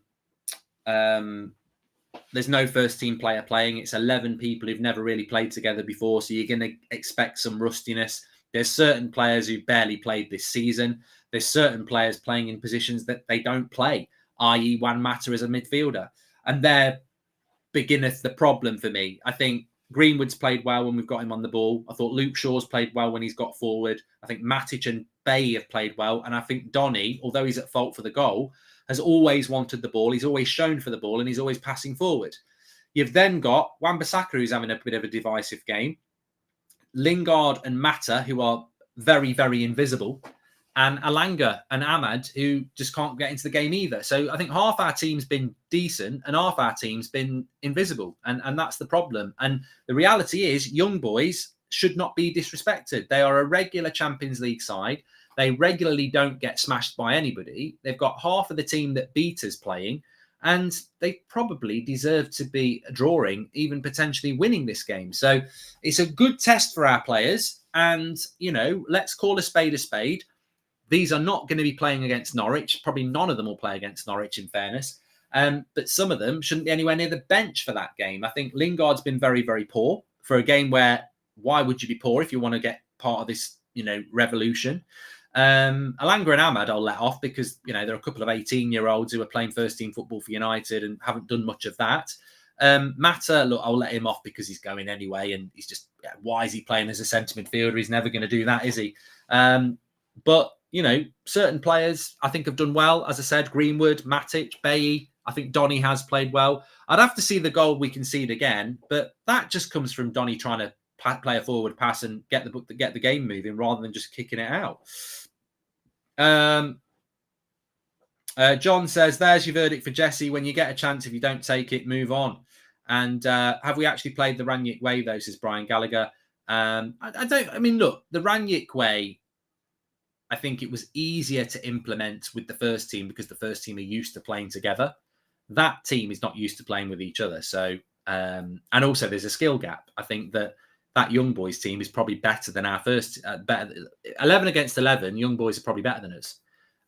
no first team player playing. It's 11 people who've never really played together before, so you're going to expect some rustiness. There's certain players who barely played this season. There's certain players playing in positions that they don't play, i.e. Juan Mata as a midfielder, and there beginneth the problem for me. I think Greenwood's played well when we've got him on the ball. I thought Luke Shaw's played well when he's got forward. I think Matic and Bay have played well. And I think Donny, although he's at fault for the goal, has always wanted the ball. He's always shown for the ball and he's always passing forward. You've then got Wan-Bissaka, who's having a bit of a divisive game. Lingard and Mata, who are very, very invisible. And Alanga and Ahmad, who just can't get into the game either. So I think half our team's been decent and half our team's been invisible. And that's the problem. And the reality is young boys should not be disrespected. They are a regular Champions League side. They regularly don't get smashed by anybody. They've got half of the team that beat us playing. And they probably deserve to be drawing, even potentially winning this game. So it's a good test for our players. And, you know, let's call a spade a spade. These are not going to be playing against Norwich. Probably none of them will play against Norwich, in fairness. But some of them shouldn't be anywhere near the bench for that game. I think Lingard's been very, very poor for a game where why would you be poor if you want to get part of this, you know, revolution? Alanga and Ahmad I'll let off because, you know, there are a couple of 18-year-olds who are playing first-team football for United and haven't done much of that. Mata, look, I'll let him off because he's going anyway. And he's just, why is he playing as a centre midfielder? He's never going to do that, is he? But, you know, certain players I think have done well. As I said, Greenwood, Matic, Bailly. I think Donny has played well. I'd have to see the goal we concede again, but that just comes from Donny trying to play a forward pass and get the game moving rather than just kicking it out. John says, there's your verdict for Jesse. When you get a chance, if you don't take it, move on. And have we actually played the Rangnick way, though, says Brian Gallagher. I mean, look, the Rangnick way, I think it was easier to implement with the first team because the first team are used to playing together. That team is not used to playing with each other. So, and also there's a skill gap. I think that young boys team is probably better than our first, 11 against 11, young boys are probably better than us.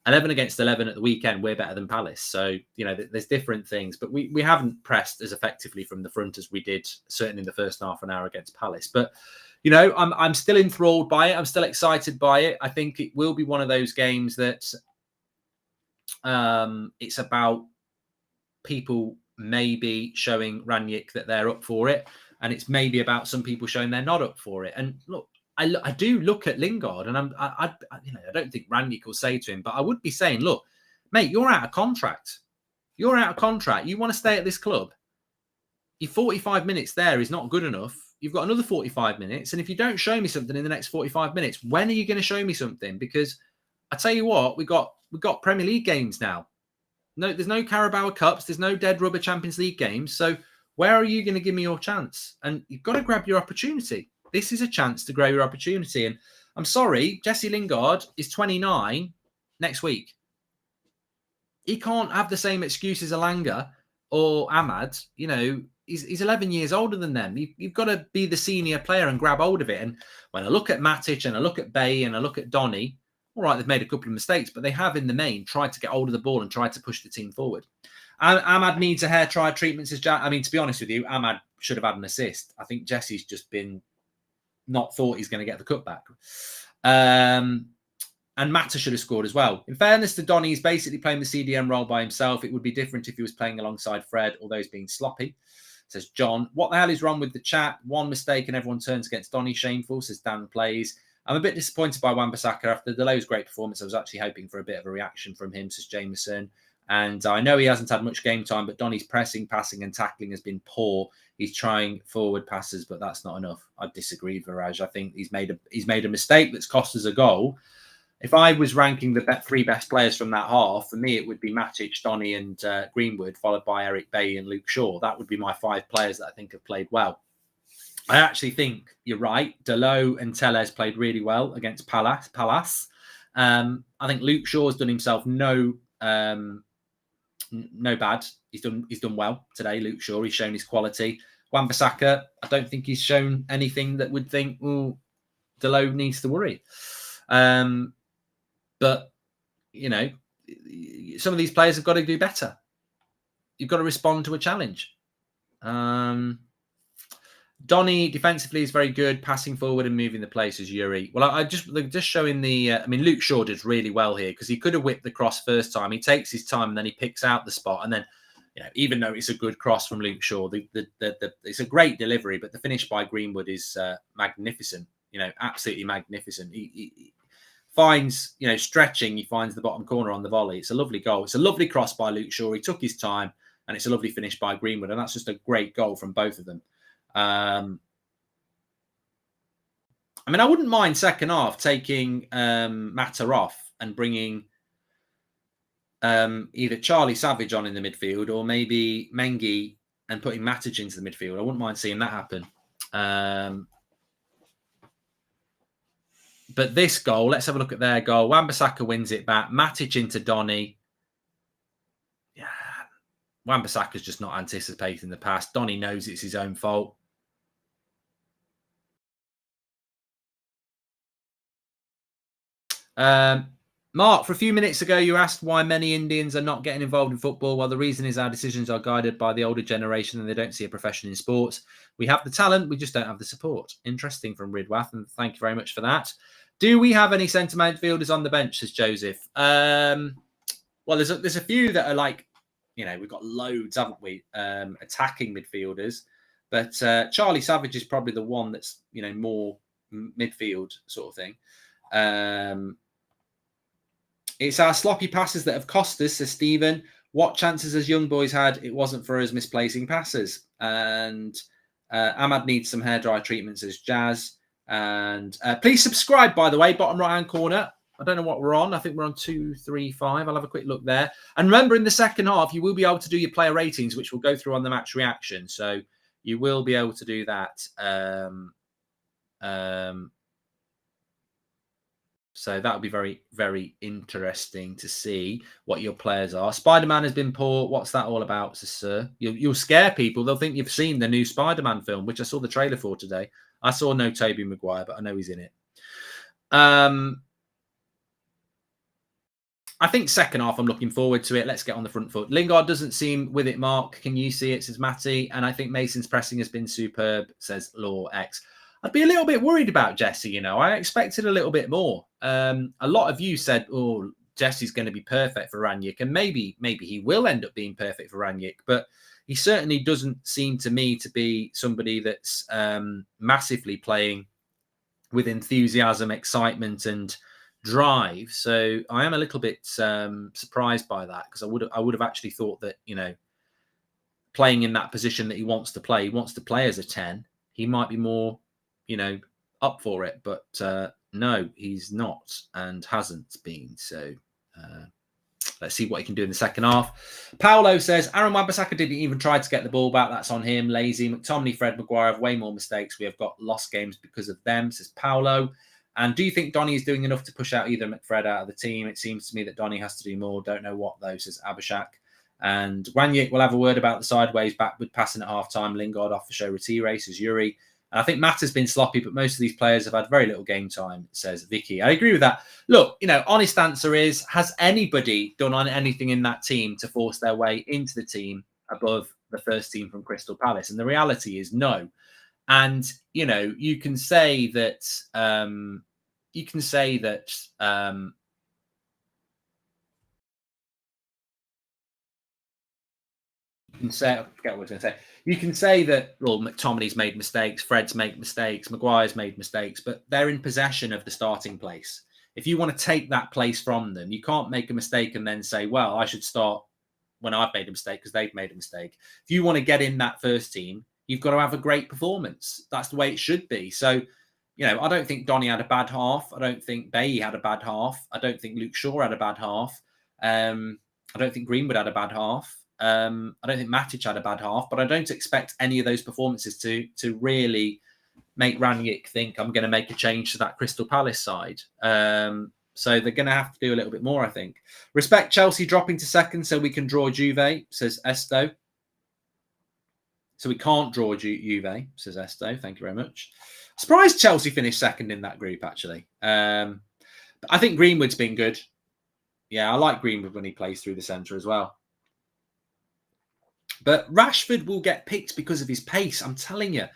11 against 11 at the weekend, we're better than Palace. So, you know, there's different things, but we haven't pressed as effectively from the front as we did certainly in the first half an hour against Palace. But, you know, I'm still enthralled by it. I'm still excited by it. I think it will be one of those games that it's about people maybe showing Rangnick that they're up for it. And it's maybe about some people showing they're not up for it. And look, I do look at Lingard, and I don't think Rangnick will say to him, but I would be saying, look, mate, you're out of contract. You're out of contract. You want to stay at this club. Your 45 minutes there is not good enough. You've got another 45 minutes. And if you don't show me something in the next 45 minutes, when are you going to show me something? Because I tell you what, we've got Premier League games now. No, there's no Carabao Cups. There's no dead rubber Champions League games. So where are you going to give me your chance? And you've got to grab your opportunity. This is a chance to grow your opportunity. And I'm sorry, Jesse Lingard is 29 next week. He can't have the same excuses as Alanga or Ahmad. You know, he's 11 years older than them. You've got to be the senior player and grab hold of it. And when I look at Matic and I look at Bay and I look at Donny, all right, they've made a couple of mistakes, but they have in the main tried to get hold of the ball and tried to push the team forward. Ahmad needs a hair try treatment, says Jack. I mean, to be honest with you, Ahmad should have had an assist. I think Jesse's just been not thought he's going to get the cutback. And Mata should have scored as well. In fairness to Donny, he's basically playing the CDM role by himself. It would be different if he was playing alongside Fred, although he's being sloppy, says John. What the hell is wrong with the chat? One mistake and everyone turns against Donny. Shameful, says Dan Plays. I'm a bit disappointed by Wan-Bissaka after Delo's great performance. I was actually hoping for a bit of a reaction from him, says Jameson. And I know he hasn't had much game time, but Donny's pressing, passing and tackling has been poor. He's trying forward passes, but that's not enough. I disagree, Viraj. I think he's made a mistake that's cost us a goal. If I was ranking the three best players from that half, for me, it would be Matic, Donny and Greenwood, followed by Eric Bailly and Luke Shaw. That would be my 5 players that I think have played well. I actually think you're right. Delo and Tellez played really well against Palace. I think Luke Shaw's done himself no bad. He's done well today, Luke Shaw. He's shown his quality. Wan-Bissaka, I don't think he's shown anything that would think, oh, Delo needs to worry. But, you know, some of these players have got to do better. You've got to respond to a challenge. Donny defensively is very good, passing forward and moving the place as Yuri. Well, I just showing the. I mean, Luke Shaw did really well here because he could have whipped the cross first time. He takes his time and then he picks out the spot. And then, you know, even though it's a good cross from Luke Shaw, it's a great delivery. But the finish by Greenwood is magnificent. You know, absolutely magnificent. He finds, you know, stretching. He finds the bottom corner on the volley. It's a lovely goal. It's a lovely cross by Luke Shaw. He took his time, and it's a lovely finish by Greenwood. And that's just a great goal from both of them. I mean, I wouldn't mind second half taking Mata off and bringing either Charlie Savage on in the midfield or maybe Mengi and putting Matic into the midfield. I wouldn't mind seeing that happen. But this goal, let's have a look at their goal. Wan-Bissaka wins it back. Matic into Donny. Yeah, Wan-Bissaka's just not anticipating the pass. Donny knows it's his own fault. Mark, for a few minutes ago, you asked why many Indians are not getting involved in football. Well, the reason is our decisions are guided by the older generation and they don't see a profession in sports. We have the talent, we just don't have the support. Interesting from Ridwath, and thank you very much for that. Do we have any centre midfielders on the bench, says Joseph? Well, there's a few that are like, you know, we've got loads, haven't we? Attacking midfielders. But Charlie Savage is probably the one that's, you know, more midfield sort of thing. It's our sloppy passes that have cost us, says Stephen. What chances has young boys had? It wasn't for us misplacing passes. And Ahmad needs some hairdryer treatment, says Jazz. And please subscribe, by the way, bottom right-hand corner. I don't know what we're on. I think we're on 235. I'll have a quick look there. And remember, in the second half, you will be able to do your player ratings, which we'll go through on the match reaction. So you will be able to do that. So that'll be very, very interesting to see what your players are. Spider-Man has been poor. What's that all about, sir? You'll scare people. They'll think you've seen the new Spider-Man film, which I saw the trailer for today. I saw no Tobey Maguire, but I know he's in it. I think second half, I'm looking forward to it. Let's get on the front foot. Lingard doesn't seem with it, Mark. Can you see it, says Matty? And I think Mason's pressing has been superb, says Law X. I'd be a little bit worried about Jesse, you know. I expected a little bit more. A lot of you said, oh, Jesse's going to be perfect for Ranić. And maybe he will end up being perfect for Ranić. But he certainly doesn't seem to me to be somebody that's massively playing with enthusiasm, excitement, and drive. So I am a little bit surprised by that, because I would have actually thought that, you know, playing in that position that he wants to play as a 10, he might be more, you know, up for it. But no, he's not and hasn't been. So let's see what he can do in the second half. Paolo says, Aaron Wan-Bissaka didn't even try to get the ball back. That's on him. Lazy. McTominay, Fred, Maguire have way more mistakes. We have got lost games because of them, says Paolo. And do you think Donny is doing enough to push out either McFred out of the team? It seems to me that Donny has to do more. Don't know what, though, says Abhishek. And Ranić will have a word about the sideways backward passing at half-time. Lingard off for show Retire, says Yuri. And I think Matt has been sloppy, but most of these players have had very little game time, says Vicky. I agree with that. Look, you know, honest answer is, has anybody done on anything in that team to force their way into the team above the first team from Crystal Palace? And the reality is no. And, you know, you can say that, I forget what I was going to say. You can say that, well, McTominay's made mistakes, Fred's made mistakes, Maguire's made mistakes, but they're in possession of the starting place. If you want to take that place from them, you can't make a mistake and then say, well, I should start when I've made a mistake because they've made a mistake. If you want to get in that first team, you've got to have a great performance. That's the way it should be. So, you know, I don't think Donny had a bad half. I don't think Bailly had a bad half. I don't think Luke Shaw had a bad half. I don't think Greenwood had a bad half. I don't think Matic had a bad half, but I don't expect any of those performances to really make Ranić think I'm going to make a change to that Crystal Palace side. So they're going to have to do a little bit more, I think. Respect Chelsea dropping to second so we can draw Juve, says Esto. So we can't draw Juve, says Esto. Thank you very much. Surprised Chelsea finished second in that group, actually. But I think Greenwood's been good. Yeah, I like Greenwood when he plays through the centre as well. But Rashford will get picked because of his pace. I'm telling you,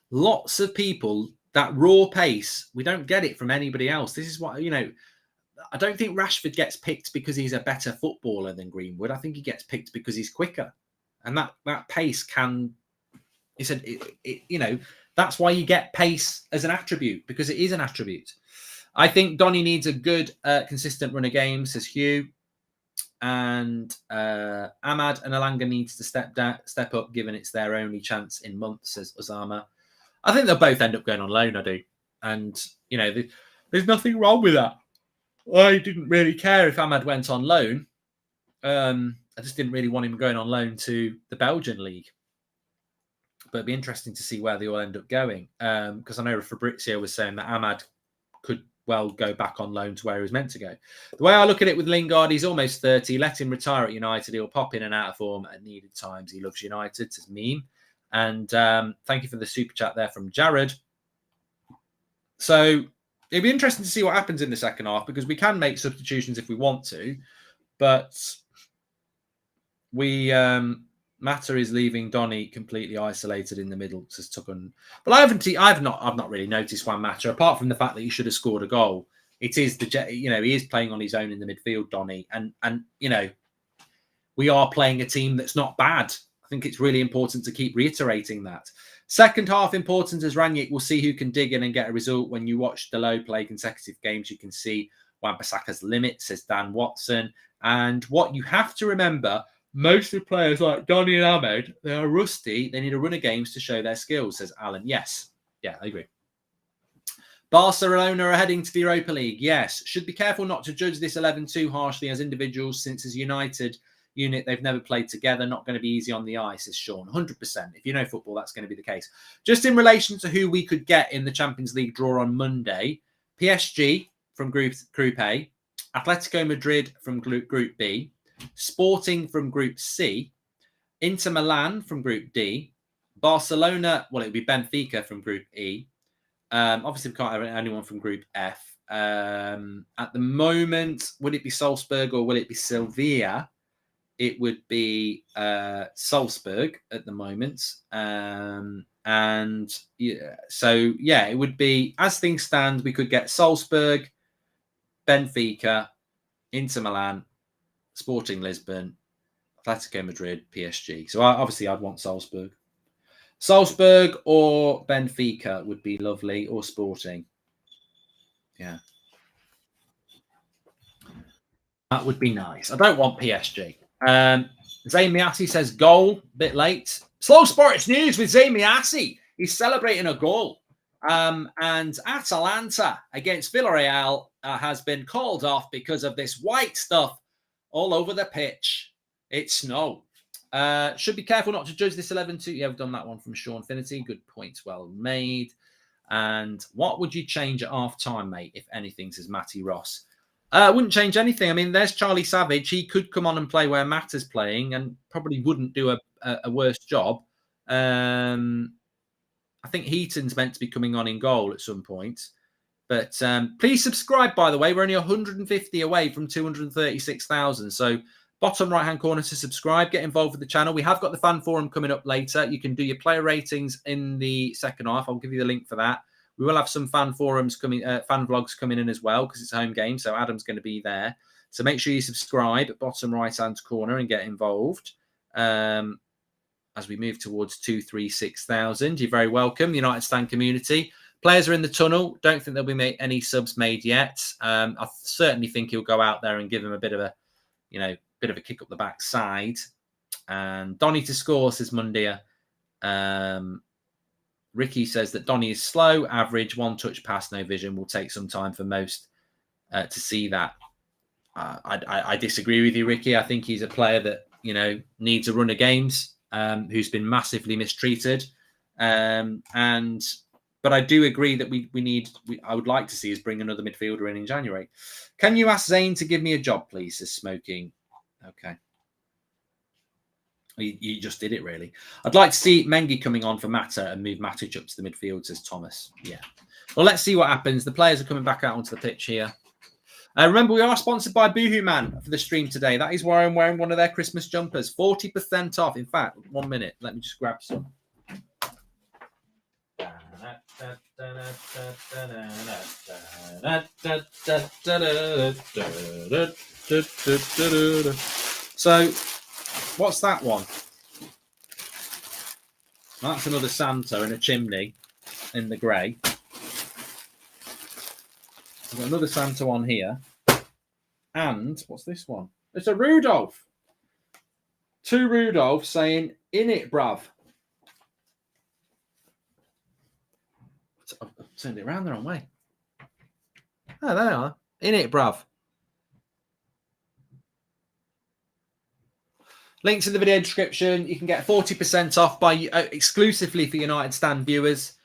lots of people, that raw pace, we don't get it from anybody else. This is what, you know, I don't think Rashford gets picked because he's a better footballer than Greenwood. I think he gets picked because he's quicker. And that pace can, you know, that's why you get pace as an attribute, because it is an attribute. I think Donny needs a good, consistent run of games, says Hugh. And Ahmad and Alanga needs to step up, given it's their only chance in months, says Osama. I think they'll both end up going on loan, I do. And, you know, there's nothing wrong with that. I didn't really care if Ahmad went on loan. I just didn't really want him going on loan to the Belgian league. But it'd be interesting to see where they all end up going. Because I know Fabrizio was saying that Ahmad could well go back on loan to where he was meant to go. The way I look at it with Lingard, he's almost 30. Let him retire at United. He'll pop in and out of form at needed times. He loves United, says Meme. And thank you for the super chat there from Jared. So it'll be interesting to see what happens in the second half, because we can make substitutions if we want to. But Mata is leaving Donny completely isolated in the middle, says Tuckun. But I've not really noticed Juan Mata, apart from the fact that he should have scored a goal. It is he is playing on his own in the midfield, Donny, and you know, we are playing a team that's not bad. I think it's really important to keep reiterating that. Second half important as Ranić will see who can dig in and get a result. When you watch Delo play consecutive games, you can see Wan-Bissaka's limit, says Dan Watson. And what you have to remember, most of the players like Donny and Ahmed, they are rusty. They need a run of games to show their skills, says Alan. Yes. Yeah, I agree. Barcelona are heading to the Europa League. Yes. Should be careful not to judge this 11 too harshly as individuals, since as United unit, they've never played together. Not going to be easy on the ice, says Sean. 100%. If you know football, that's going to be the case. Just in relation to who we could get in the Champions League draw on Monday, PSG from Group A, Atletico Madrid from Group B, Sporting from Group C, Inter Milan from Group D, Barcelona, well, it would be Benfica from Group E. Obviously, we can't have anyone from Group F. At the moment, would it be Salzburg or will it be Sevilla? It would be Salzburg at the moment. And yeah, so yeah, it would be, as things stand, we could get Salzburg, Benfica, Inter Milan, Sporting Lisbon, Atletico Madrid, PSG. So obviously I'd want Salzburg. Salzburg or Benfica would be lovely, or Sporting. Yeah. That would be nice. I don't want PSG. Zayn Miassi says goal, bit late. Slow Sports News with Zayn Miassi. He's celebrating a goal. And Atalanta against Villarreal has been called off because of this white stuff all over the pitch. It's snow. Should be careful not to judge this 11-2. Yeah, we've done that one from Sean Finity. Good points, well made. And what would you change at half-time, mate, if anything, says Matty Ross? Wouldn't change anything. I mean, there's Charlie Savage. He could come on and play where Matt is playing and probably wouldn't do a worse job. I think Heaton's meant to be coming on in goal at some point. But please subscribe, by the way. We're only 150 away from 236,000. So bottom right-hand corner to subscribe. Get involved with the channel. We have got the fan forum coming up later. You can do your player ratings in the second half. I'll give you the link for that. We will have some fan forums coming, fan vlogs coming in as well, because it's a home game. So Adam's going to be there. So make sure you subscribe at bottom right-hand corner and get involved. As we move towards 236,000, you're very welcome. The United Stand community. Players are in the tunnel. Don't think there'll be any subs made yet. I certainly think he'll go out there and give him a bit of a, bit of a kick up the backside. And Donny to score, says Mundia. Ricky says that Donny is slow, average, one touch pass, no vision. Will take some time for most to see that. I disagree with you, Ricky. I think he's a player that needs a run of games. Who's been massively mistreated, but I do agree that I would like to see us bring another midfielder in January. Can you ask Zayn to give me a job, please? Says Smoking. Okay, you just did it, really. I'd like to see Mengi coming on for Mata and move Matic up to the midfield, says Thomas. Yeah. Well, let's see what happens. The players are coming back out onto the pitch here. Remember, we are sponsored by Boohoo Man for the stream today. That is why I'm wearing one of their Christmas jumpers. 40% off. In fact, 1 minute. Let me just grab some. So, what's that one? That's another Santa in a chimney in the grey. We've got another Santa on here. And what's this one? It's a Rudolph. 2 Rudolphs saying, in it, bruv. I've turned it around the wrong way. Oh, there they are. In it, bruv. Links in the video description. You can get 40% off by exclusively for United Stand viewers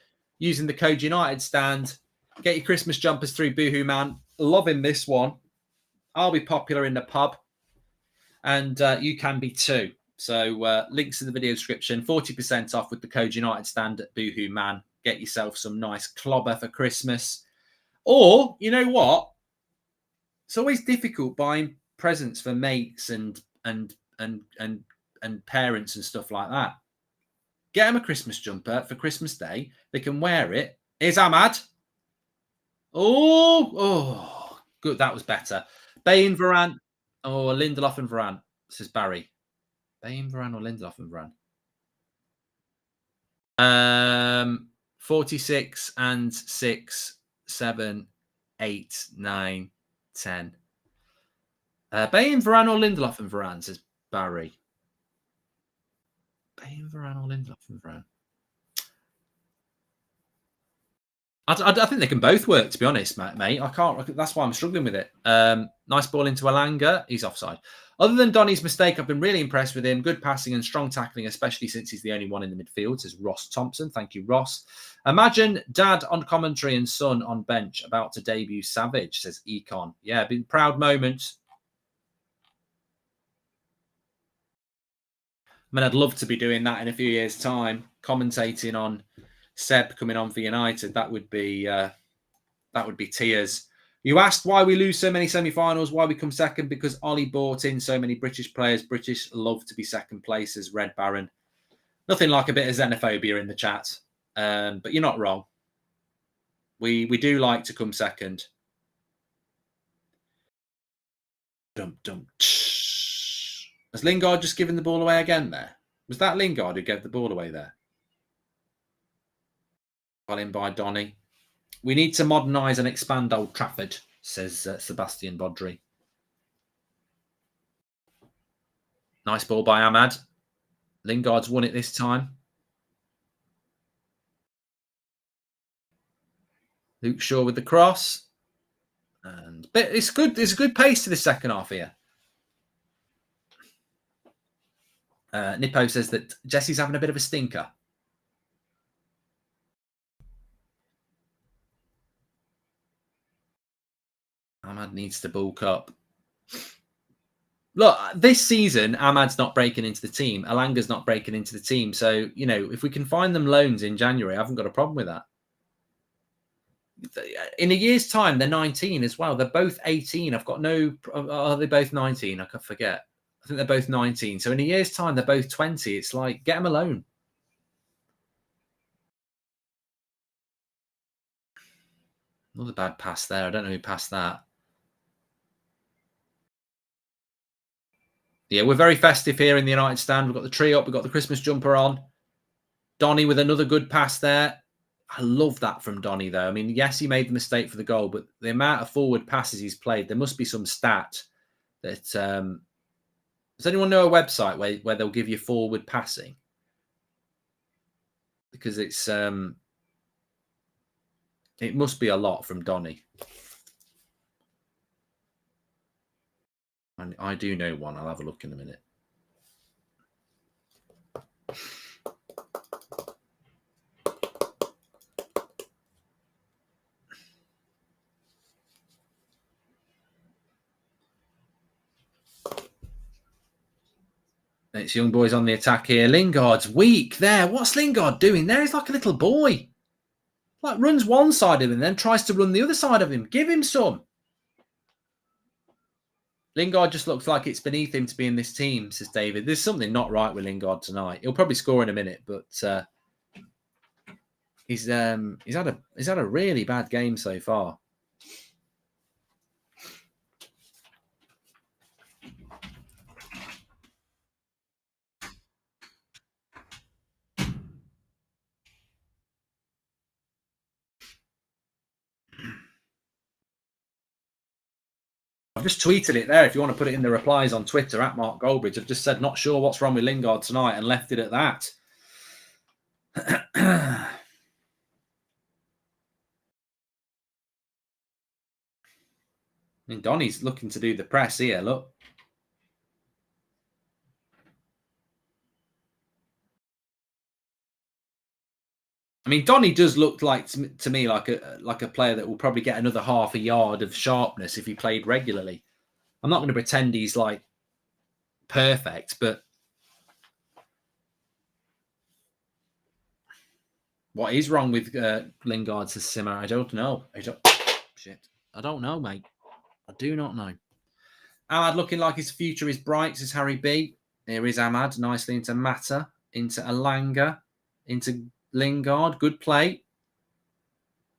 using the code United Stand. Get your Christmas jumpers through Boohoo Man. Loving this one. I'll be popular in the pub. And you can be too. So links in the video description. 40% off with the code United Stand at Boohoo Man. Get yourself some nice clobber for Christmas. Or, you know what? It's always difficult buying presents for mates and parents and stuff like that. Get them a Christmas jumper for Christmas Day. They can wear it. Here's Ahmad. Oh, good. That was better. Bain, Varane. Oh, Lindelof and Varane, says Barry. Bain, Varane or Lindelof and Varane? 46 and 6, 7, 8, 9, 10. Bain, Varane or Lindelof and Varane, says Barry. Bain, Varane or Lindelof and Varane. I think they can both work, to be honest, mate. I can't. That's why I'm struggling with it. Nice ball into Alanga. He's offside. Other than Donny's mistake, I've been really impressed with him. Good passing and strong tackling, especially since he's the only one in the midfield, says Ross Thompson. Thank you, Ross. Imagine Dad on commentary and son on bench about to debut Savage, says Econ. Yeah, been proud moment. I mean, I'd love to be doing that in a few years' time, commentating on Seb coming on for United. That would be tears. You asked why we lose so many semi-finals, why we come second, because Ollie bought in so many British players. British love to be second places, Red Baron. Nothing like a bit of xenophobia in the chat. But you're not wrong. We do like to come second. Has Lingard just given the ball away again there? Was that Lingard who gave the ball away there? Well in by Donny. We need to modernise and expand Old Trafford, says Sebastian Bodry. Nice ball by Ahmad. Lingard's won it this time. Luke Shaw with the cross. But it's good. There's a good pace to the second half here. Nippo says that Jesse's having a bit of a stinker. Ahmad needs to bulk up. Look, this season, Ahmad's not breaking into the team. Alanga's not breaking into the team. So, you know, if we can find them loans in January, I haven't got a problem with that. In a year's time, they're 19 as well. They're both 18. I've got no... Are they both 19? I could forget. I think they're both 19. So in a year's time, they're both 20. It's like, get them a loan. Another bad pass there. I don't know who passed that. Yeah, we're very festive here in the United stand. We've got the tree up. We've got the Christmas jumper on. Donny with another good pass there. I love that from Donny, though. I mean, yes, he made the mistake for the goal, but the amount of forward passes he's played, there must be some stat that... does anyone know a website where they'll give you forward passing? Because it's... it must be a lot from Donny. And I do know one. I'll have a look in a minute. It's young boys on the attack here. Lingard's weak there. What's Lingard doing there? He's like a little boy. Like runs one side of him and then tries to run the other side of him. Give him some. Lingard just looks like it's beneath him to be in this team, says David. There's something not right with Lingard tonight. He'll probably score in a minute, but he's had a really bad game so far. I've just tweeted it there. If you want to put it in the replies on Twitter at Mark Goldbridge, I've just said, not sure what's wrong with Lingard tonight and left it at that. I mean, Donny's looking to do the press here. Look. I mean, Donny does look like to me like a player that will probably get another half a yard of sharpness if he played regularly. I'm not going to pretend he's like perfect, but what is wrong with Lingard, says Simmer? I don't know. I don't know, mate. I do not know. Ahmad looking like his future is bright, says Harry B. Here is Ahmad nicely into Mata, into Alanga, into Lingard. Good play.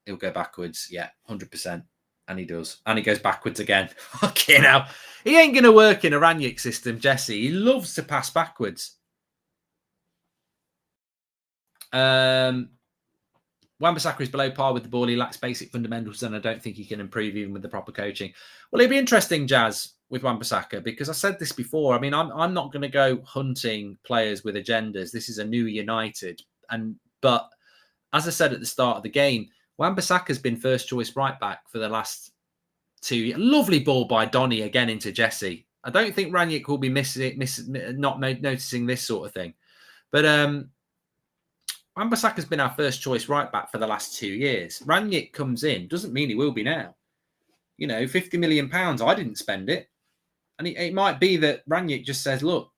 He'll go backwards. Yeah, 100%. And he does. And he goes backwards again. Okay, now. He ain't going to work in a Ranić system, Jesse. He loves to pass backwards. Wan-Bissaka is below par with the ball. He lacks basic fundamentals, and I don't think he can improve even with the proper coaching. Well, it'd be interesting, Jazz, with Wan-Bissaka, because I said this before. I mean, I'm not going to go hunting players with agendas. This is a new United, but as I said at the start of the game, Wan-Bissaka has been first choice right back for the last 2 years. Lovely ball by Donny again into Jesse. I don't think Rangnick will be not noticing this sort of thing, but Wan-Bissaka's been our first choice right back for the last 2 years. Rangnick comes in, doesn't mean he will be now. You know, £50 million, I didn't spend it. And it might be that Rangnick just says, look,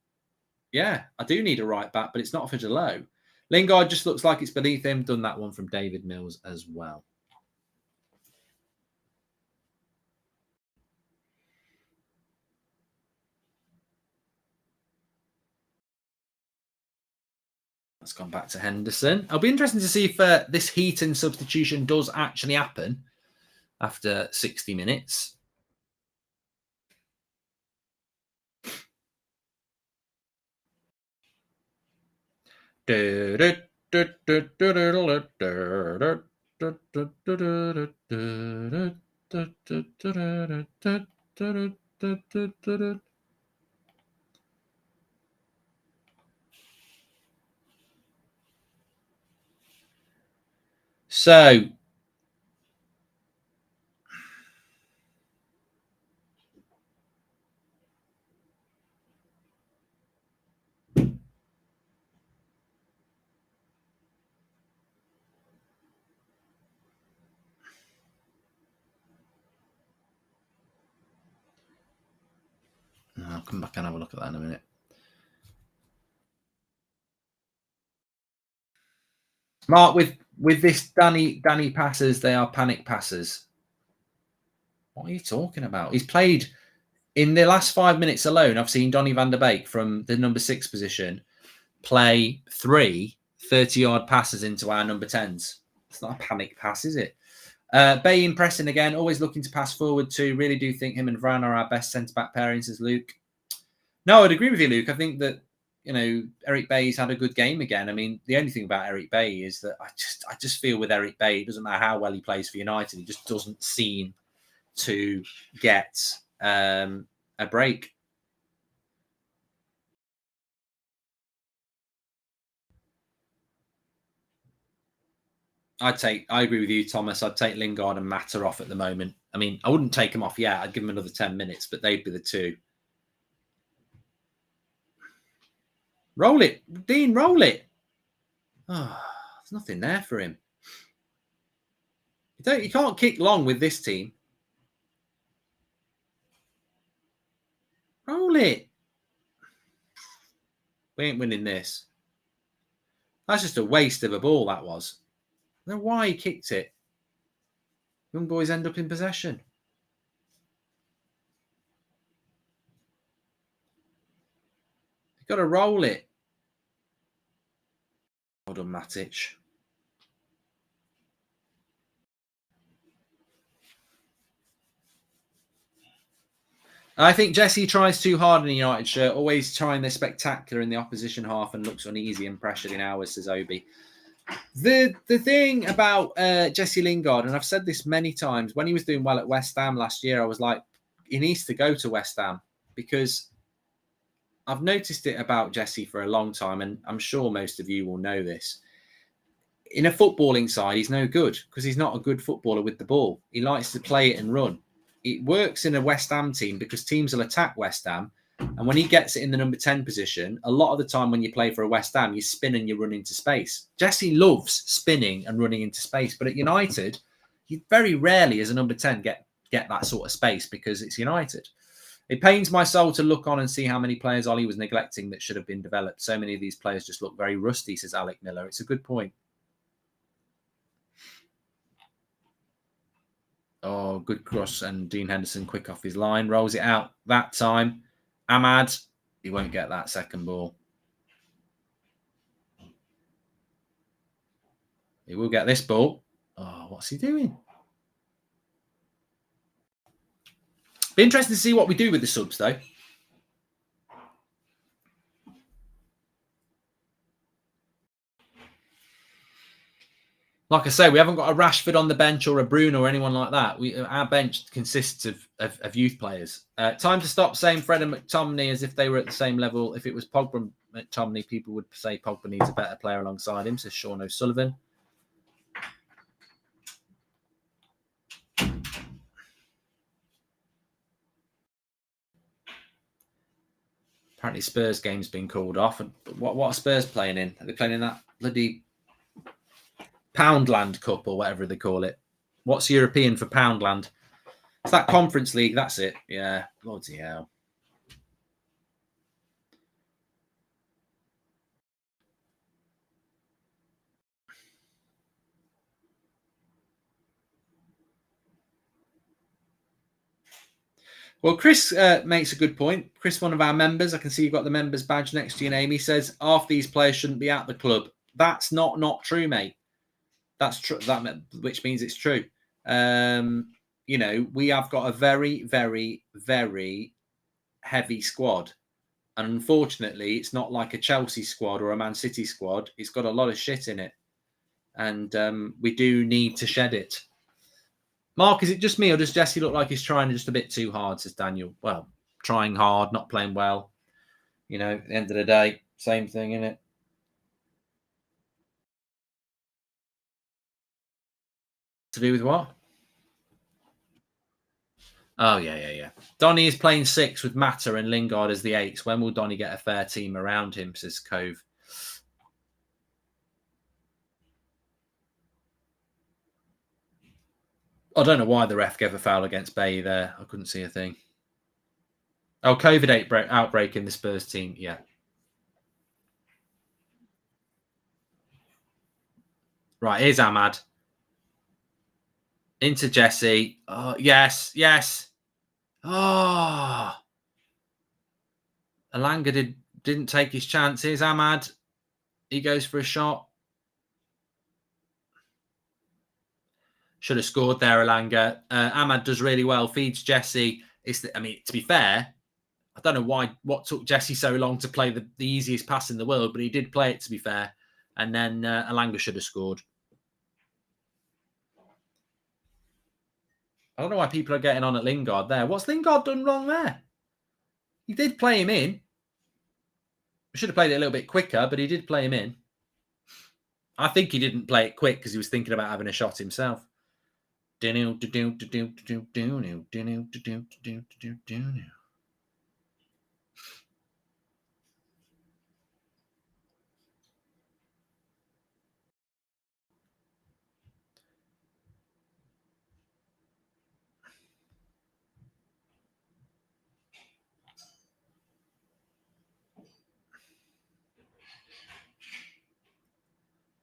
yeah, I do need a right back, but it's not for Jalot. Lingard just looks like it's beneath him. Done that one from David Mills as well. That's gone back to Henderson. It'll be interesting to see if this Heaton substitution does actually happen after 60 minutes. So, I'll come back and have a look at that in a minute. Mark, with this Danny passes, they are panic passes. What are you talking about? He's played in the last 5 minutes alone. I've seen Donny van der Beek from the number 6 position play 3 30-yard passes into our number 10s. It's not a panic pass, is it? Bain pressing again, always looking to pass forward too. Really do think him and Varane are our best centre-back pairings, says Luke. No, I'd agree with you, Luke. I think that, you know, Eric Bailly's had a good game again. I mean, the only thing about Eric Bailly is that I just feel with Eric Bailly, it doesn't matter how well he plays for United, he just doesn't seem to get a break. I agree with you, Thomas. I'd take Lingard and Mata off at the moment. I mean, I wouldn't take him off yet. I'd give him another 10 minutes, but they'd be the two. Roll it, Dean, roll it. Oh, there's nothing there for him. You can't kick long with this team. Roll it. We ain't winning this. That's just a waste of a ball, that was. I don't know why he kicked it. Young boys end up in possession. You've got to roll it. Well done, Matic. I think Jesse tries too hard in a United shirt, always trying their spectacular in the opposition half and looks uneasy and pressured in ours, says Obi. The thing about Jesse Lingard, and I've said this many times, when he was doing well at West Ham last year, I was like, he needs to go to West Ham, because I've noticed it about Jesse for a long time, and I'm sure most of you will know this. In a footballing side, he's no good because he's not a good footballer with the ball. He likes to play it and run. It works in a West Ham team because teams will attack West Ham. And when he gets it in the number 10 position, a lot of the time when you play for a West Ham, you spin and you run into space. Jesse loves spinning and running into space. But at United, you very rarely as a number 10 get that sort of space because it's United. It pains my soul to look on and see how many players Ollie was neglecting that should have been developed. So many of these players just look very rusty, says Alec Miller. It's a good point. Oh, good cross, and Dean Henderson quick off his line. Rolls it out that time. Ahmad, he won't get that second ball. He will get this ball. Oh, what's he doing? Be interesting to see what we do with the subs, though. Like I say, we haven't got a Rashford on the bench or a Bruno or anyone like that. Our bench consists of youth players. Time to stop saying Fred and McTominay as if they were at the same level. If it was Pogba and McTominay, people would say Pogba needs a better player alongside him, says Sean O'Sullivan. Apparently Spurs game's been called off. And what are Spurs playing in? Are they playing in that bloody Poundland Cup or whatever they call it? What's European for Poundland? It's that Conference League, that's it. Yeah, bloody hell. Well, Chris makes a good point. Chris, one of our members, I can see you've got the members badge next to your name. He says half these players shouldn't be at the club. That's not true, mate. That's true. Which means it's true. You know, we have got a very, very, very heavy squad. And unfortunately, it's not like a Chelsea squad or a Man City squad. It's got a lot of shit in it. And we do need to shed it. Mark, is it just me or does Jesse look like he's trying just a bit too hard, says Daniel? Well, trying hard, not playing well. You know, at the end of the day, same thing, isn't it? To do with what? Oh, yeah. Donny is playing 6 with Mata and Lingard as the 8s. When will Donny get a fair team around him, says Cove. I don't know why the ref gave a foul against Bay there. I couldn't see a thing. Oh, COVID outbreak in the Spurs team. Yeah. Right, here's Ahmad. Into Jesse. Oh, yes. Oh. Alanga didn't take his chance. Here's Ahmad. He goes for a shot. Should have scored there, Alanga. Ahmad does really well. Feeds Jesse. To be fair, I don't know what took Jesse so long to play the easiest pass in the world, but he did play it, to be fair. And then Alanga should have scored. I don't know why people are getting on at Lingard there. What's Lingard done wrong there? He did play him in. We should have played it a little bit quicker, but he did play him in. I think he didn't play it quick because he was thinking about having a shot himself.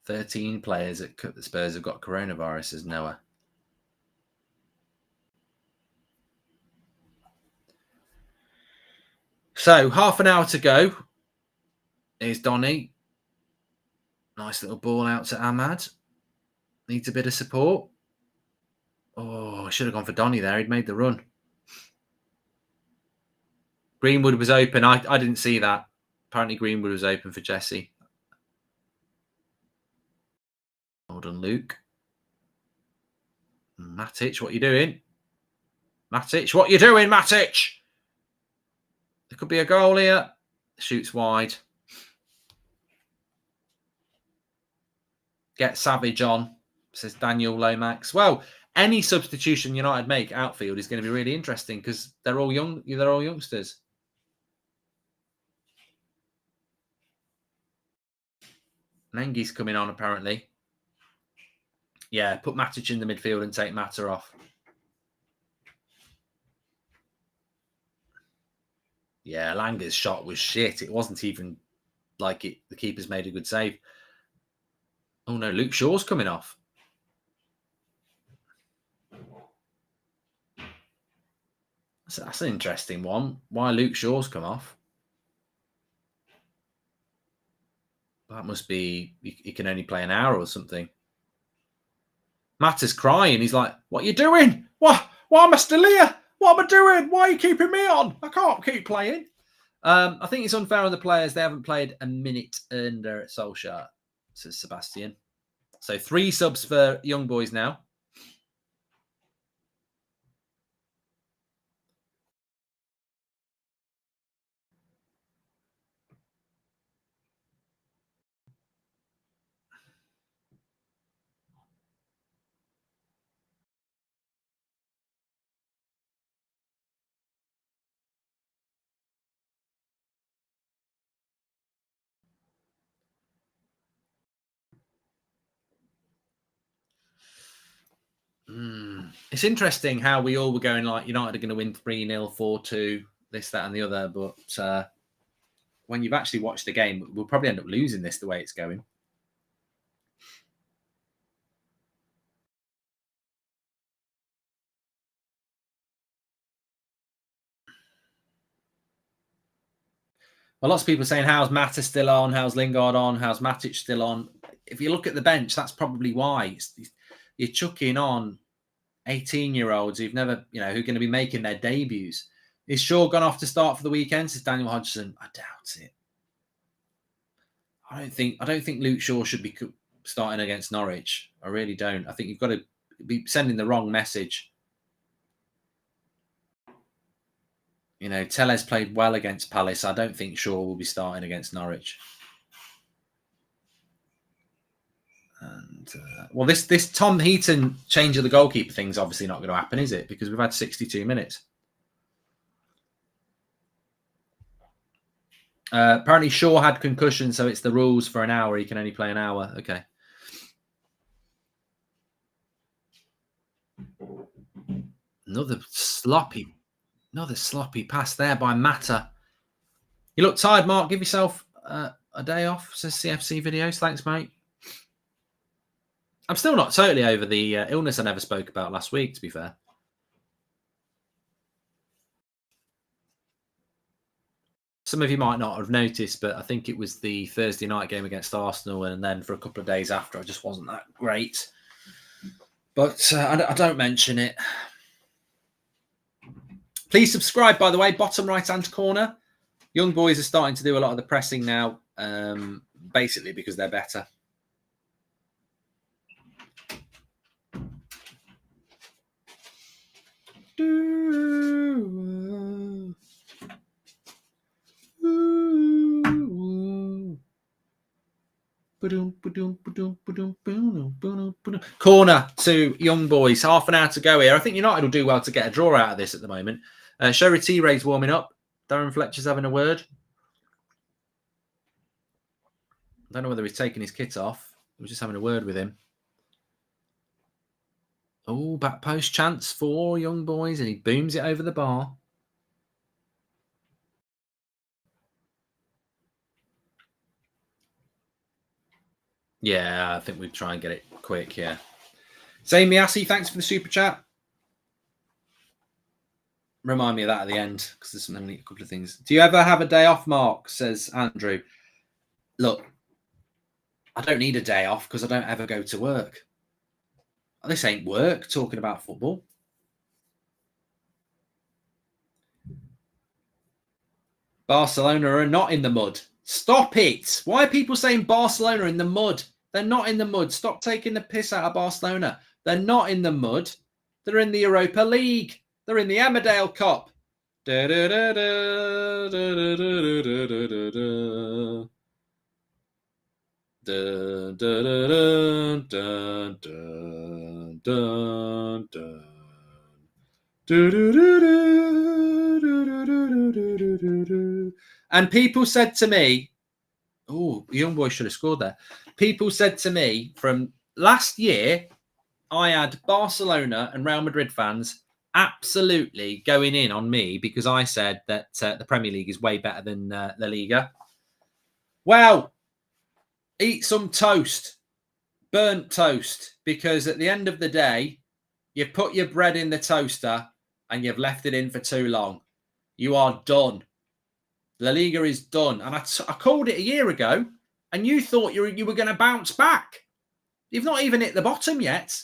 13 players at the Spurs have got coronavirus, says Noah. So, half an hour to go. Here's Donny. Nice little ball out to Ahmad. Needs a bit of support. Oh, I should have gone for Donny there. He'd made the run. Greenwood was open. I didn't see that. Apparently Greenwood was open for Jesse. Well done, Luke. Matic, what are you doing? Matic, what are you doing, Matic? There could be a goal here. Shoots wide. Get Savage on, says Daniel Lomax. Well, any substitution United make outfield is going to be really interesting because they're all young. They're all youngsters. Mengi's coming on apparently. Yeah, put Matic in the midfield and take Mata off. Yeah, Langer's shot was shit. It wasn't even like it. The keeper's made a good save. Oh no, Luke Shaw's coming off. That's an interesting one. Why Luke Shaw's come off? That must be he can only play an hour or something. Mata's crying. He's like, "What are you doing? Why am I still here? What am I doing? Why are you keeping me on? I can't keep playing." I think it's unfair on the players. They haven't played a minute under Solskjaer, says Sebastian. So 3 subs for Young Boys now. It's interesting how we all were going like United are going to win 3-0, 4-2, this, that, and the other. But when you've actually watched the game, we'll probably end up losing this the way it's going. Well, lots of people saying, how's Mata still on? How's Lingard on? How's Matic still on? If you look at the bench, that's probably why. You're chucking on 18-year-olds who've never, who are going to be making their debuts. Is Shaw gone off to start for the weekend? Says Daniel Hodgson. I doubt it. I don't think Luke Shaw should be starting against Norwich. I really don't. I think you've got to be sending the wrong message. Tellez played well against Palace. I don't think Shaw will be starting against Norwich. And well, this Tom Heaton change of the goalkeeper thing is obviously not going to happen, is it? Because we've had 62 minutes. Apparently Shaw had concussion, so it's the rules for an hour. He can only play an hour. Okay. Another sloppy pass there by Mata. You look tired, Mark. Give yourself a day off, says CFC Videos. Thanks, mate. I'm still not totally over the illness I never spoke about last week, to be fair. Some of you might not have noticed, but I think it was the Thursday night game against Arsenal, and then for a couple of days after, I just wasn't that great. But I don't mention it. Please subscribe, by the way, bottom right-hand corner. Young Boys are starting to do a lot of the pressing now, basically because they're better. Corner to Young Boys. Half an hour to go here. I think United will do well to get a draw out of this at the moment. Sherry T-Ray's warming up. Darren Fletcher's having a word. I don't know whether he's taking his kit off. We're just having a word with him. Oh, back post chance for Young Boys, and he booms it over the bar. Yeah, I think we'd try and get it quick, yeah. Zane Miasi, thanks for the super chat. Remind me of that at the end, because there's a couple of things. Do you ever have a day off, Mark? Says Andrew. Look, I don't need a day off because I don't ever go to work. This ain't work, talking about football. Barcelona are not in the mud. Stop it. Why are people saying Barcelona in the mud? They're not in the mud. Stop taking the piss out of Barcelona. They're not in the mud. They're in the Europa League. They're in the Emmerdale Cup. Da, da, da, da, da, da, da, da, da, da. Dun, dun, dun, dun, dun, dun, dun. And people said to me, oh, Young Boy should have scored there. People said to me from last year, I had Barcelona and Real Madrid fans absolutely going in on me because I said that the Premier League is way better than La Liga. Well, eat some toast, burnt toast, because at the end of the day, you've put your bread in the toaster and you've left it in for too long. You are done. La Liga is done. And I called it a year ago, and you thought you were going to bounce back. You've not even hit the bottom yet.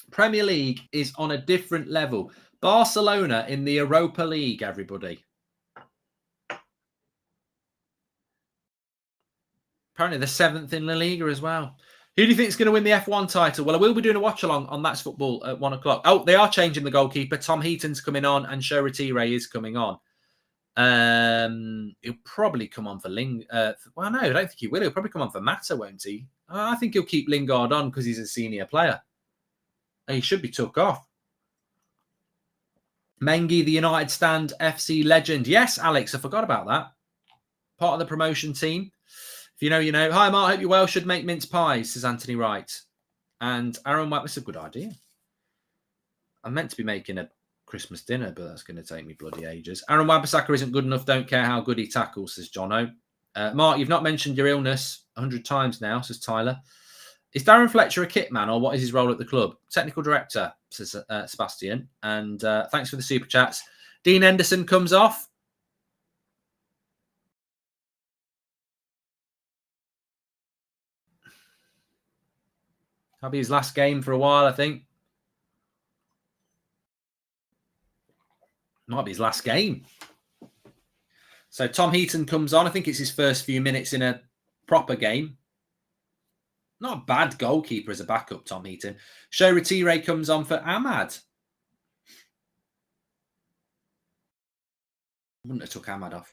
Premier League is on a different level. Barcelona in the Europa League, everybody. Apparently they're 7th in La Liga as well. Who do you think is going to win the F1 title? Well, I will be doing a watch-along on That's Football at 1 o'clock. Oh, they are changing the goalkeeper. Tom Heaton's coming on and Show Retire is coming on. He'll probably come on for well, no, I don't think he will. He'll probably come on for Mata, won't he? I think he'll keep Lingard on because he's a senior player. He should be took off. Mengi, the United Stand FC legend. Yes, Alex, I forgot about that. Part of the promotion team. If you know, you know. Hi, Mark. Hope you're well. Should make mince pies, says Anthony Wright. And Aaron White, that's a good idea. I'm meant to be making a Christmas dinner, but that's going to take me bloody ages. Aaron Wan-Bissaka isn't good enough. Don't care how good he tackles, says Jono. Mark, you've not mentioned your illness 100 times now, says Tyler. Is Darren Fletcher a kit man, or what is his role at the club? Technical director, says Sebastian. And thanks for the super chats. Dean Henderson comes off. That'll be his last game for a while, I think. Might be his last game. So Tom Heaton comes on. I think it's his first few minutes in a proper game. Not a bad goalkeeper as a backup, Tom Heaton. Show Retire comes on for Ahmad. Wouldn't have took Ahmad off.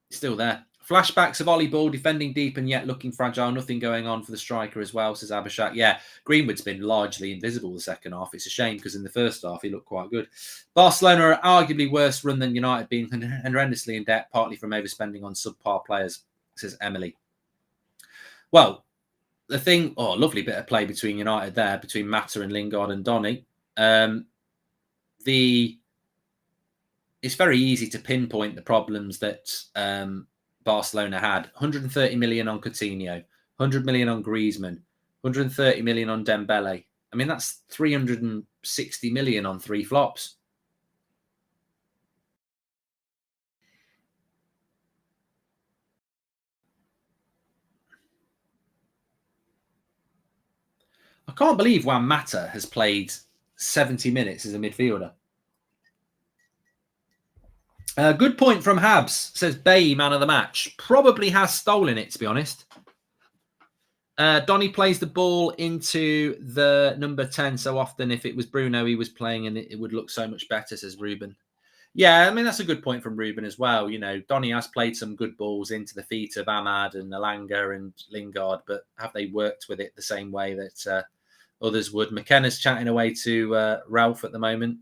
He's still there. Flashbacks of Ollie Ball defending deep and yet looking fragile. Nothing going on for the striker as well, says Abhishek. Yeah, Greenwood's been largely invisible the second half. It's a shame because in the first half he looked quite good. Barcelona are arguably worse run than United, being horrendously in debt, partly from overspending on subpar players, says Emily. Well, the thing, lovely bit of play between United there, between Mata and Lingard and Donny. It's very easy to pinpoint the problems that Barcelona had. 130 million on Coutinho, 100 million on Griezmann, 130 million on Dembele. I mean, that's 360 million on 3 flops. I can't believe Juan Mata has played 70 minutes as a midfielder. Good point from Habs, says Bay, man of the match. Probably has stolen it, to be honest. Donny plays the ball into the number 10 so often. If it was Bruno he was playing, and it would look so much better, says Ruben. Yeah, I mean, that's a good point from Ruben as well. You know, Donny has played some good balls into the feet of Ahmad and Alanga and Lingard, but have they worked with it the same way that others would? McKenna's chatting away to Ralph at the moment.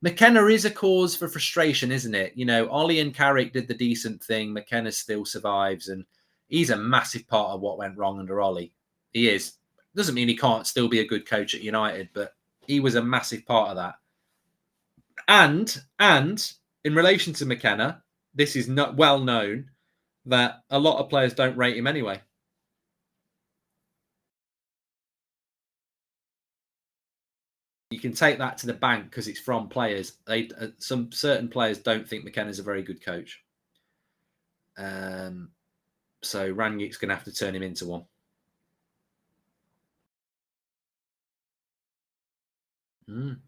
McKenna is a cause for frustration, isn't it? You know, Ollie and Carrick did the decent thing. McKenna still survives, and he's a massive part of what went wrong under Ollie. He is. Doesn't mean he can't still be a good coach at United, but he was a massive part of that. And in relation to McKenna, this is not well known that a lot of players don't rate him anyway. You can take that to the bank because it's from players. Some certain players don't think McKenna's a very good coach. So Rangnick's going to have to turn him into one. Mm.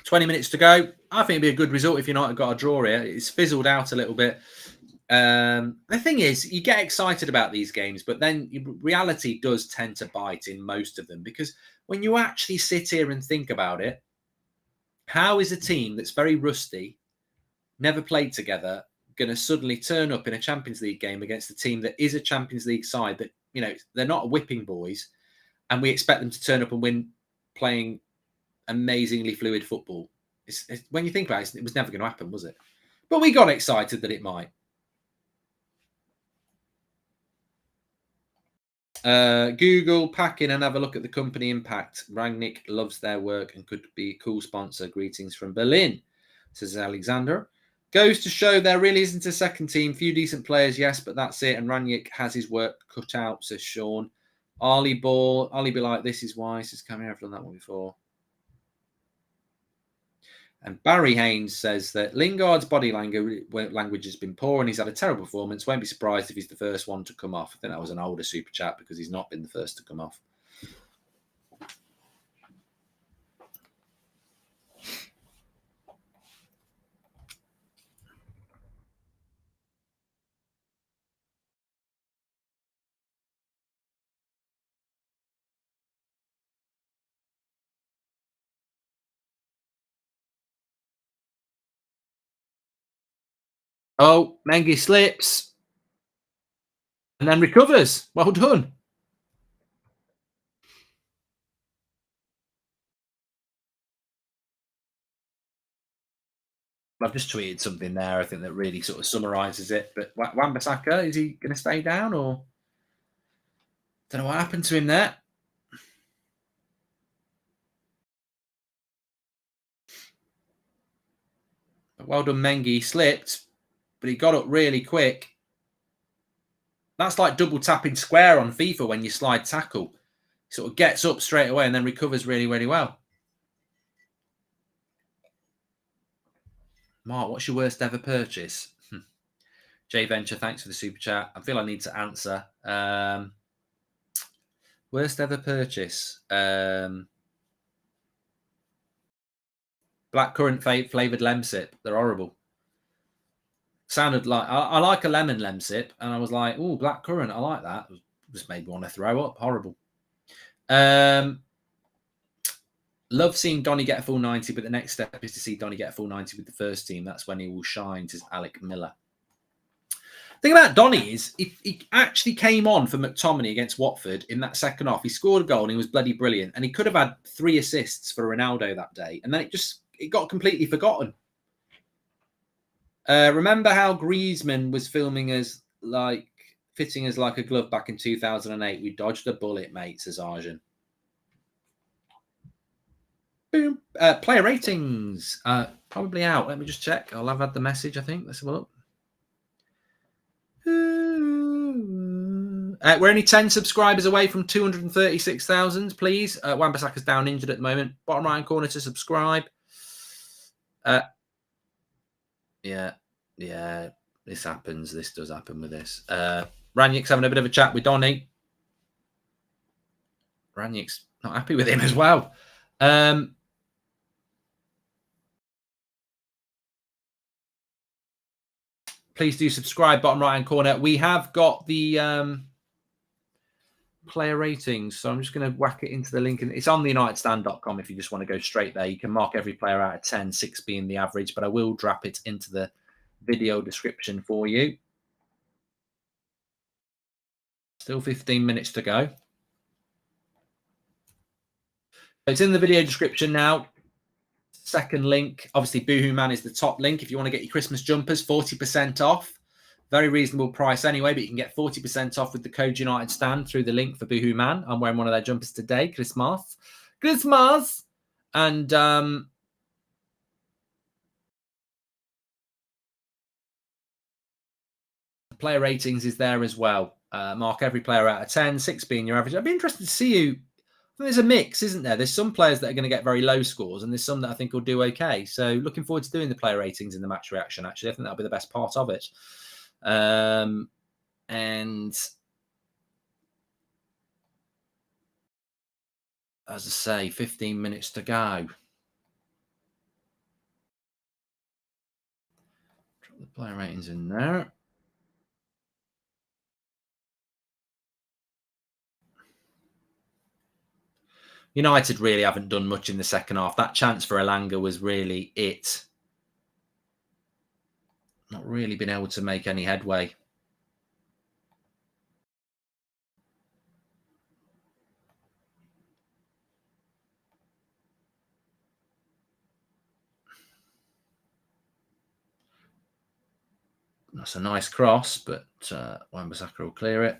$20 minutes to go. I think it'd be a good result if United got a draw here. It's fizzled out a little bit. The thing is, you get excited about these games, but then reality does tend to bite in most of them, because when you actually sit here and think about it, how is a team that's very rusty, never played together, going to suddenly turn up in a Champions League game against a team that is a Champions League side that, you know, they're not whipping boys, and we expect them to turn up and win playing amazingly fluid football? It's, when you think about it, it was never going to happen, was it? But we got excited that it might. Google, pack in and have a look at the company impact. Rangnick loves their work and could be a cool sponsor. Greetings from Berlin, says Alexander. Goes to show there really isn't a second team. Few decent players, yes, but that's it. And Rangnick has his work cut out, says Sean. Ollie Ball, Ollie be like, this is why. Says, come here, I've done that one before. And Barry Haynes says that Lingard's body language has been poor and he's had a terrible performance. Won't be surprised if he's the first one to come off. I think that was an older super chat because he's not been the first to come off. Oh, Mengi slips and then recovers. Well done. I've just tweeted something there, I think, that really sort of summarises it. But Wan-Bissaka, is he going to stay down or don't know what happened to him there? But well done, Mengi. He slipped, but he got up really quick. That's like double tapping square on FIFA when you slide tackle. He sort of gets up straight away and then recovers really, really well. Mark, what's your worst ever purchase? Jay Venture, thanks for the super chat. I feel I need to answer. Worst ever purchase. Blackcurrant flavoured lemsip. They're horrible. Sounded like I like a lemon lemsip, and I was like, "Oh, blackcurrant, I like that." It just made me want to throw up. Horrible. Love seeing Donny get a full 90, but the next step is to see Donny get a full 90 with the first team. That's when he will shine, says Alec Miller. The thing about Donny is he actually came on for McTominay against Watford in that second half. He scored a goal and he was bloody brilliant. And he could have had 3 assists for Ronaldo that day. And then it got completely forgotten. Remember how Griezmann was fitting us like a glove back in 2008? We dodged a bullet, mate, says Arjun. Boom. Player ratings. Probably out. Let me just check. I'll have had the message, I think. Let's have a look. We're only 10 subscribers away from 236,000, please. Wan-Bissaka's down injured at the moment. Bottom right corner to subscribe. Yeah. This happens. This does happen with this. Ranick's having a bit of a chat with Donny. Ranick's not happy with him as well. Please do subscribe, bottom right-hand corner. We have got the player ratings. So I'm just going to whack it into the link. And it's on the unitedstand.com if you just want to go straight there. You can mark every player out of 10, 6 being the average, but I will drop it into the video description for you. Still 15 minutes to go. It's in the video description now. Second link. Obviously, Boohoo Man is the top link. If you want to get your Christmas jumpers, 40% off. Very reasonable price anyway, but you can get 40% off with the code United Stand through the link for Boohoo Man. I'm wearing one of their jumpers today, Christmas. And the player ratings is there as well. Mark every player out of 10, 6 being your average. I'd be interested to see you. There's a mix, isn't there? There's some players that are going to get very low scores, and there's some that I think will do okay. So looking forward to doing the player ratings in the match reaction, actually. I think that'll be the best part of it. And as I say, 15 minutes to go. Drop the player ratings in there. United really haven't done much in the second half. That chance for Elanga was really it. Not really been able to make any headway. That's a nice cross, but Wan-Bissaka will clear it.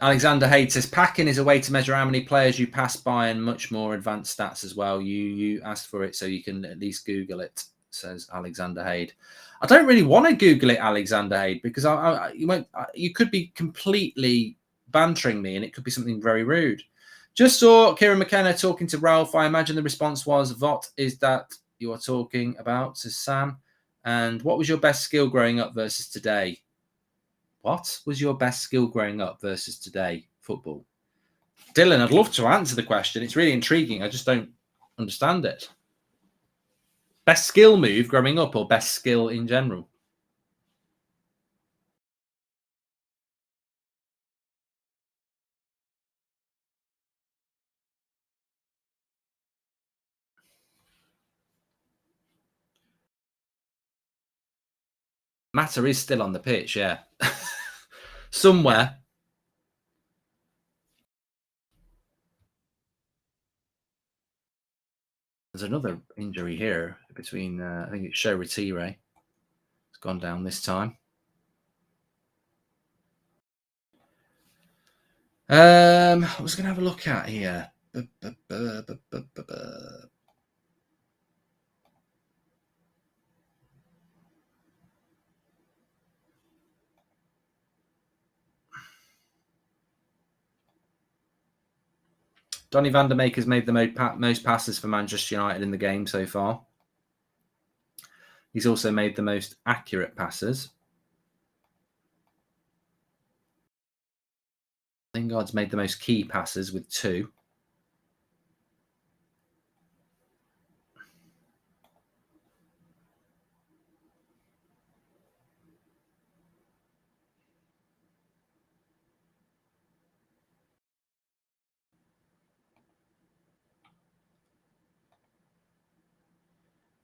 Alexander Hayes says packing is a way to measure how many players you pass by and much more advanced stats as well. You asked for it, so you can at least Google it, says Alexander Hayes. I don't really want to Google it, Alexander Hayes, because you could be completely bantering me and it could be something very rude. Just saw Kieran McKenna talking to Ralph. I imagine the response was, "What is that you are talking about?" says Sam. And what was your best skill growing up versus today? What was your best skill growing up versus today? Football. Dylan, I'd love to answer the question. It's really intriguing. I just don't understand it. Best skill move growing up or best skill in general? Mata is still on the pitch, yeah. Somewhere. There's another injury here between, I think it's Show Retire. It's gone down this time. I was going to have a look at here. Donny van der Meek has made the most passes for Manchester United in the game so far. He's also made the most accurate passes. Lingard's made the most key passes with 2.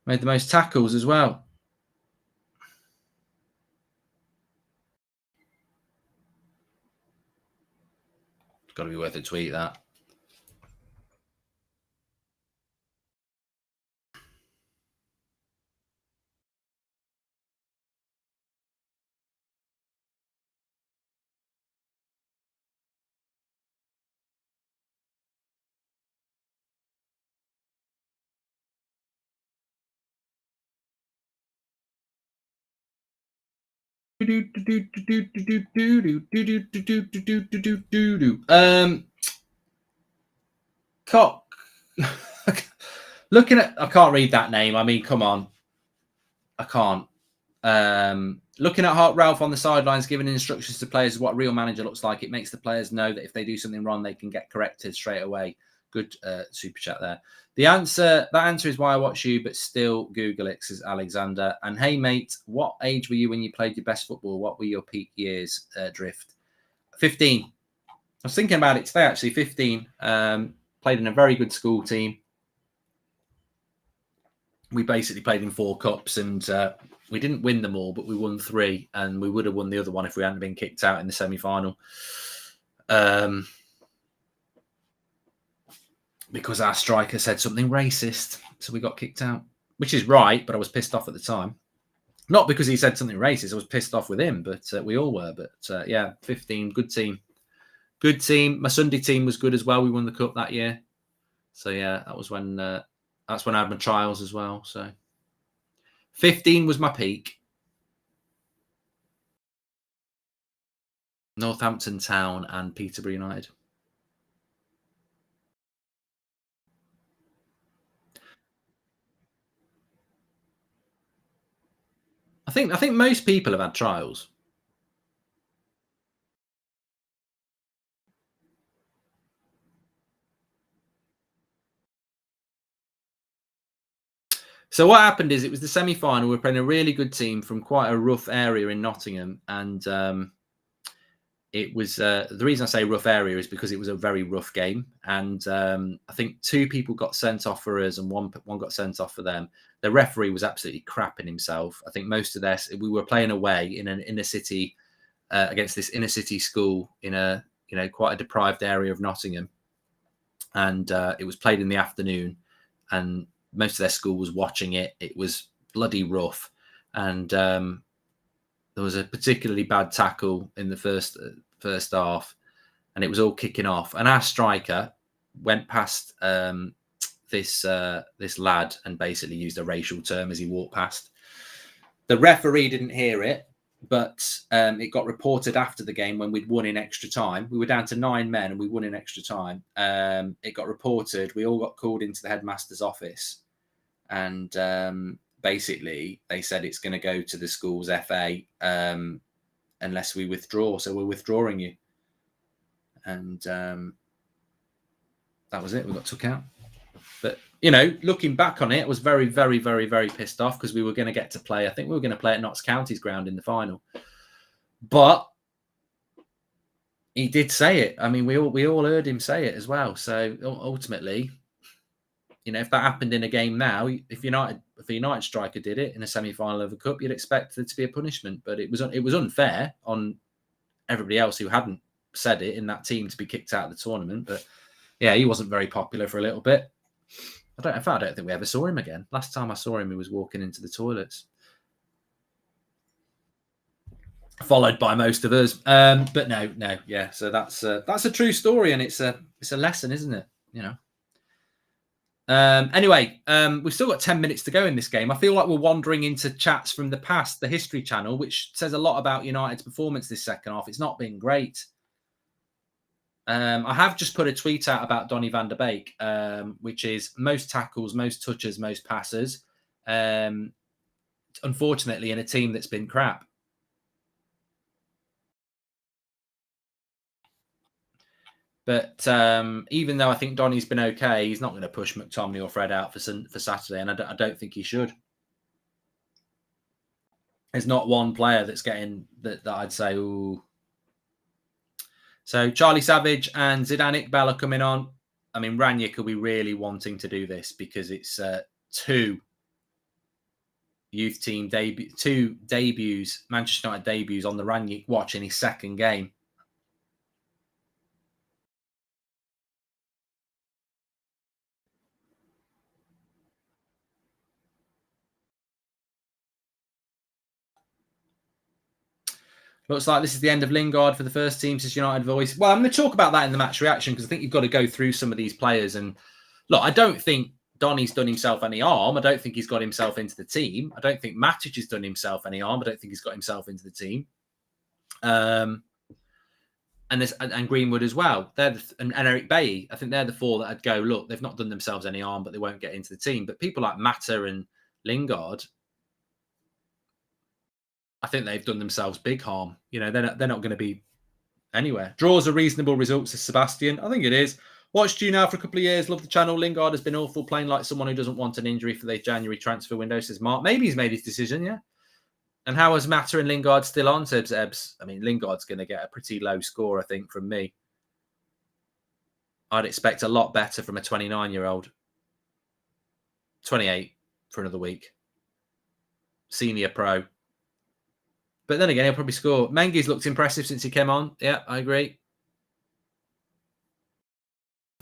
Made the most tackles as well. It's got to be worth a tweet, that. Looking at, I can't read that name. I mean, come on, I can't. Looking at Ralph on the sidelines, giving instructions to players what a real manager looks like. It makes the players know that if they do something wrong, they can get corrected straight away. Good super chat there. That answer is why I watch you, but still Google it, says Alexander. And hey, mate, what age were you when you played your best football? What were your peak years, Drift? 15. I was thinking about it today, actually. 15. Played in a very good school team. We basically played in 4 cups, and we didn't win them all, but we won 3, and we would have won the other one if we hadn't been kicked out in the semi-final. Because our striker said something racist, so we got kicked out, which is right, but I was pissed off at the time. Not because he said something racist, I was pissed off with him, but we all were. But yeah, 15, good team. Good team. My Sunday team was good as well. We won the cup that year. So yeah, that was when that's when I had my trials as well. So 15 was my peak. Northampton Town and Peterborough United. I think most people have had trials. So what happened is it was the semi-final. We were playing a really good team from quite a rough area in Nottingham, and it was the reason I say rough area is because it was a very rough game, and I think 2 people got sent off for us, and one got sent off for them. The referee was absolutely crapping himself. I think most of this, we were playing away in an inner city against this inner city school in a quite a deprived area of Nottingham, and it was played in the afternoon, and most of their school was watching it. It was bloody rough, and there was a particularly bad tackle in the first half, and it was all kicking off. And our striker went past this lad and basically used a racial term as he walked past. The referee didn't hear it, but it got reported after the game when we'd won in extra time. We were down to 9 men and we won in extra time. It got reported. We all got called into the headmaster's office, and basically they said it's going to go to the school's FA unless we withdraw. So we're withdrawing you. And that was it. We got took out. But, looking back on it, I was very, very, very, very pissed off because we were going to get to play. I think we were going to play at Notts County's ground in the final. But he did say it. I mean, we all heard him say it as well. So ultimately, You know, if that happened in a game now, if a United striker did it in a semi-final of a cup, you'd expect there to be a punishment. But it was unfair on everybody else who hadn't said it in that team to be kicked out of the tournament. But yeah, he wasn't very popular for a little bit. I don't think we ever saw him again. Last time I saw him, he was walking into the toilets, followed by most of us. But no, yeah. So that's a true story, and it's a lesson, isn't it? You know. Anyway, we've still got 10 minutes to go in this game. I feel like we're wandering into chats from the past, the History Channel, which says a lot about United's performance this second half. It's not been great. I have just put a tweet out about Donny van der Beek, which is most tackles, most touches, most passes. Unfortunately, in a team that's been crap. But even though I think Donny's been okay, he's not going to push McTominay or Fred out for Saturday, and I don't think he should. There's not one player that's getting that I'd say, ooh. So Charlie Savage and Zidane Iqbal are coming on. I mean, Ranić will be really wanting to do this because it's two youth team debuts, Manchester United debuts on the Ranić watch in his second game. Looks like this is the end of Lingard for the first team since United voice. Well, I'm going to talk about that in the match reaction because I think you've got to go through some of these players. And look, I don't think Donny's done himself any harm. I don't think he's got himself into the team. I don't think Matic has done himself any harm. I don't think he's got himself into the team. And Greenwood as well. And Eric Bailly. I think they're the four that I'd go, look, they've not done themselves any harm, but they won't get into the team. But people like Mata and Lingard, I think they've done themselves big harm. You know, they're not going to be anywhere. Draws are reasonable results, says Sebastian. I think it is. Watched you now for a couple of years. Love the channel. Lingard has been awful, playing like someone who doesn't want an injury for the January transfer window, says Mark. Maybe he's made his decision, yeah. And how is Mata and Lingard still on, says Ebbs? I mean, Lingard's going to get a pretty low score, I think, from me. I'd expect a lot better from a 29-year-old. 28 for another week. Senior pro. But then again, he'll probably score. Mengi's looked impressive since he came on. Yeah, I agree.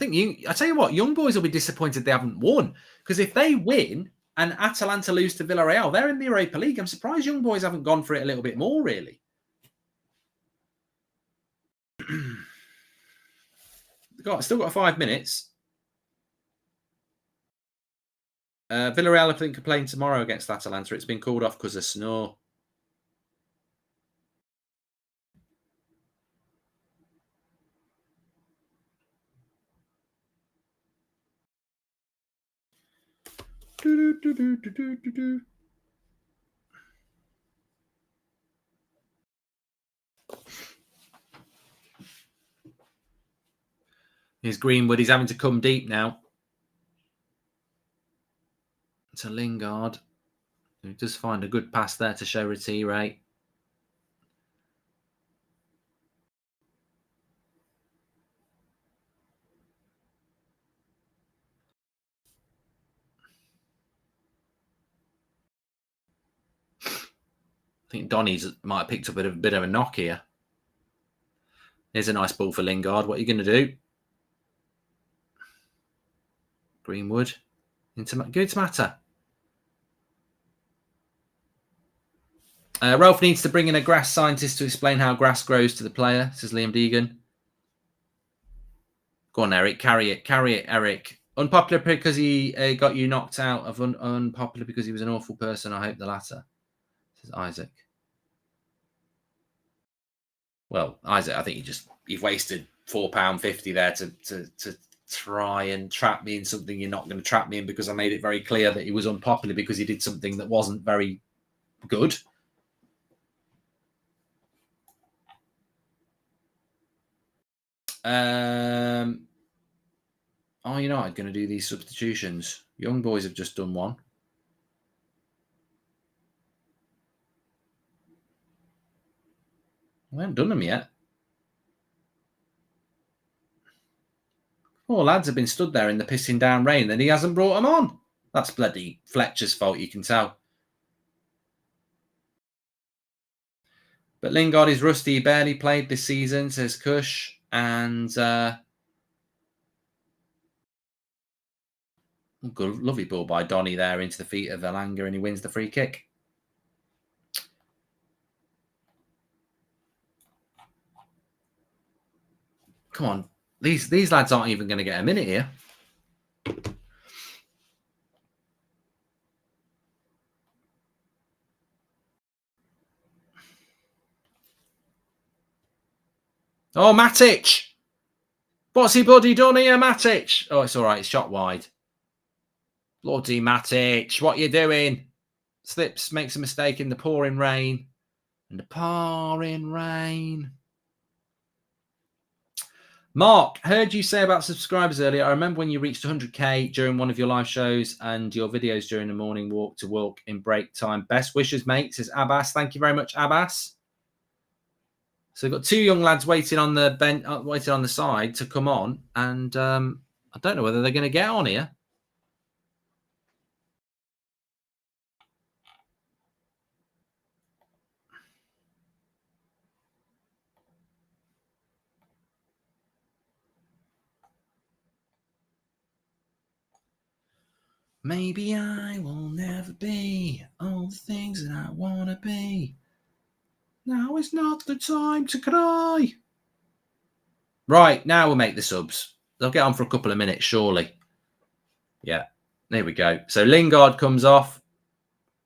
I tell you what, young boys will be disappointed they haven't won. Because if they win and Atalanta lose to Villarreal, they're in the Europa League. I'm surprised young boys haven't gone for it a little bit more, really. Still got 5 minutes. Villarreal, I think, are playing tomorrow against Atalanta. It's been called off because of snow. Here's Greenwood. He's having to come deep now. To Lingard, who does find a good pass there to show Retire. I think Donny's might have picked up a bit of a knock here. Here's a nice ball for Lingard. What are you going to do? Greenwood. Good to Mata. Ralph needs to bring in a grass scientist to explain how grass grows to the player, says Liam Deegan. Go on, Eric. Carry it, Eric. Unpopular because he got you knocked out of unpopular because he was an awful person. I hope the latter, says Isaac. Well, Isaac, I think you've wasted £4.50 there to try and trap me in something you're not going to trap me in, because I made it very clear that he was unpopular because he did something that wasn't very good. Are United going to do these substitutions? Young boys have just done one. We haven't done them yet. Poor lads have been stood there in the pissing down rain, and he hasn't brought them on. That's bloody Fletcher's fault, you can tell. But Lingard is rusty. He barely played this season, says Kush. And good, lovely ball by Donny there into the feet of Elanga, and he wins the free kick. Come on. These lads aren't even going to get a minute here. Oh, Matic! What's he bloody done here, Matic? Oh, it's all right. It's shot wide. Bloody Matic, what you doing? Slips, makes a mistake in the pouring rain. In the pouring rain. Mark, heard you say about subscribers earlier. I remember when you reached 100k during one of your live shows and your videos during the morning walk to walk in break time. Best wishes, mate, says Abbas. Thank you very much, Abbas. So we've got two young lads waiting on the bench, waiting on the side to come on, and I don't know whether they're going to get on here. Maybe I will never be all the things that I want to be. Now is not the time to cry. Right, now we'll make the subs. They'll get on for a couple of minutes, surely. Yeah, there we go. So Lingard comes off.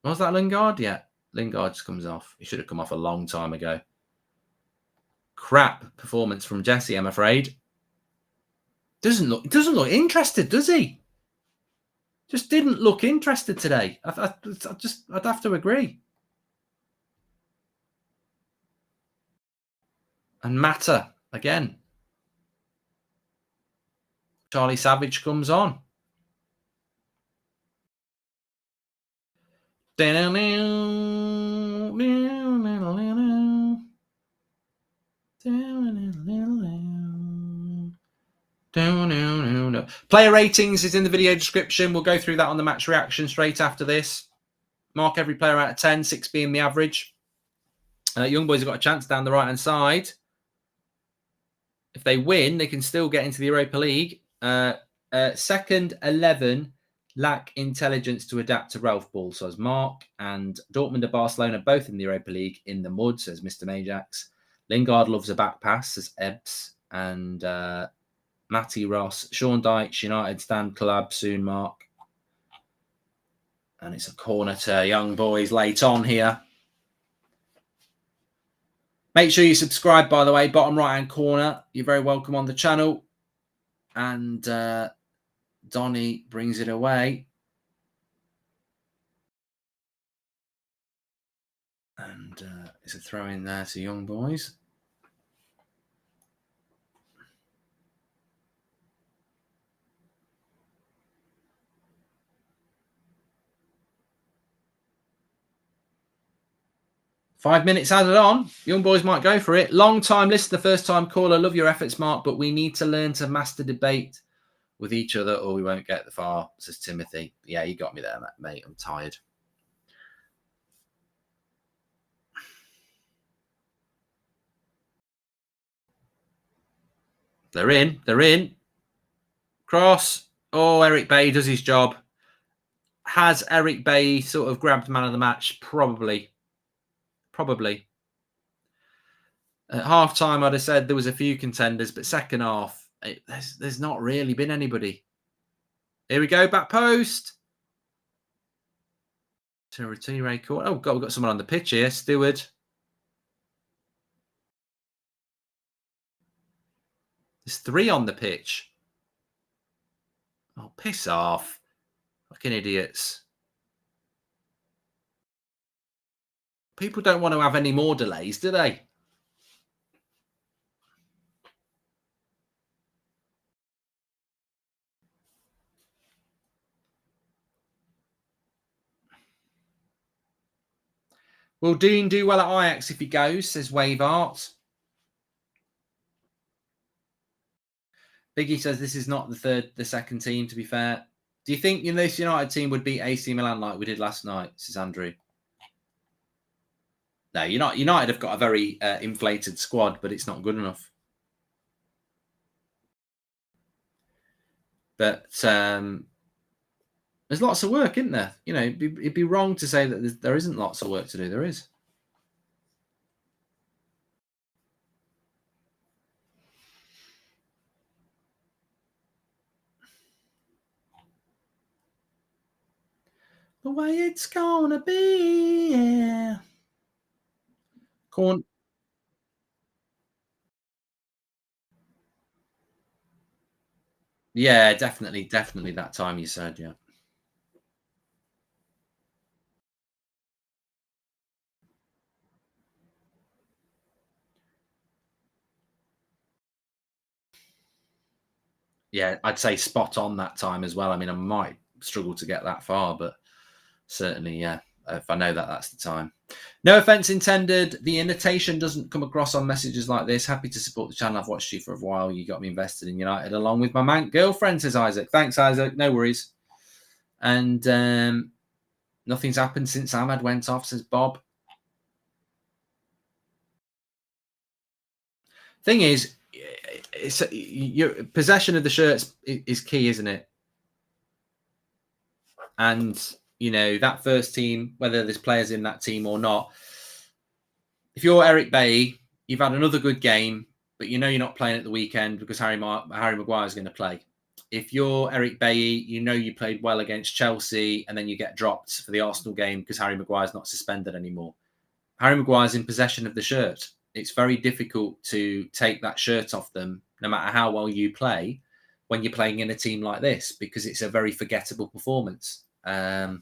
Was that Lingard? Yeah, Lingard just comes off. He should have come off a long time ago. Crap performance from Jesse, I'm afraid. Doesn't look interested, does he? Just didn't look interested today. I'd have to agree. And Mata again. Charlie Savage comes on. Player ratings is in the video description. We'll go through that on the match reaction straight after this. Mark every player out of 10, 6 being the average. Young boys have got a chance down the right-hand side. If they win, they can still get into the Europa League. Second 11 lack intelligence to adapt to Ralph Ball. So as Mark and Dortmund and Barcelona both in the Europa League in the mud, says Mr. Majax. Lingard loves a back pass, says Ebbs. And Matty Ross. Sean Dykes, United stand collab soon, Mark. And it's a corner to young boys late on here. Make sure you subscribe, by the way, bottom right-hand corner. You're very welcome on the channel. And Donny brings it away. And it's a throw in there to young boys. Five minutes added on. Young boys might go for it. Long time listener, first time caller. Love your efforts, Mark, but we need to learn to master debate with each other or we won't get the far, says Timothy. Yeah, you got me there, mate. I'm tired. They're in. They're in. Cross. Oh, Eric Bailly does his job. Has Eric Bailly sort of grabbed man of the match? Probably. At half-time, I'd have said there was a few contenders, but second half, there's not really been anybody. Here we go, back post. Ray Court. Oh, God, we've got someone on the pitch here. Steward. There's 3 on the pitch. Oh, piss off. Fucking idiots. People don't want to have any more delays, do they? Will Dean do well at Ajax if he goes, says Wave Art. Biggie says this is not the second team, to be fair. Do you think this United team would beat AC Milan like we did last night, says Andrew? No, United have got a very inflated squad, but it's not good enough. But there's lots of work, isn't there? It'd be wrong to say that there isn't lots of work to do. There is. The way it's gonna be, yeah. Yeah, definitely that time you said, yeah. Yeah, I'd say spot on that time as well. I mean, I might struggle to get that far, but certainly, yeah, if I know that's the time. No offense intended. The invitation doesn't come across on messages like this. Happy to support the channel. I've watched you for a while. You got me invested in United along with my man girlfriend, says Isaac. Thanks, Isaac. No worries. And nothing's happened since Ahmad went off, says Bob. Thing is, your possession of the shirts is key, isn't it? And that first team, whether there's players in that team or not, if you're Eric Bailly, you've had another good game, but you're not playing at the weekend because Harry Maguire is going to play. If you're Eric Bailly, you played well against Chelsea, and then you get dropped for the Arsenal game because Harry Maguire's not suspended anymore. Harry Maguire's in possession of the shirt. It's very difficult to take that shirt off them, no matter how well you play, when you're playing in a team like this, because it's a very forgettable performance. You've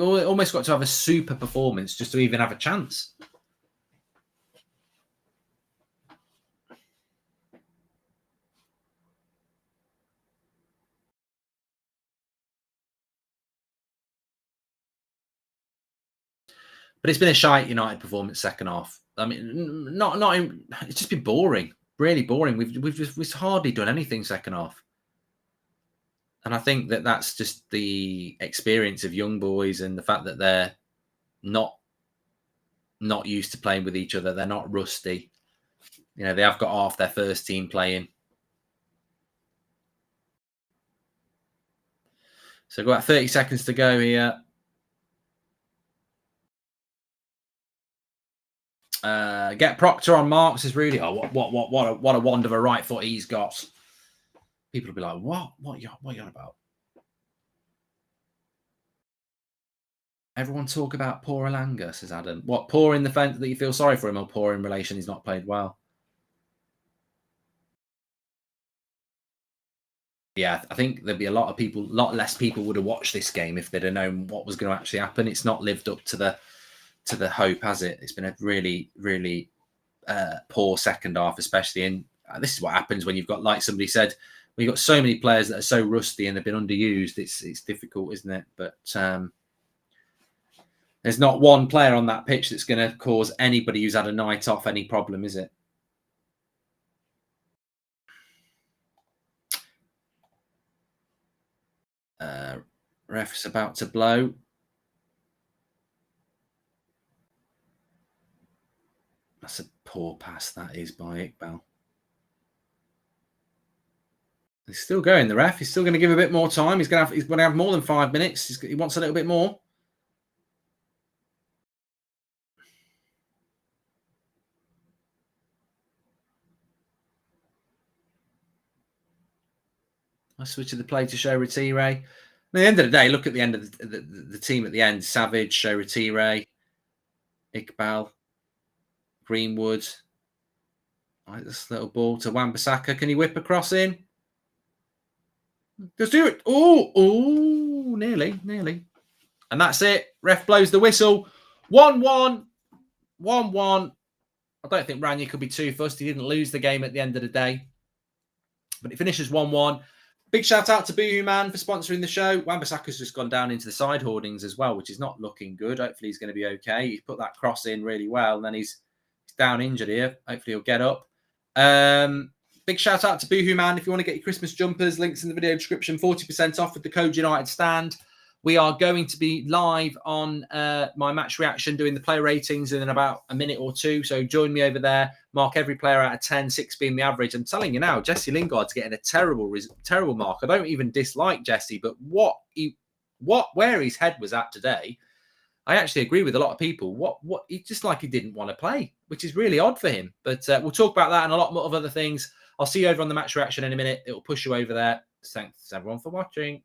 almost got to have a super performance just to even have a chance. But it's been a shite United performance second half. I mean, it's just been boring, really boring. We've hardly done anything second half. And I think that's just the experience of young boys and the fact that they're not used to playing with each other. They're not rusty. They have got half their first team playing. So we've got 30 seconds to go here. Get Proctor on marks, says Rudy. Oh, what a wand of a right foot he's got. People will be like, what are you on about? Everyone talk about poor Elanga, says Adam. What, poor in the sense that you feel sorry for him, or poor in relation he's not played well? Yeah, I think there'd be a lot less people would have watched this game if they'd have known what was going to actually happen. It's not lived up to the hope, has it? It's been a really, really poor second half, especially in. This is what happens when you've got, like somebody said, when you've got so many players that are so rusty and they've been underused. It's difficult, isn't it? But there's not one player on that pitch that's going to cause anybody who's had a night off any problem, is it? Ref's about to blow. That's a poor pass, that is, by Iqbal. He's still going, the ref. He's still going to give a bit more time. He's going to have more than 5 minutes. He wants a little bit more. I switch to the play to show Retire. At the end of the day, look at the end of the team at the end. Savage, show Retire, Iqbal, Greenwood. Right, this little ball to Wan-Bissaka. Can he whip a cross in? Just do it. Oh, nearly. And that's it. Ref blows the whistle. 1-1. 1-1. I don't think Rania could be too fussed. He didn't lose the game at the end of the day. But it finishes 1-1. Big shout out to Boohoo Man for sponsoring the show. Wan-Bissaka's just gone down into the side hoardings as well, which is not looking good. Hopefully he's going to be okay. He's put that cross in really well, and then he's He's down injured here. Hopefully he'll get up. Big shout out to Boohoo Man. If you want to get your Christmas jumpers, links in the video description. 40% off with the code United Stand. We are going to be live on my match reaction, doing the player ratings in about a minute or two. So join me over there. Mark every player out of 10, 6 being the average. I'm telling you now, Jesse Lingard's getting a terrible mark. I don't even dislike Jesse, but where his head was at today, I actually agree with a lot of people. What it's just like he didn't want to play, which is really odd for him. But we'll talk about that and a lot more of other things. I'll see you over on the match reaction in a minute. It will push you over there. Thanks everyone for watching.